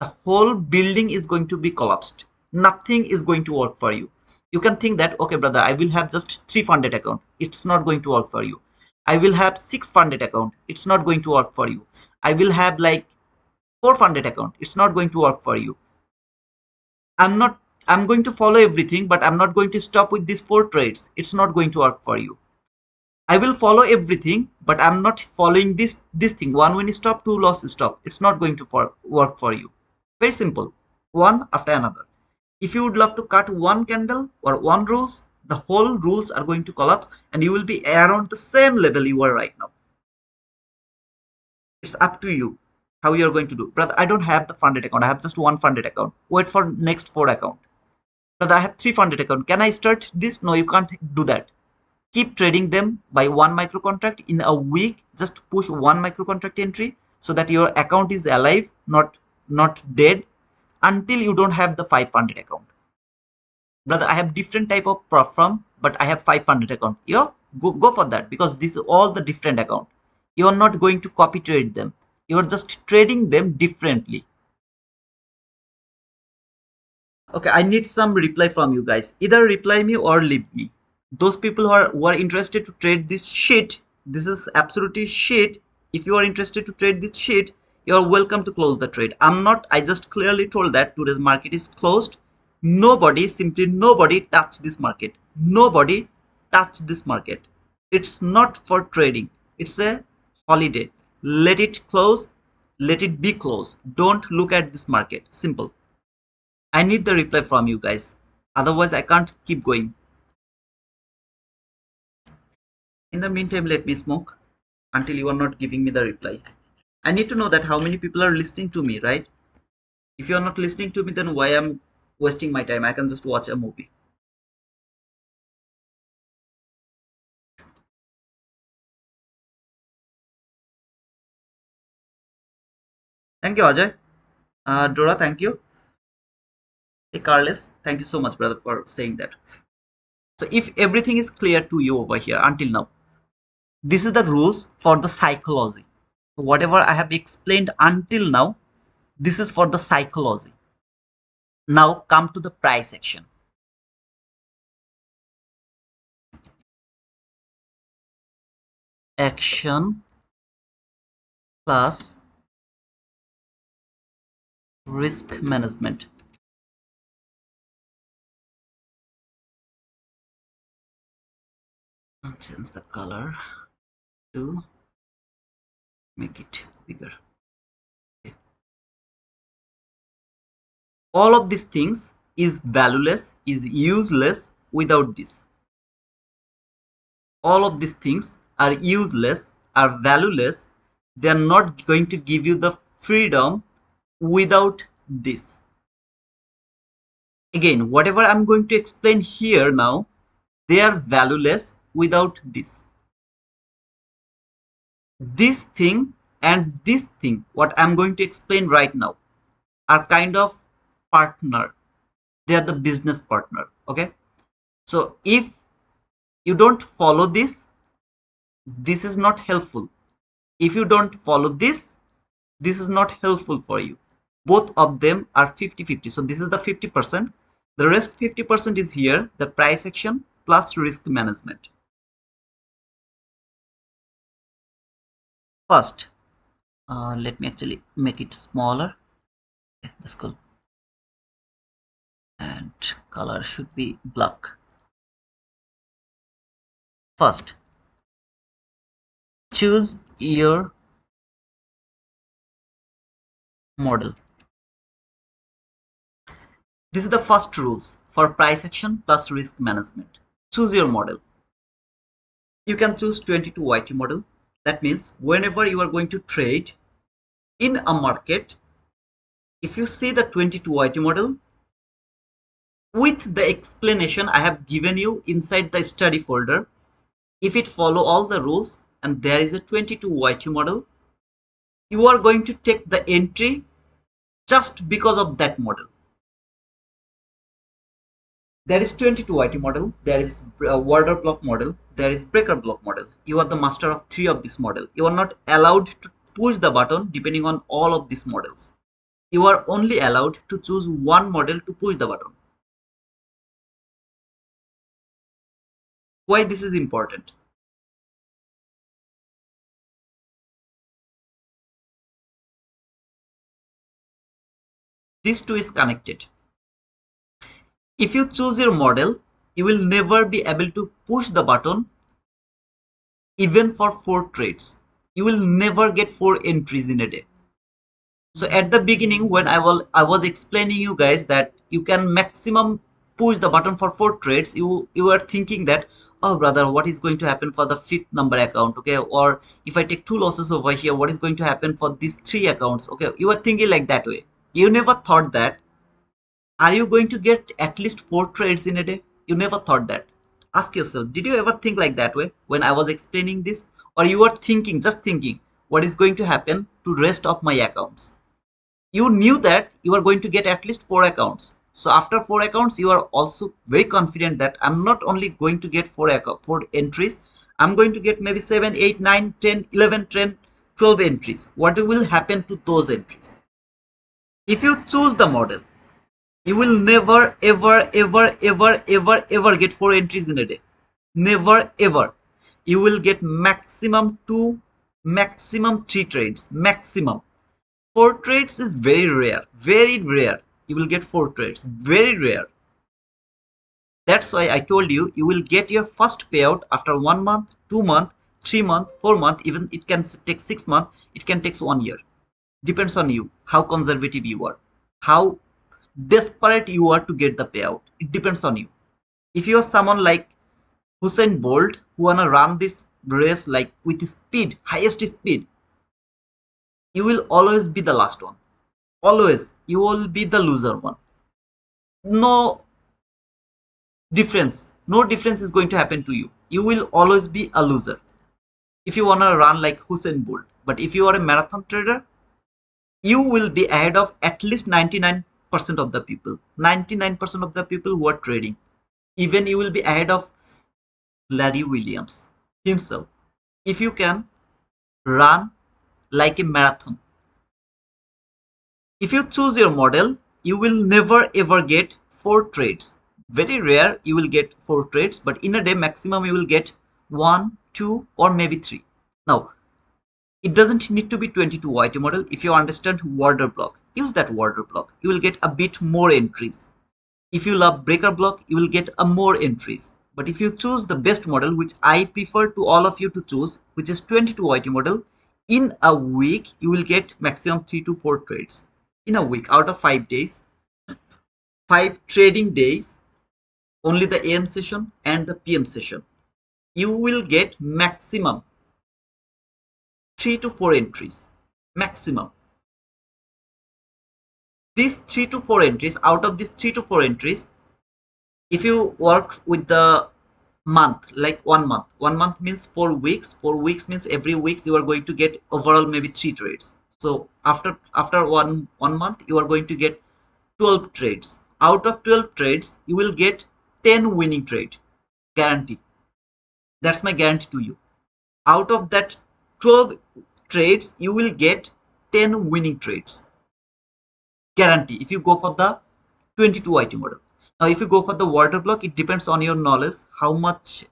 the whole building is going to be collapsed. Nothing is going to work for you. You can think that, okay, brother, I will have just 3 funded account. It's not going to work for you. I will have 6 funded account. It's not going to work for you. I will have like 4 funded account. It's not going to work for you. I'm going to follow everything, but I'm not going to stop with these 4 trades. It's not going to work for you. I will follow everything, but I'm not following this thing. 1 win stop, 2 loss stop. It's not going to work for you. Very simple. One after another. If you would love to cut one candle or one rules, the whole rules are going to collapse and you will be around the same level you are right now. It's up to you how you are going to do. Brother, I don't have the funded account. I have just 1 funded account. Wait for next 4 account. Brother, I have 3 funded account. Can I start this? No, you can't do that. keep trading them by one micro contract in a week. Just push one micro contract entry so that your account is alive, not dead, until you don't have the 500 account. Brother, I have different type of Propfirm, but I have 500 account. Go for that, because this is all the different account. You are not going to copy trade them. You are just trading them differently. Okay, I need some reply from you guys. Either reply me or leave me. Those people who are interested to trade this shit, this is absolutely shit. If you are interested to trade this shit, you are welcome to close the trade. I'm not. I just clearly told that today's market is closed. Nobody, simply nobody touch this market. Nobody touch this market. It's not for trading. It's a holiday. Let it close. Let it be closed. Don't look at this market. Simple. I need the reply from you guys. Otherwise, I can't keep going. In the meantime, let me smoke until you are not giving me the reply. I need to know that how many people are listening to me, right? If you are not listening to me, then why I'm wasting my time? I can just watch a movie. Thank you, Ajay. Dora, thank you. Hey, Carlos, thank you so much, brother, for saying that. So if everything is clear to you over here until now, this is the rules for the psychology. So whatever I have explained until now, this is for the psychology. Now come to the price action. Action plus risk management. Change the color to make it bigger. Okay. All of these things is valueless, is useless without this. All of these things are useless, are valueless. They are not going to give you the freedom without this. Again, whatever I'm going to explain here now, they are valueless without this. This thing and this thing, what I'm going to explain right now, are kind of partner. They are the business partner. Okay. So if you don't follow this, this is not helpful. If you don't follow this, this is not helpful for you. Both of them are 50-50. So this is the 50%. The rest 50% is here, the price action plus risk management. First, let me actually make it smaller. Okay, that's cool. And color should be black. First, choose your model. This is the first rules for price action plus risk management. Choose your model. You can choose 22YT model. That means whenever you are going to trade in a market, if you see the 22YT model with the explanation I have given you inside the study folder, if it follow all the rules and there is a 22YT model, you are going to take the entry just because of that model. There is 22YT model, there is water block model, there is breaker block model. You are the master of 3 of this model. You are not allowed to push the button depending on all of these models. You are only allowed to choose one model to push the button. Why this is important? These two is connected. If you choose your model, you will never be able to push the button even for 4 trades. You will never get 4 entries in a day. So at the beginning when I was explaining you guys that you can maximum push the button for 4 trades, you are thinking that, oh brother, what is going to happen for the 5th number account, okay? Or if I take 2 losses over here, what is going to happen for these 3 accounts, okay? You are thinking like that way. You never thought that, are you going to get at least 4 trades in a day? You never thought that. Ask yourself, did you ever think like that way when I was explaining this? Or you were thinking, just thinking, what is going to happen to rest of my accounts? You knew that you are going to get at least 4 accounts. So after 4 accounts, you are also very confident that I'm not only going to get 4 entries, I'm going to get maybe 7, 8, 9, 10, 11, 10, 12 entries. What will happen to those entries? If you choose the model, you will never, ever, ever, ever, ever, ever get 4 entries in a day. Never, ever. You will get maximum 2, maximum 3 trades. Maximum. 4 trades is very rare. Very rare. You will get 4 trades. Very rare. That's why I told you, you will get your first payout after 1 month, 2 month, 3 month, 4 month, even it can take 6 months, it can take 1 year. Depends on you, how conservative you are, how desperate you are to get the payout. It depends on you. If you are someone like Hussein Bolt who wanna run this race like with speed, highest speed, you will always be the last one. Always, you will be the loser one. No difference. No difference is going to happen to you. You will always be a loser if you wanna run like Hussein Bolt. But if you are a marathon trader, you will be ahead of at least 99% of the people. 99% of the people who are trading. Even you will be ahead of Larry Williams himself. If you can run like a marathon. If you choose your model, you will never ever get 4 trades. Very rare you will get 4 trades, but in a day maximum you will get 1, 2, or maybe 3. Now, it doesn't need to be 22 YT model. If you understand order block, use that order block. You will get a bit more entries. If you love breaker block, you will get a more entries. But if you choose the best model, which I prefer to all of you to choose, which is 22 YT model, in a week you will get maximum 3 to 4 trades. In a week, out of 5 days, 5 trading days, only the AM session and the PM session, you will get maximum 3 to 4 entries. Maximum. These 3 to 4 entries, out of these 3 to 4 entries, if you work with the month, like 1 month, 1 month means 4 weeks, 4 weeks means every week you are going to get overall maybe 3 trades. So after one month you are going to get 12 trades. Out of 12 trades you will get 10 winning trade, guarantee. That's my guarantee to you. Out of that 12 trades you will get 10 winning trades, guarantee, if you go for the 22 IT model. Now if you go for the water block, it depends on your knowledge, how much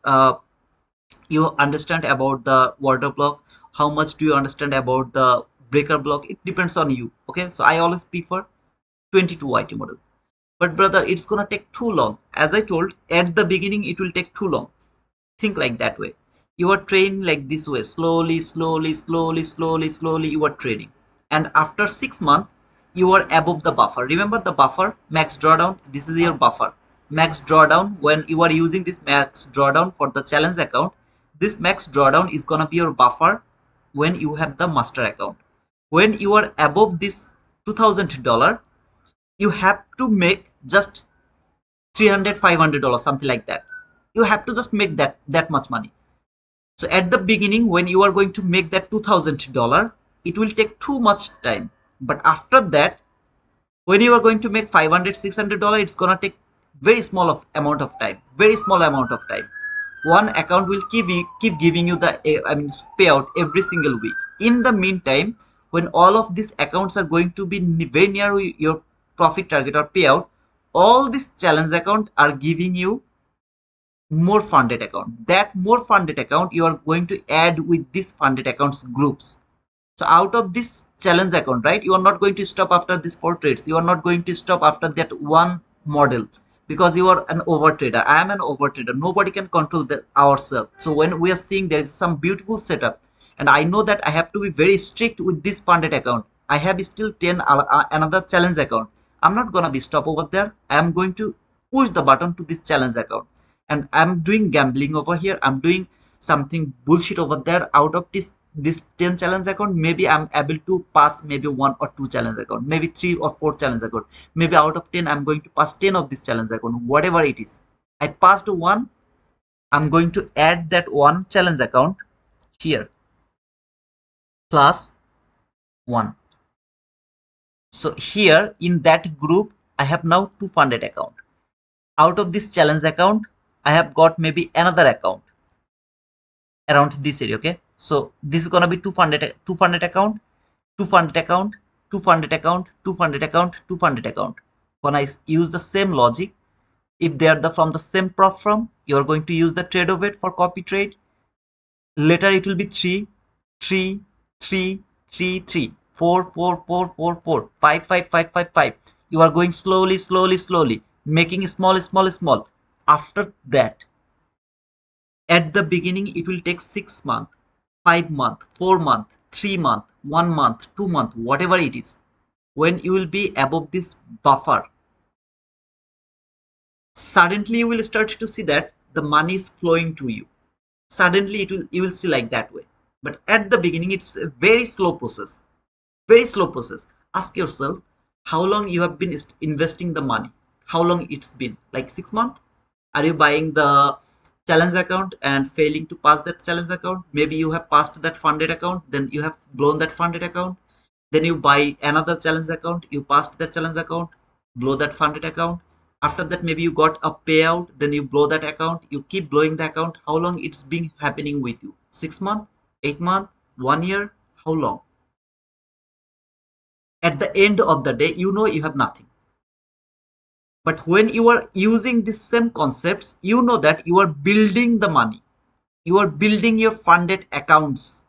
you understand about the water block, how much do you understand about the breaker block. It depends on you. Okay, so I always prefer 22 IT model. But brother, it's gonna take too long. As I told at the beginning, it will take too long. Think like that way. You are trained like this way, slowly, slowly, slowly, slowly, slowly. You are training, and after 6 months you are above the buffer. Remember the buffer, max drawdown. This is your buffer, max drawdown. When you are using this max drawdown for the challenge account, this max drawdown is gonna be your buffer when you have the master account. When you are above this $2000, you have to make just 300 $500, something like that. You have to just make that much money. So at the beginning, when you are going to make that $2000, it will take too much time. But after that, when you are going to make $500 $600, it's gonna take very small amount of time. Very small amount of time. One account will keep giving you the payout every single week. In the meantime, when all of these accounts are going to be very near your profit target or payout, all these challenge accounts are giving you more funded account. That more funded account you are going to add with this funded accounts groups. So out of this challenge account, right, you are not going to stop after these 4 trades. You are not going to stop after that one model, because you are an overtrader. I am an overtrader. Nobody can control ourselves. So when we are seeing there is some beautiful setup, and I know that I have to be very strict with this funded account. I have still 10 another challenge account. I'm not gonna be stop over there. I am going to push the button to this challenge account, and I'm doing gambling over here. I'm doing something bullshit over there. Out of this 10 challenge account, maybe I'm able to pass maybe 1 or 2 challenge account, maybe 3 or 4 challenge account. Maybe out of 10 I'm going to pass 10 of this challenge account, whatever it is. I passed one, I'm going to add that one challenge account here, plus 1. So here in that group, I have now 2 funded account. Out of this challenge account, I have got maybe another account around this area. Okay, so this is gonna be 2 funded account, 2 funded account, 2 funded account, 2 funded account, 2 funded account. When I use the same logic, if they are from the same Propfirm, you are going to use the trade of it for copy trade. Later it will be 3, 3, 3, 3, 3, 4, 4, 4, 4, 4, 5, 5, 5, 5, 5. You are going slowly, slowly, slowly, making small, small, small. After that, at the beginning, it will take 6 months, 5 months, 4 months, 3 months, 1 month, 2 months, whatever it is. When you will be above this buffer, suddenly you will start to see that the money is flowing to you. Suddenly you will see like that way. But at the beginning, it's a very slow process. Very slow process. Ask yourself how long you have been investing the money. How long it's been? Like 6 months? Are you buying the challenge account and failing to pass that challenge account? Maybe you have passed that funded account, then you have blown that funded account. Then you buy another challenge account, you passed that challenge account, blow that funded account. After that, maybe you got a payout, then you blow that account, you keep blowing the account. How long it's been happening with you? 6 months, 8 months, 1 year? How long? At the end of the day, you know you have nothing. But when you are using the same concepts, you know that you are building the money. You are building your funded accounts.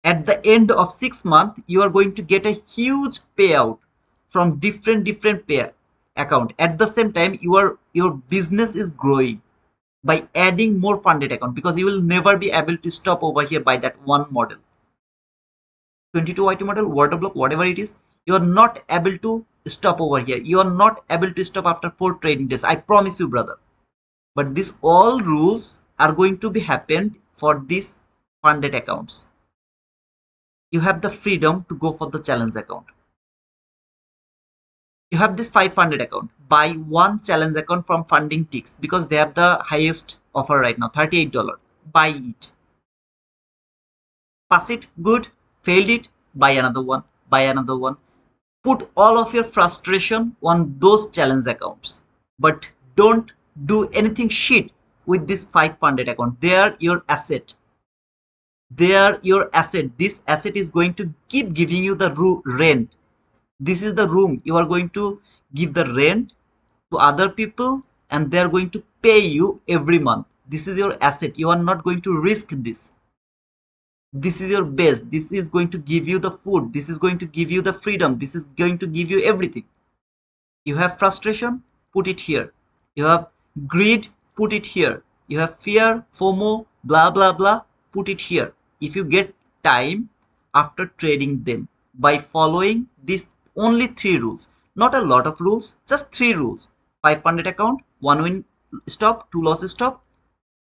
At the end of 6 months, you are going to get a huge payout from different pay account. At the same time, your business is growing by adding more funded account, because you will never be able to stop over here by that one model. 22 IT model, water block, whatever it is, you are not able to stop over here. You are not able to stop after 4 trading days. I promise you, brother. But these all rules are going to be happened for these funded accounts. You have the freedom to go for the challenge account. You have this 500 account. Buy one challenge account from Funding Ticks because they have the highest offer right now, $38. Buy it. Pass it, good. Failed it, buy another one. Buy another one. Put all of your frustration on those challenge accounts. But don't do anything shit with this 500 account. They are your asset. They are your asset. This asset is going to keep giving you the rent. This is the room you are going to give the rent to other people, and they are going to pay you every month. This is your asset. You are not going to risk this. This is your base. This is going to give you the food. This is going to give you the freedom. This is going to give you everything. You have frustration, put it here. You have greed, put it here. You have fear, FOMO, blah blah blah, put it here. If you get time after trading them by following these only 3 rules, not a lot of rules, just 3 rules. 500 account, 1 win stop, 2 losses stop.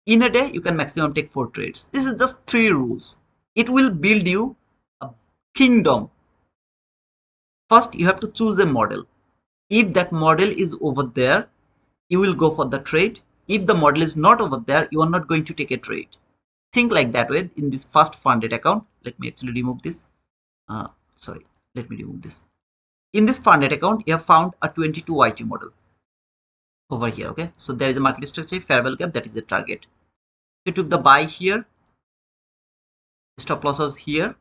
In a day, you can maximum take 4 trades. This is just 3 rules. It will build you a kingdom. First, you have to choose a model. If that model is over there, you will go for the trade. If the model is not over there, you are not going to take a trade. Think like that way in this first funded account. Let me actually remove this. Sorry, let me remove this. In this funded account, you have found a 22 IT model over here. Okay, so there is a market structure, fair value gap, that is the target. You took the buy here, stop loss was here.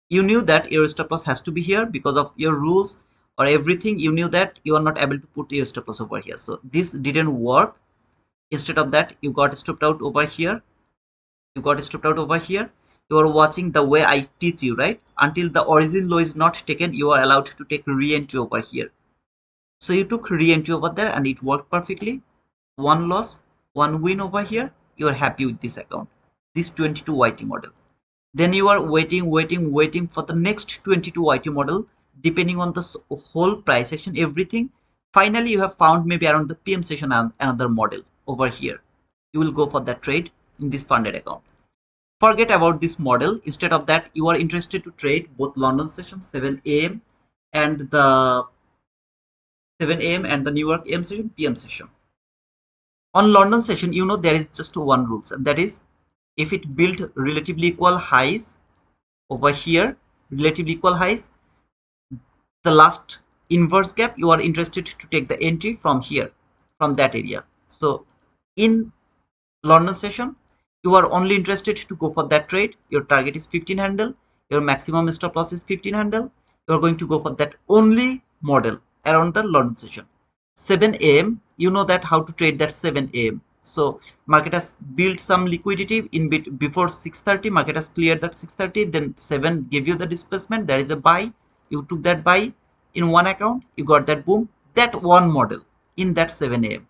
You knew that your stop loss has to be here because of your rules or everything. You knew that you are not able to put your stop loss over here, so this didn't work. Instead of that, you got stripped out over here. You got stripped out over here. You are watching the way I teach you, right? Until the origin low is not taken, you are allowed to take re-entry over here. So you took re-entry over there and it worked perfectly. 1 loss, 1 win over here. You are happy with this account, this 22 YT model. Then you are waiting for the next 22 YT model, depending on the whole price action, everything. Finally, you have found maybe around the PM session another model over here. You will go for that trade in this funded account. Forget about this model. Instead of that, you are interested to trade both London session 7 a.m. and the 7 a.m. and the New York AM session, PM session. On London session, you know there is just one rules, and that is if it built relatively equal highs over here, relatively equal highs, the last inverse gap, you are interested to take the entry from here, from that area. So in London session, you are only interested to go for that trade. Your target is 15 handle, your maximum stop loss is 15 handle. You are going to go for that only model around the London session. 7 a.m. you know that how to trade that 7 a.m. So market has built some liquidity in before 6:30. Market has cleared that 6:30. Then 7 give you the displacement. There is a buy. You took that buy in one account. You got that boom. That one model in that 7 a.m.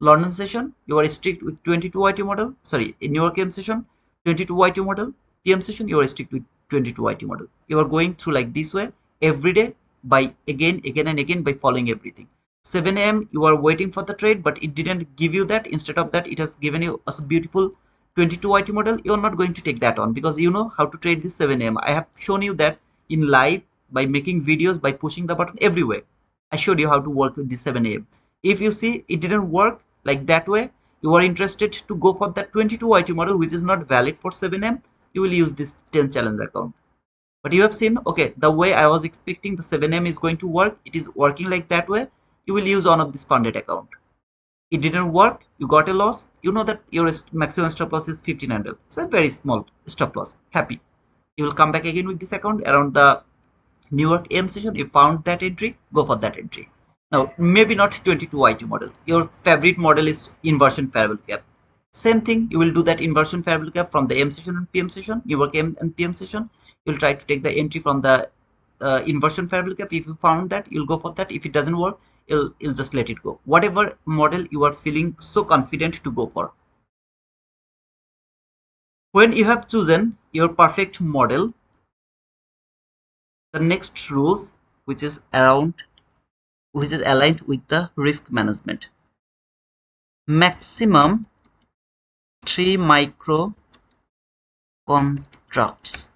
London session, you are strict with 22 YT model. Sorry, in New York AM session, 22 YT model. PM session, you are strict with 22 YT model. You are going through like this way every day by again and again by following everything. 7 a.m. you are waiting for the trade, but it didn't give you that. Instead of that, it has given you a beautiful 22 YT model. You are not going to take that on because you know how to trade this 7 a.m. I have shown you that in live by making videos, by pushing the button everywhere. I showed you how to work with this 7 a.m. If you see it didn't work like that way, you are interested to go for that 22 YT model which is not valid for 7M, you will use this 10 challenge account. But you have seen, okay, the way I was expecting the 7M is going to work, it is working like that way. You will use one of this funded account. It didn't work, you got a loss. You know that your maximum stop loss is 1500, so a very small stop loss. Happy. You will come back again with this account around the New York AM session. You found that entry, go for that entry. Now, maybe not 22 YT model. Your favorite model is inversion fair value gap. Same thing, you will do that inversion fair value gap from the AM session and PM session. New York AM and PM session. You'll try to take the entry from the inversion fair value gap. If you found that, you'll go for that. If it doesn't work, you'll just let it go. Whatever model you are feeling so confident to go for. When you have chosen your perfect model, the next rules, which is aligned with the risk management. Maximum 3 micro contracts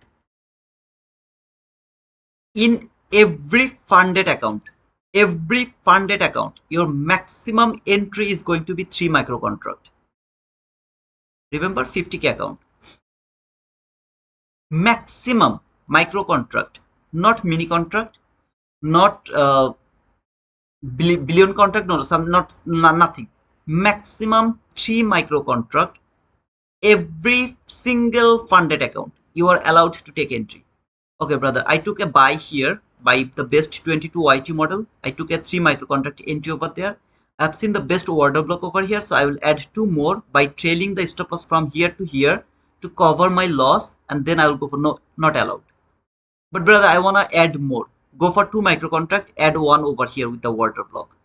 in every funded account. Every funded account, your maximum entry is going to be 3 micro contract. Remember 50k account. Maximum micro contract, not mini contract, not billion contract, no, nothing. Maximum 3 micro contract. Every single funded account you are allowed to take entry. Okay, brother, I took a buy here by the best 22 YT model. I took a 3 micro contract entry over there. I've seen the best order block over here, so I will add 2 more by trailing the stop loss from here to here to cover my loss, and then I will go for no, not allowed. But brother, I wanna add more. Go for 2 micro contract, add 1 over here with the order block.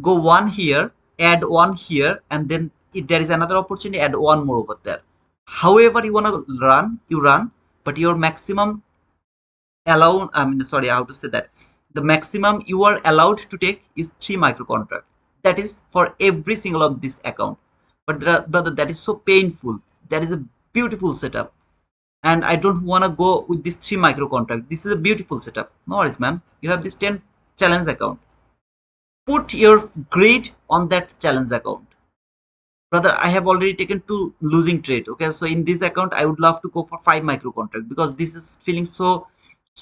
Go 1 here, add 1 here, and then if there is another opportunity, add 1 more over there. However you wanna run, you run, but your maximum sorry, how to say that, the maximum you are allowed to take is 3 micro contract. That is for every single of this account. But brother, that is so painful. That is a beautiful setup, and I don't want to go with this 3 micro contract. This is a beautiful setup. No worries, man. You have this 10 challenge account. Put your grade on that challenge account. Brother, I have already taken 2 losing trade. Okay, so in this account I would love to go for 5 micro contract because this is feeling so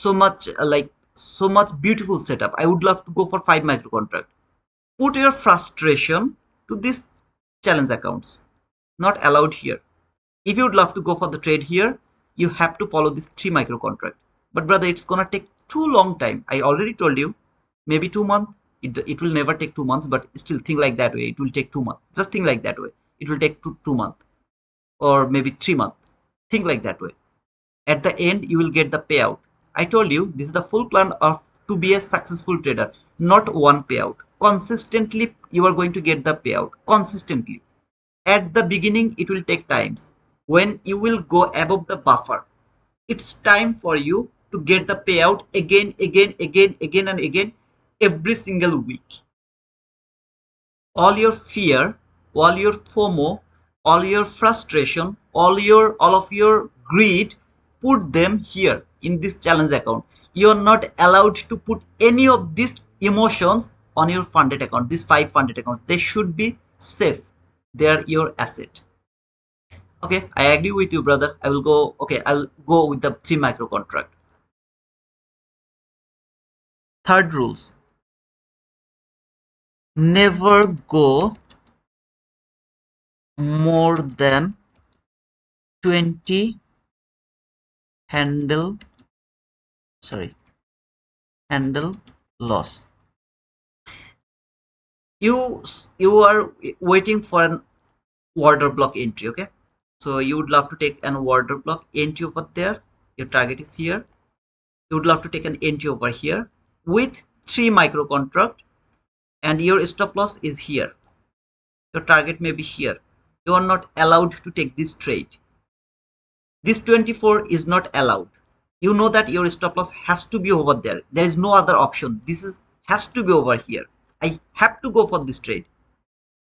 much like so much beautiful setup. I would love to go for 5 micro contract. Put your frustration to this challenge accounts, not allowed here. If you would love to go for the trade here, you have to follow this 3 micro contract. But brother, it's gonna take too long time. I already told you, maybe 2 months. It will never take 2 months, but still think like that way. It will take 2 months. Just think like that way. It will take two months or maybe 3 months. Think like that way. At the end, you will get the payout. I told you this is the full plan of to be a successful trader, not one payout. Consistently, you are going to get the payout. Consistently. At the beginning, it will take times. When you will go above the buffer, it's time for you to get the payout again and again every single week. All your fear, all your FOMO, all your frustration, all of your greed, put them here in this challenge account. You are not allowed to put any of these emotions on your funded account. These 5 funded accounts, they should be safe, they are your asset. Okay, I agree with you, brother. I will go. Okay, I'll go with the 3 micro contract. Third rules: never go more than 20 handle. Sorry, handle loss. You are waiting for an order block entry. Okay, so you would love to take an order block entry over there. Your target is here. You would love to take an entry over here with 3 micro contract, and your stop loss is here. Your target may be here. You are not allowed to take this trade. This 24 is not allowed. You know that your stop loss has to be over there. There is no other option. This is has to be over here. I have to go for this trade.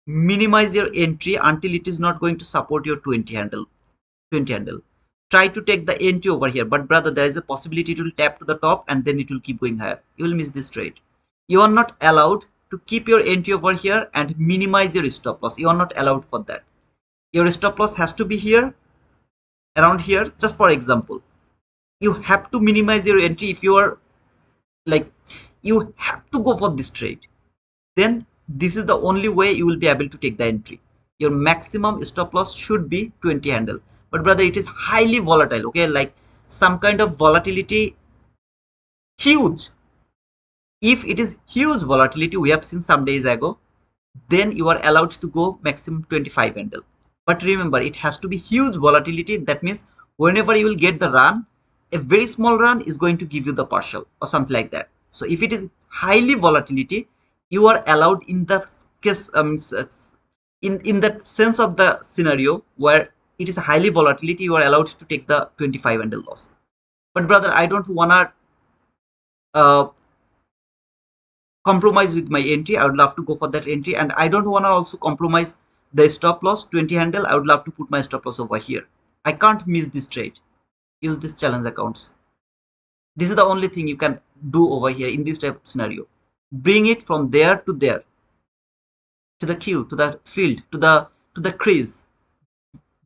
Minimize your entry until it is not going to support your 20 handle. 20 handle. Try to take the entry over here, but brother, there is a possibility it will tap to the top and then it will keep going higher. You will miss this trade. You are not allowed to keep your entry over here and minimize your stop loss. You are not allowed for that. Your stop loss has to be here, around here. Just for example, you have to minimize your entry. If you are like, you have to go for this trade, then this is the only way you will be able to take the entry. Your maximum stop loss should be 20 handle. But brother, it is highly volatile. Okay, like some kind of volatility, huge. If it is huge volatility, we have seen some days ago, then you are allowed to go maximum 25 handle. But remember, it has to be huge volatility. That means whenever you will get the run, a very small run is going to give you the partial or something like that. So if it is highly volatility, you are allowed in the case, in that sense of the scenario where it is highly volatility, you are allowed to take the 25 handle loss. But brother, I don't wanna uh, compromise with my entry. I would love to go for that entry, and I don't want to also compromise the stop loss 20 handle. I would love to put my stop loss over here. I can't miss this trade. Use this challenge accounts. This is the only thing you can do over here in this type of scenario. Bring it from there to there, to the queue, to the field, to the crease.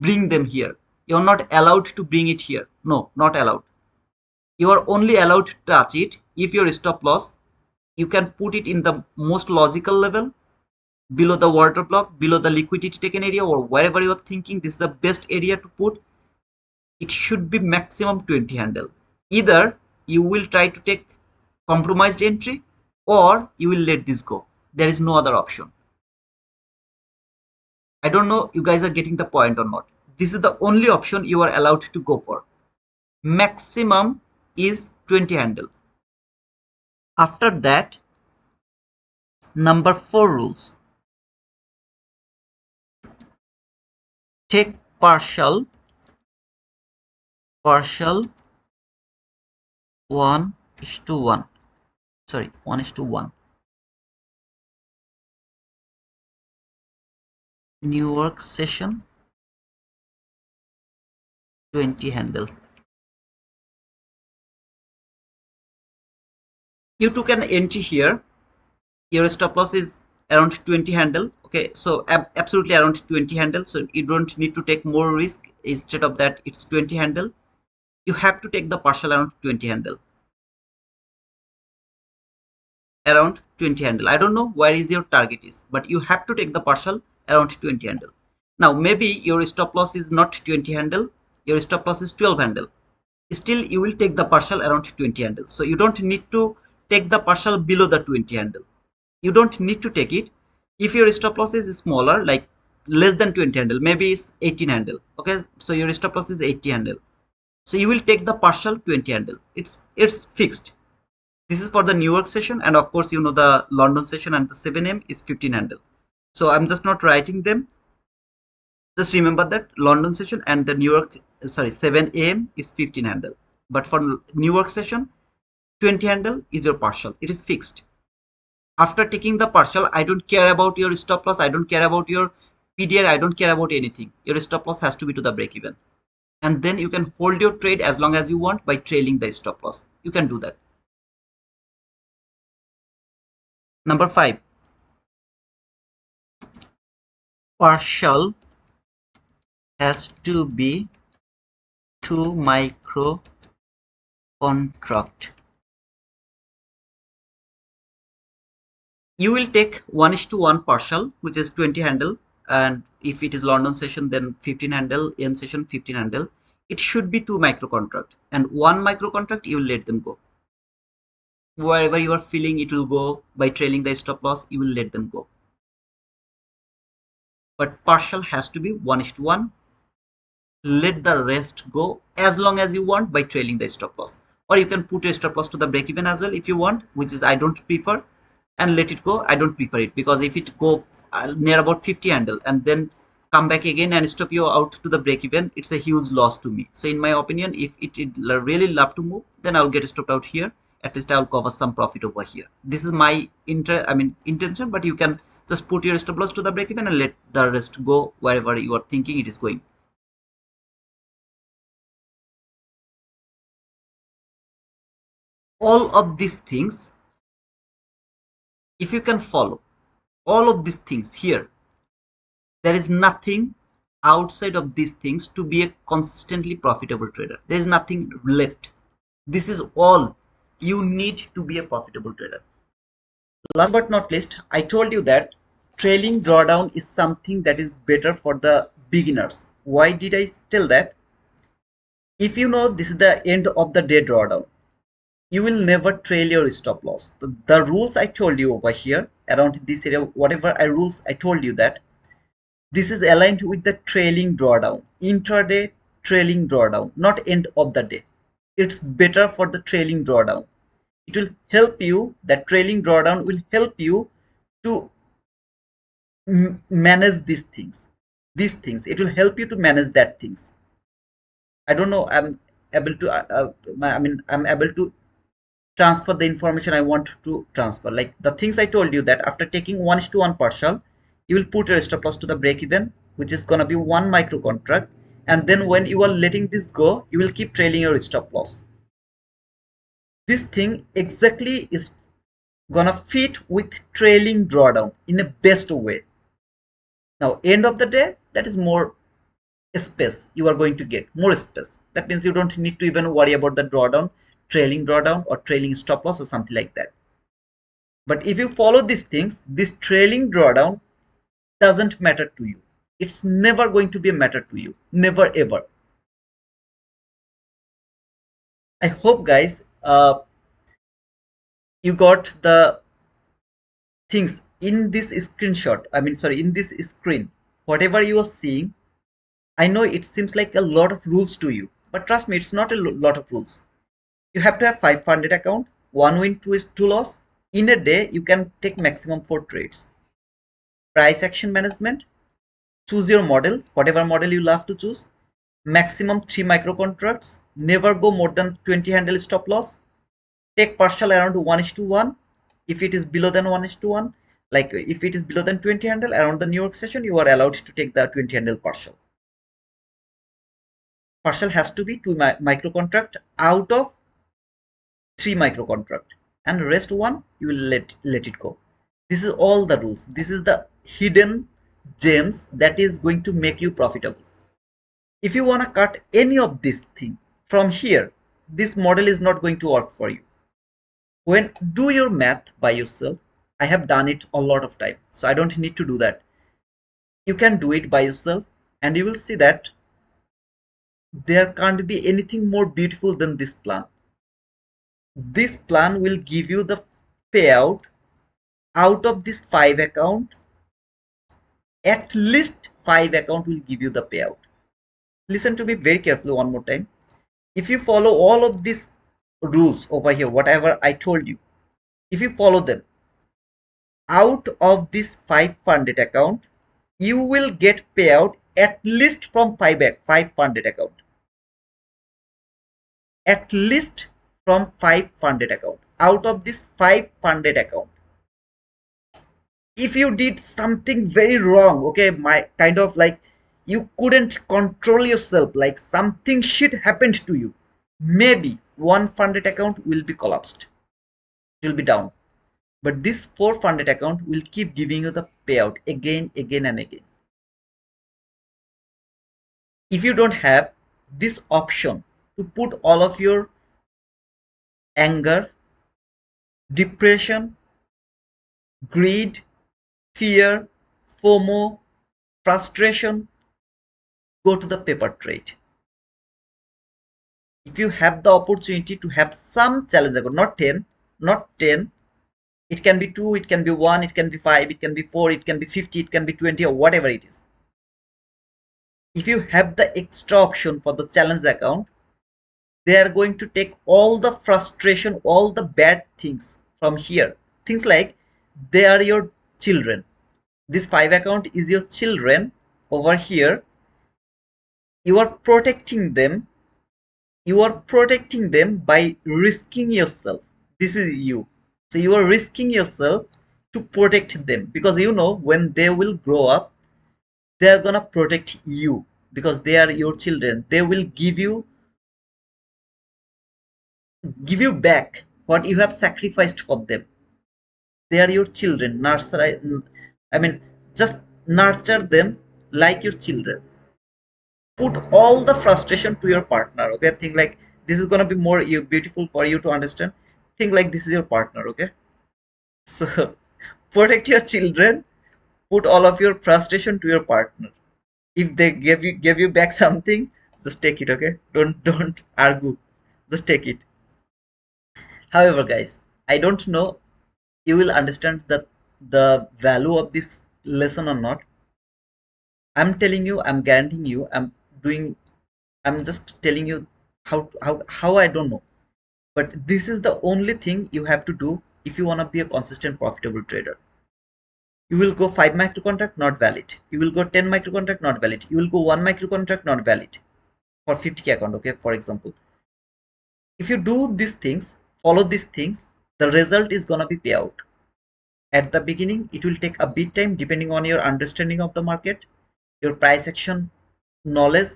Bring them here. You're not allowed to bring it here. No, not allowed. You are only allowed to touch it if your stop loss, you can put it in the most logical level, below the water block, below the liquidity taken area, or wherever you are thinking this is the best area to put. It should be maximum 20 handle. Either you will try to take compromised entry, or you will let this go. There is no other option. I don't know you guys are getting the point or not. This is the only option you are allowed to go for. Maximum is 20 handle. After that, number 4 rules: take partial 1:1. Sorry, 1:1. New work session 20 handle. You took an entry here. Your stop loss is around 20 handle. Okay, so absolutely around 20 handle. So you don't need to take more risk. Instead of that, it's 20 handle. You have to take the partial around 20 handle. Around 20 handle. I don't know where is your target is, but you have to take the partial around 20 handle. Now maybe your stop loss is not 20 handle. Your stop loss is 12 handle. Still you will take the partial around 20 handle. So you don't need to take the partial below the 20 handle. You don't need to take it. If your stop loss is smaller, like less than 20 handle, maybe it's 18 handle. Okay, so your stop loss is 80 handle. So you will take the partial 20 handle. It's fixed. This is for the New York session, and of course you know the London session and the 7 a.m. is 15 handle. So I'm just not writing them. Just remember that London session and the New York, sorry, 7 a.m. is 15 handle. But for New York session, 20 handle is your partial. It is fixed. After taking the partial, I don't care about your stop loss. I don't care about your PDR. I don't care about anything. Your stop loss has to be to the break even. And then you can hold your trade as long as you want by trailing the stop loss. You can do that. Number 5. partial has to be 2 micro contract. You will take 1:1 partial, which is 20 handle, and if it is London session, then 15 handle, M session 15 handle. It should be 2 micro contract, and 1 micro contract you will let them go. Wherever you are feeling it will go by trailing the stop loss, you will let them go. But partial has to be 1:1. Let the rest go as long as you want by trailing the stop loss, or you can put a stop loss to the break even as well if you want, which is I don't prefer, and let it go. I don't prefer it because if it go near about 50 handle and then come back again and stop you out to the break even, it's a huge loss to me. So in my opinion, if it really love to move, then I'll get stopped out here. At least I'll cover some profit over here. This is my intention, but you can just put your stop loss to the break even and let the rest go wherever you are thinking it is going. All of these things, if you can follow all of these things here, there is nothing outside of these things to be a consistently profitable trader. There is nothing left. This is all you need to be a profitable trader. Last but not least, I told you that trailing drawdown is something that is better for the beginners. Why did I tell that? If you know this is the end of the day drawdown, you will never trail your stop loss. The rules I told you over here around this area, whatever rules I told you, that this is aligned with the trailing drawdown, intraday trailing drawdown, not end of the day. It's better for the trailing drawdown. It will help you, that trailing drawdown will help you to manage these things. It will help you to manage that things. I don't know, I'm able to I'm able to transfer the information I want to transfer. Like the things I told you, that after taking 1:1 partial, you will put your stop loss to the break even, which is gonna be 1 micro contract, and then when you are letting this go, you will keep trailing your stop loss. This thing exactly is gonna fit with trailing drawdown in a best way. Now, end of the day, that is more space. You are going to get more space. That means you don't need to even worry about the drawdown, or trailing stop loss or something like that. But if you follow these things, this trailing drawdown doesn't matter to you. It's never going to be a matter to you. Never ever. I hope, guys, you got the things in this screenshot. In this screen. Whatever you are seeing, I know it seems like a lot of rules to you. But trust me, it's not a lot of rules. You have to have 500 account, 1 win, 2 loss. In a day, you can take maximum 4 trades. Price action management. Choose your model, whatever model you love to choose. Maximum 3 micro contracts. Never go more than 20 handle stop loss. Take partial around 1:1. If it is below than 1:1, like if it is below than 20 handle around the New York session, you are allowed to take the 20 handle partial. Partial has to be 2 micro contract out of 3 micro contract, and rest one you will let it go. This is all the rules. This is the hidden gems that is going to make you profitable. If you want to cut any of this thing from here, this model is not going to work for you. When do your math by yourself, I have done it a lot of time, so I don't need to do that. You can do it by yourself, and you will see that there can't be anything more beautiful than this plan. This plan will give you the payout out of this 5 account. At least 5 account will give you the payout. Listen to me very carefully one more time. If you follow all of these rules over here, whatever I told you, if you follow them, out of this 500 account, you will get payout at least from 500 account. At least from 500 account. Out of this 500 account. If you did something very wrong, okay, my kind of like you couldn't control yourself, like something shit happened to you, maybe one funded account will be collapsed, it will be down, but this 4 funded account will keep giving you the payout again and again. If you don't have this option to put all of your anger, depression, greed, fear, FOMO, frustration, go to the paper trade. If you have the opportunity to have some challenge account, not 10, it can be 2, it can be 1, it can be 5, it can be 4, it can be 50, it can be 20, or whatever it is. If you have the extra option for the challenge account, they are going to take all the frustration, all the bad things from here. Things like they are your children. This 5 account is your children over here. You are protecting them. You are protecting them by risking yourself. This is you. So you are risking yourself to protect them, because you know when they will grow up, they are gonna protect you because they are your children. They will give you back what you have sacrificed for them. They are your children. I mean, just nurture them like your children. Put all the frustration to your partner. Okay, think like this is gonna be more beautiful for you to understand. Think like this is your partner. Okay, so protect your children. Put all of your frustration to your partner. If they give you back something, just take it. Okay, don't argue. Just take it. However, guys, I don't know you will understand the value of this lesson or not. I'm telling you, I'm guaranteeing you, doing I'm just telling you how I don't know. But this is the only thing you have to do if you want to be a consistent profitable trader. You will go 5 micro contract, not valid. You will go 10 micro contract, not valid. You will go 1 micro contract, not valid. For 50k account, okay, for example. If you do these things, follow these things, the result is gonna be payout. At the beginning, it will take a bit time depending on your understanding of the market, your price action knowledge.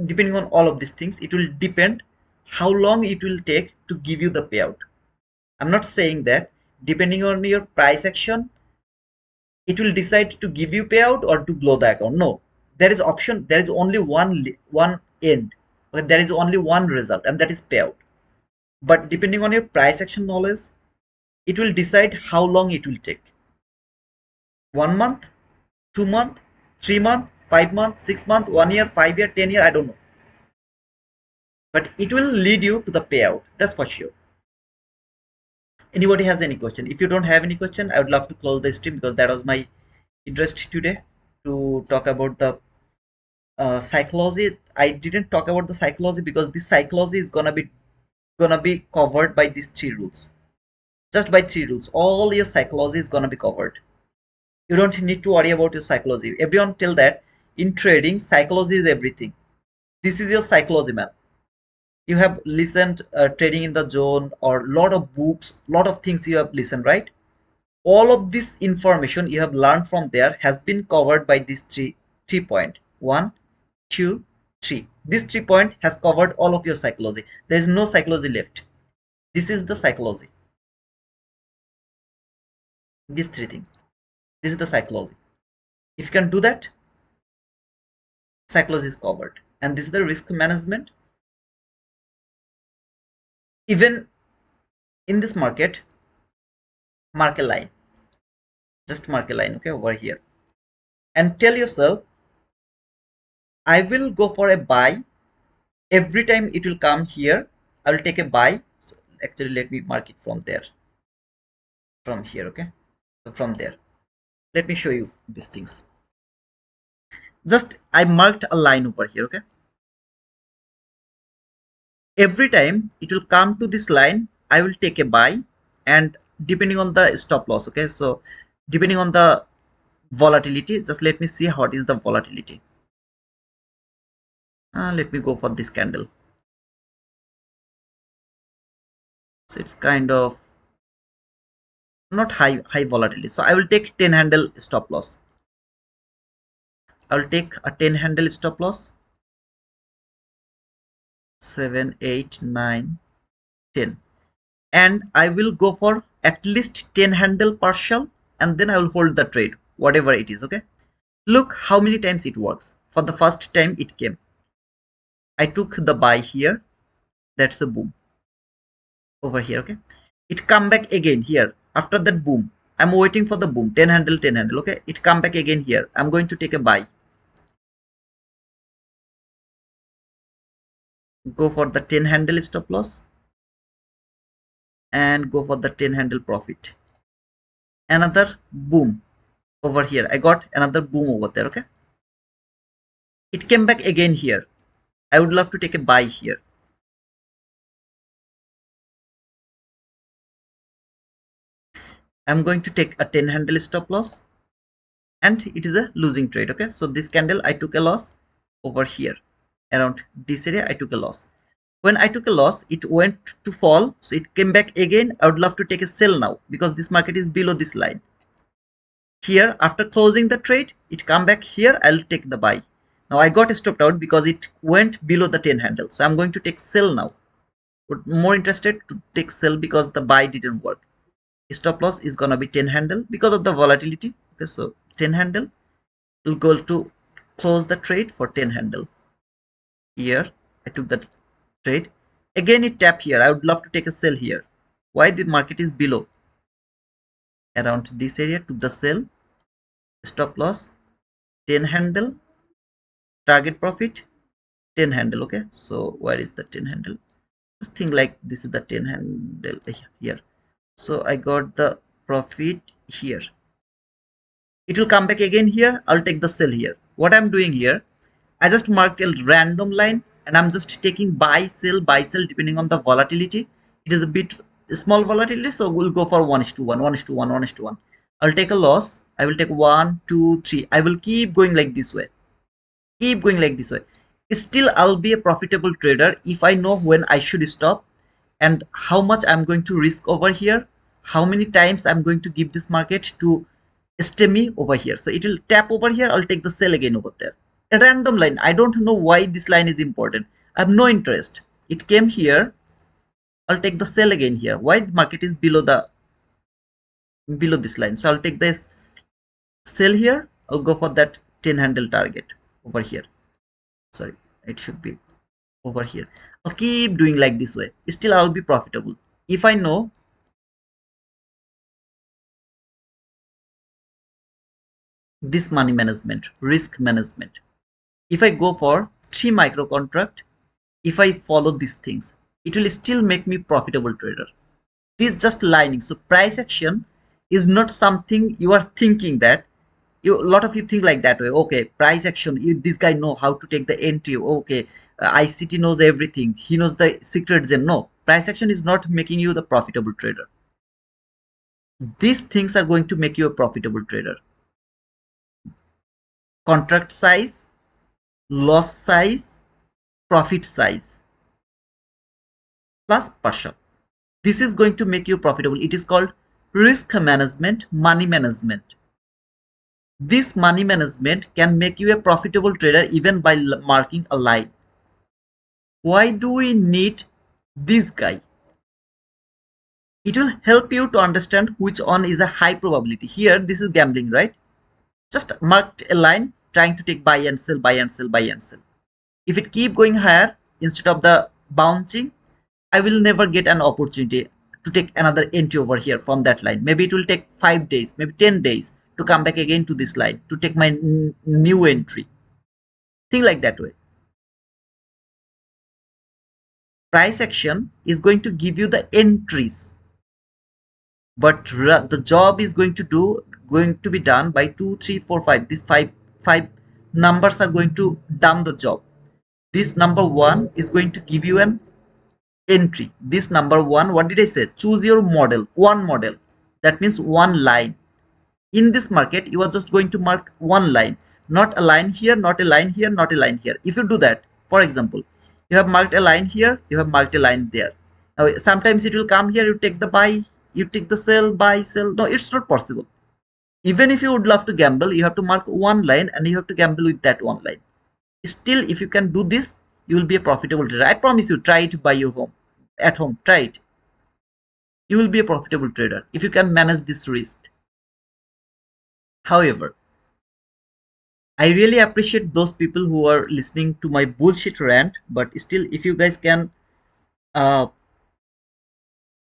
Depending on all of these things, it will depend how long it will take to give you the payout. I'm not saying that depending on your price action, it will decide to give you payout or to blow the account. No, there is option. There is only one end, but there is only one result, and that is payout. But depending on your price action knowledge, it will decide how long it will take. 1 month, 2 month, 3 month, 5 month, 6 month, 1 year, 5 year, 10 year. I don't know, but it will lead you to the payout. That's for sure. Anybody has any question? If you don't have any question, I would love to close the stream because that was my interest today, to talk about the psychology. I didn't talk about the psychology because this psychology is gonna be covered by these 3 rules. Just by 3 rules, all your psychology is gonna be covered. You don't need to worry about your psychology. Everyone tell that in trading, psychology is everything. This is your psychology, man. You have listened trading in the zone or lot of books, lot of things you have listened, right? All of this information you have learned from there has been covered by these three point. 1, 2, 3. This 3 point has covered all of your psychology. There is no psychology left. This is the psychology. These 3 things. This is the psychology. If you can do that, psychology is covered. And this is the risk management. Even in this market, mark a line. Just mark a line, okay, over here. And tell yourself, I will go for a buy. Every time it will come here, I will take a buy. So actually, let me mark it from there. From here, okay? So from there. Let me show you these things. Just I marked a line over here, okay? Every time it will come to this line, I will take a buy, and depending on the stop loss, okay? So depending on the volatility, just let me see what is the volatility. Let me go for this candle. So it's kind of not high volatility. So I will take 10 handle stop loss. I will take a 10 handle stop loss. 7, 8, 9, 10. And I will go for at least 10 handle partial, and then I will hold the trade, whatever it is, okay? Look how many times it works. for the first time it came. I took the buy here. That's a boom over here. Okay, it come back again here after that boom. I'm waiting for the boom, 10 handle, 10 handle. Okay, it come back again here. I'm going to take a buy. Go for the 10 handle stop loss and go for the 10 handle profit. Another boom over here. I got another boom over there. Okay, it came back again here. I would love to take a buy here. I'm going to take a 10 handle stop loss and it is a losing trade. Okay, so this candle I took a loss over here around this area. I took a loss. When I took a loss, it went to fall, so it came back again. I would love to take a sell now because this market is below this line. Here, after closing the trade, it come back here. I'll take the buy. Now I got stopped out because it went below the 10 handle, so I'm going to take sell now. But more interested to take sell because the buy didn't work. Stop loss is gonna be 10 handle because of the volatility. Okay, so 10 handle will go to close the trade for 10 handle. Here I took the trade. Again it tap here. I would love to take a sell here. Why the market is below? Around this area took the sell. Stop loss 10 handle. Target profit 10 handle. Okay, so where is the 10 handle? Just think like this is the 10 handle here. So I got the profit here. It will come back again here. I'll take the sell here. What I'm doing here, I just marked a random line and I'm just taking buy sell depending on the volatility. It is a bit small volatility, so we'll go for 1:1, 1:1, 1:1. I'll take a loss. I will take 1, 2, 3. I will keep going like this way. Keep going like this way. Still, I'll be a profitable trader if I know when I should stop and how much I'm going to risk over here, how many times I'm going to give this market to stay me over here. So it will tap over here. I'll take the sell again over there. A random line. I don't know why this line is important. I have no interest. It came here. I'll take the sell again here. Why the market is below this line? So I'll take this sell here. I'll go for that 10 handle target over here. Sorry, it should be over here. I'll keep doing like this way. Still I'll be profitable if I know this money management, risk management. If I go for 3 micro contract, if I follow these things, it will still make me profitable trader. This is just lining. So price action is not something you are thinking that you, a lot of you think like that way. Okay, price action, this guy know how to take the entry. Okay, ICT knows everything. He knows the secret gem. No, price action is not making you the profitable trader. These things are going to make you a profitable trader. Contract size, loss size, profit size, plus partial. This is going to make you profitable. It is called risk management, money management. This money management can make you a profitable trader even by marking a line. Why do we need this guy? It will help you to understand which one is a high probability. Here, this is gambling, right? Just marked a line trying to take buy and sell, buy and sell, buy and sell. If it keep going higher instead of the bouncing, I will never get an opportunity to take another entry over here from that line. Maybe it will take 5 days, maybe 10 days to come back again to this line to take my new entry. Think like that way. Price action is going to give you the entries, but the job is going to be done by 2, 3, 4, 5. These five numbers are going to done the job. This number 1 is going to give you an entry. This number 1, what did I say? Choose your model. One model, that means one line. In this market you are just going to mark one line, not a line here, not a line here, not a line here. If you do that, for example, you have marked a line here, you have marked a line there. Now sometimes it will come here, you take the buy, you take the sell, buy, sell. No, it's not possible. Even if you would love to gamble, you have to mark one line and you have to gamble with that one line. Still, if you can do this, you will be a profitable trader. I promise you. Try it by your home, at home. Try it. You will be a profitable trader if you can manage this risk. However, I really appreciate those people who are listening to my bullshit rant, but still, if you guys can uh,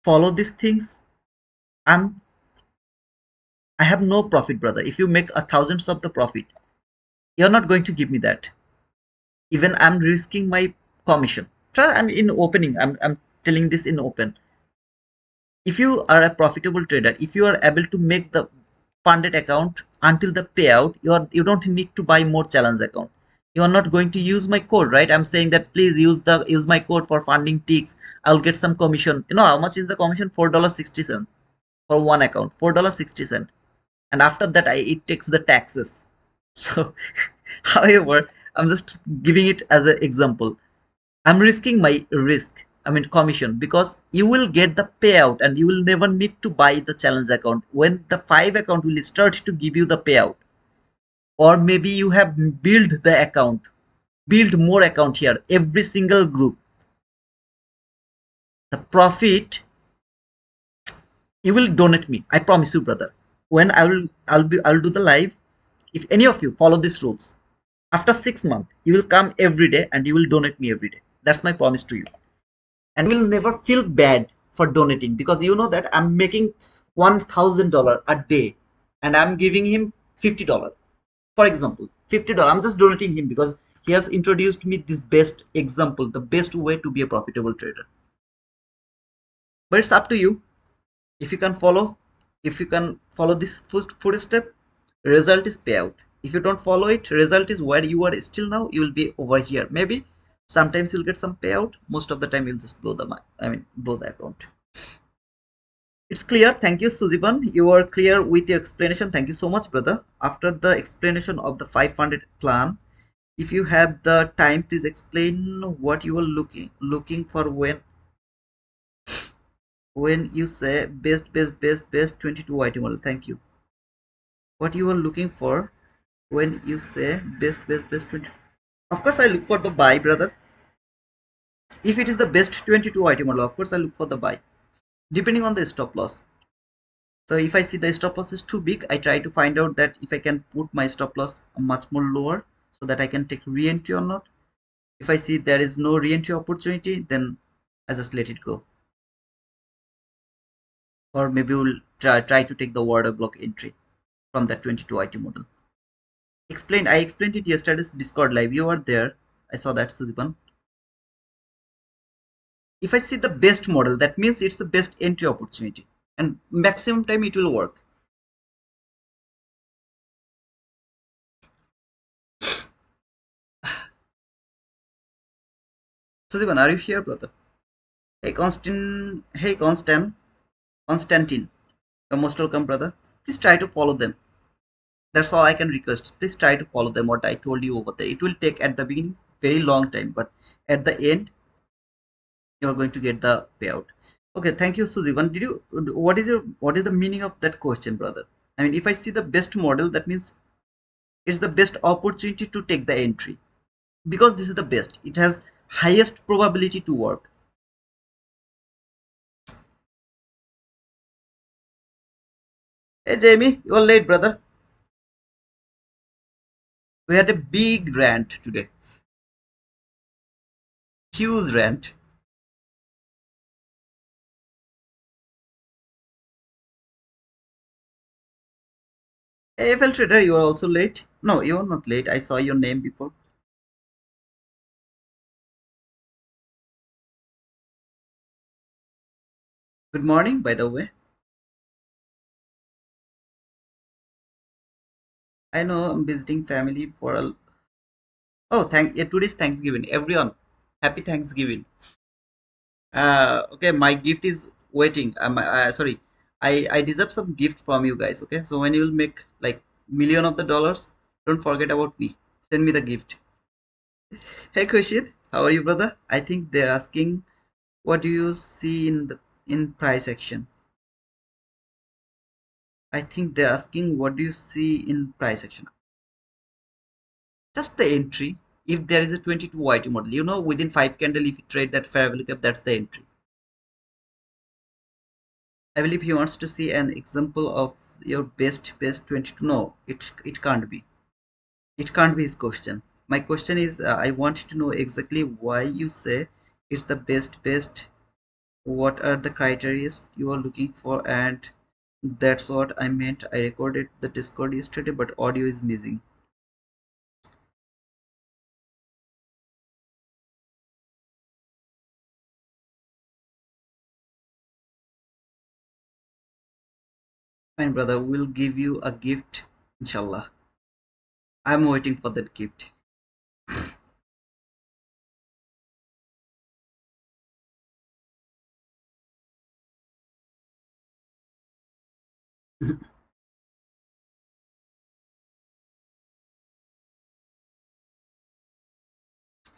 follow these things, I'm I have no profit, brother. If you make a thousands of the profit, you're not going to give me that. Even I'm risking my commission. Try, I'm in opening. I'm telling this in open. If you are a profitable trader, if you are able to make the funded account until the payout, you don't need to buy more challenge account. You are not going to use my code, right? I'm saying that please use my code for funding ticks. I'll get some commission. You know how much is the commission? $4.60 for one account. $4.60. And after that it takes the taxes. So however, I'm just giving it as an example. I'm risking my risk, I mean commission, because you will get the payout and you will never need to buy the challenge account when the 5 account will start to give you the payout. Or maybe you have built the account, build more account here, every single group. The profit you will donate me. I promise you, brother. When I'll do the live, if any of you follow these rules, after 6 months, you will come every day and you will donate me every day. That's my promise to you. And you will never feel bad for donating because you know that I'm making $1,000 a day and I'm giving him $50. For example, $50. I'm just donating him because he has introduced me this best example, the best way to be a profitable trader. But it's up to you. If you can follow, if you can follow this footstep, result is payout. If you don't follow it, result is where you are still now. You will be over here. Maybe sometimes you'll get some payout. Most of the time you'll just blow the blow the account. It's clear. Thank you, Sujiban. You are clear with your explanation. Thank you so much, brother. After the explanation of the 500 plan, if you have the time, please explain what you are looking for when you say best 22 item model. Thank you. What you are looking for when you say best 20. Of course I look for the buy, brother. If it is the best 22 item model, of course I look for the buy, depending on the stop loss. So if I see the stop loss is too big, I try to find out that if I can put my stop loss much more lower so that I can take re-entry or not. If I see there is no re-entry opportunity, then I just let it go. Or maybe we'll try to take the order block entry from that 22 item model. I explained it yesterday's Discord live. You were there. I saw that, Sujiban. If I see the best model, that means it's the best entry opportunity and maximum time it will work. Sujiban, are you here, brother? Constantine, you're most welcome, brother. Please try to follow them. That's all I can request. Please try to follow them what I told you over there. It will take at the beginning very long time, but at the end you're going to get the payout. Okay, thank you, Sujivan. What is the meaning of that question, brother? I mean, if I see the best model, that means it's the best opportunity to take the entry because this is the best. It has highest probability to work. Hey, Jamie, you're late, brother. We had a big rant today. Huge rant. Hey, FL Trader, you are also late. No, you are not late. I saw your name before. Good morning, by the way. I know I'm visiting family for a. Oh, yeah, today's Thanksgiving. Everyone, happy Thanksgiving. Okay, my gift is waiting. Sorry, I deserve some gift from you guys. Okay, so when you will make like million of the dollars, don't forget about me. Send me the gift. Hey Kushit, how are you, brother? I think they're asking, what do you see in price action? I think they're asking, what do you see in price action? Just the entry. If there is a 22 YT model, you know, within 5 candle, if you trade that fair value gap, that's the entry. I believe he wants to see an example of your best 22. No, it can't be. It can't be his question. My question is, I want to know exactly why you say it's the best. What are the criteria you are looking for? And that's what I meant. I recorded the Discord yesterday, but audio is missing. Fine, brother. We'll give you a gift, inshallah. I'm waiting for that gift.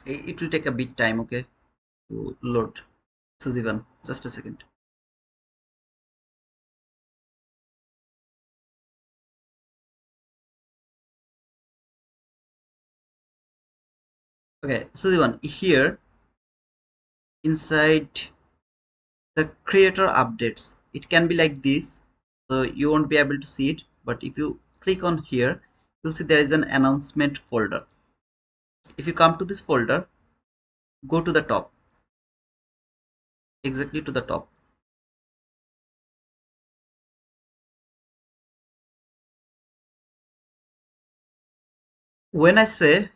It will take a bit time, okay, to load. Suzivan, just a second. Okay, Suzivan, here inside the creator updates, it can be like this, so you won't be able to see it. But if you click on here, you'll see there is an announcement folder. If you come to this folder, go to the top, exactly to the top. When I say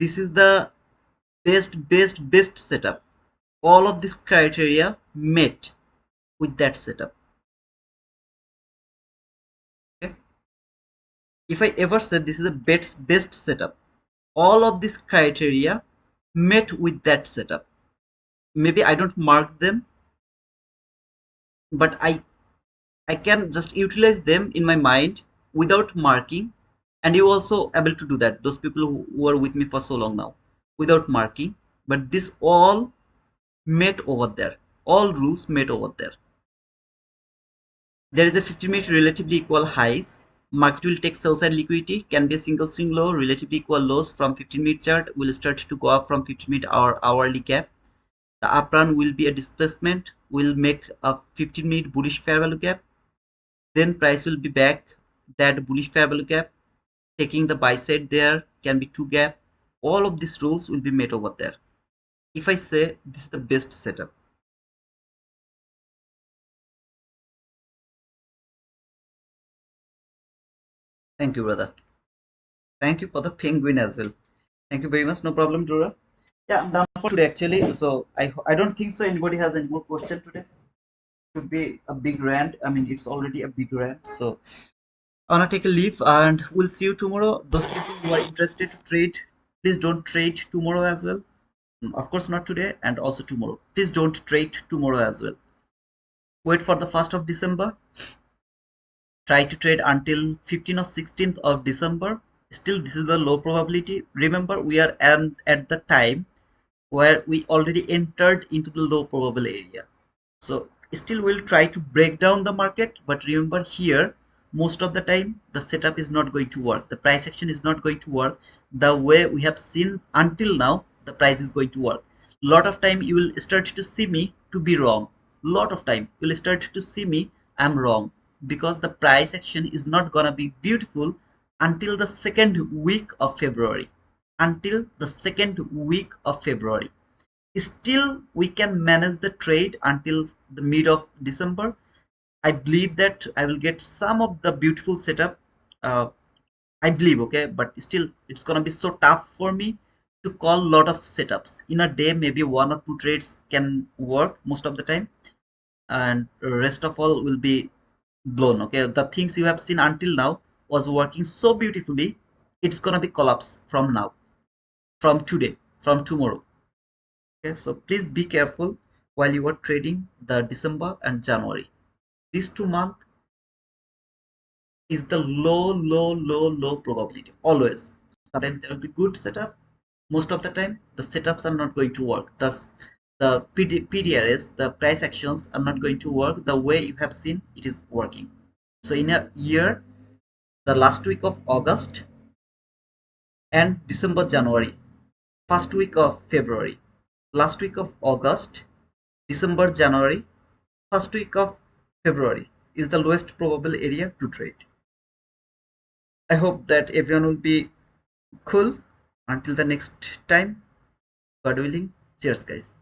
this is the best setup, all of this criteria met with that setup. Okay, if I ever said this is the best setup, all of these criteria met with that setup. Maybe I don't mark them, but I can just utilize them in my mind without marking. And you also able to do that, those people who are with me for so long now, without marking. But this all met over there, all rules met over there. There is a 15-minute relatively equal highs. Market will take sell side liquidity, can be a single swing low. Relatively equal lows from 15-minute chart will start to go up from 15-minute or hourly gap. The up run will be a displacement, will make a 15-minute bullish fair value gap. Then price will be back that bullish fair value gap, taking the buy side there, can be two gap. All of these rules will be made over there. If I say this is the best setup, thank you, brother. Thank you for the penguin as well. Thank you very much. No problem, Dora. Yeah, I'm done for today actually. So I don't think so anybody has any more question today. It should be a big rant. I mean, it's already a big rant. So I wanna take a leave and we'll see you tomorrow. Those people who are interested to trade, please don't trade tomorrow as well. Of course, not today and also tomorrow. Please don't trade tomorrow as well. Wait for the 1st of December. Try to trade until 15th or 16th of December. Still, this is the low probability. Remember, we are at the time where we already entered into the low probable area. So still we'll try to break down the market, but remember here, most of the time the setup is not going to work. The price action is not going to work the way we have seen until now. The price is going to work. Lot of time you will start to see me to be wrong. Lot of time you will start to see me I'm wrong, because the price action is not gonna be beautiful until the second week of February. Until the second week of February. Still, we can manage the trade until the mid of December. I believe that I will get some of the beautiful setup. Uh, I believe, okay, but still, it's gonna be so tough for me to call a lot of setups in a day. Maybe one or two trades can work most of the time, and rest of all will be blown. Okay, the things you have seen until now was working so beautifully. It's gonna be collapse from now, from today, from tomorrow. Okay, so please be careful while you are trading the December and January. These 2 months is the low probability. Always. Sometimes there will be good setup. Most of the time, the setups are not going to work. Thus, the PDRS, the price actions are not going to work the way you have seen it is working. So in a year, the last week of August and December, January, first week of February, last week of August, December, January, first week of February is the lowest probable area to trade. I hope that everyone will be Cool. Until the next time, God willing. Cheers, guys.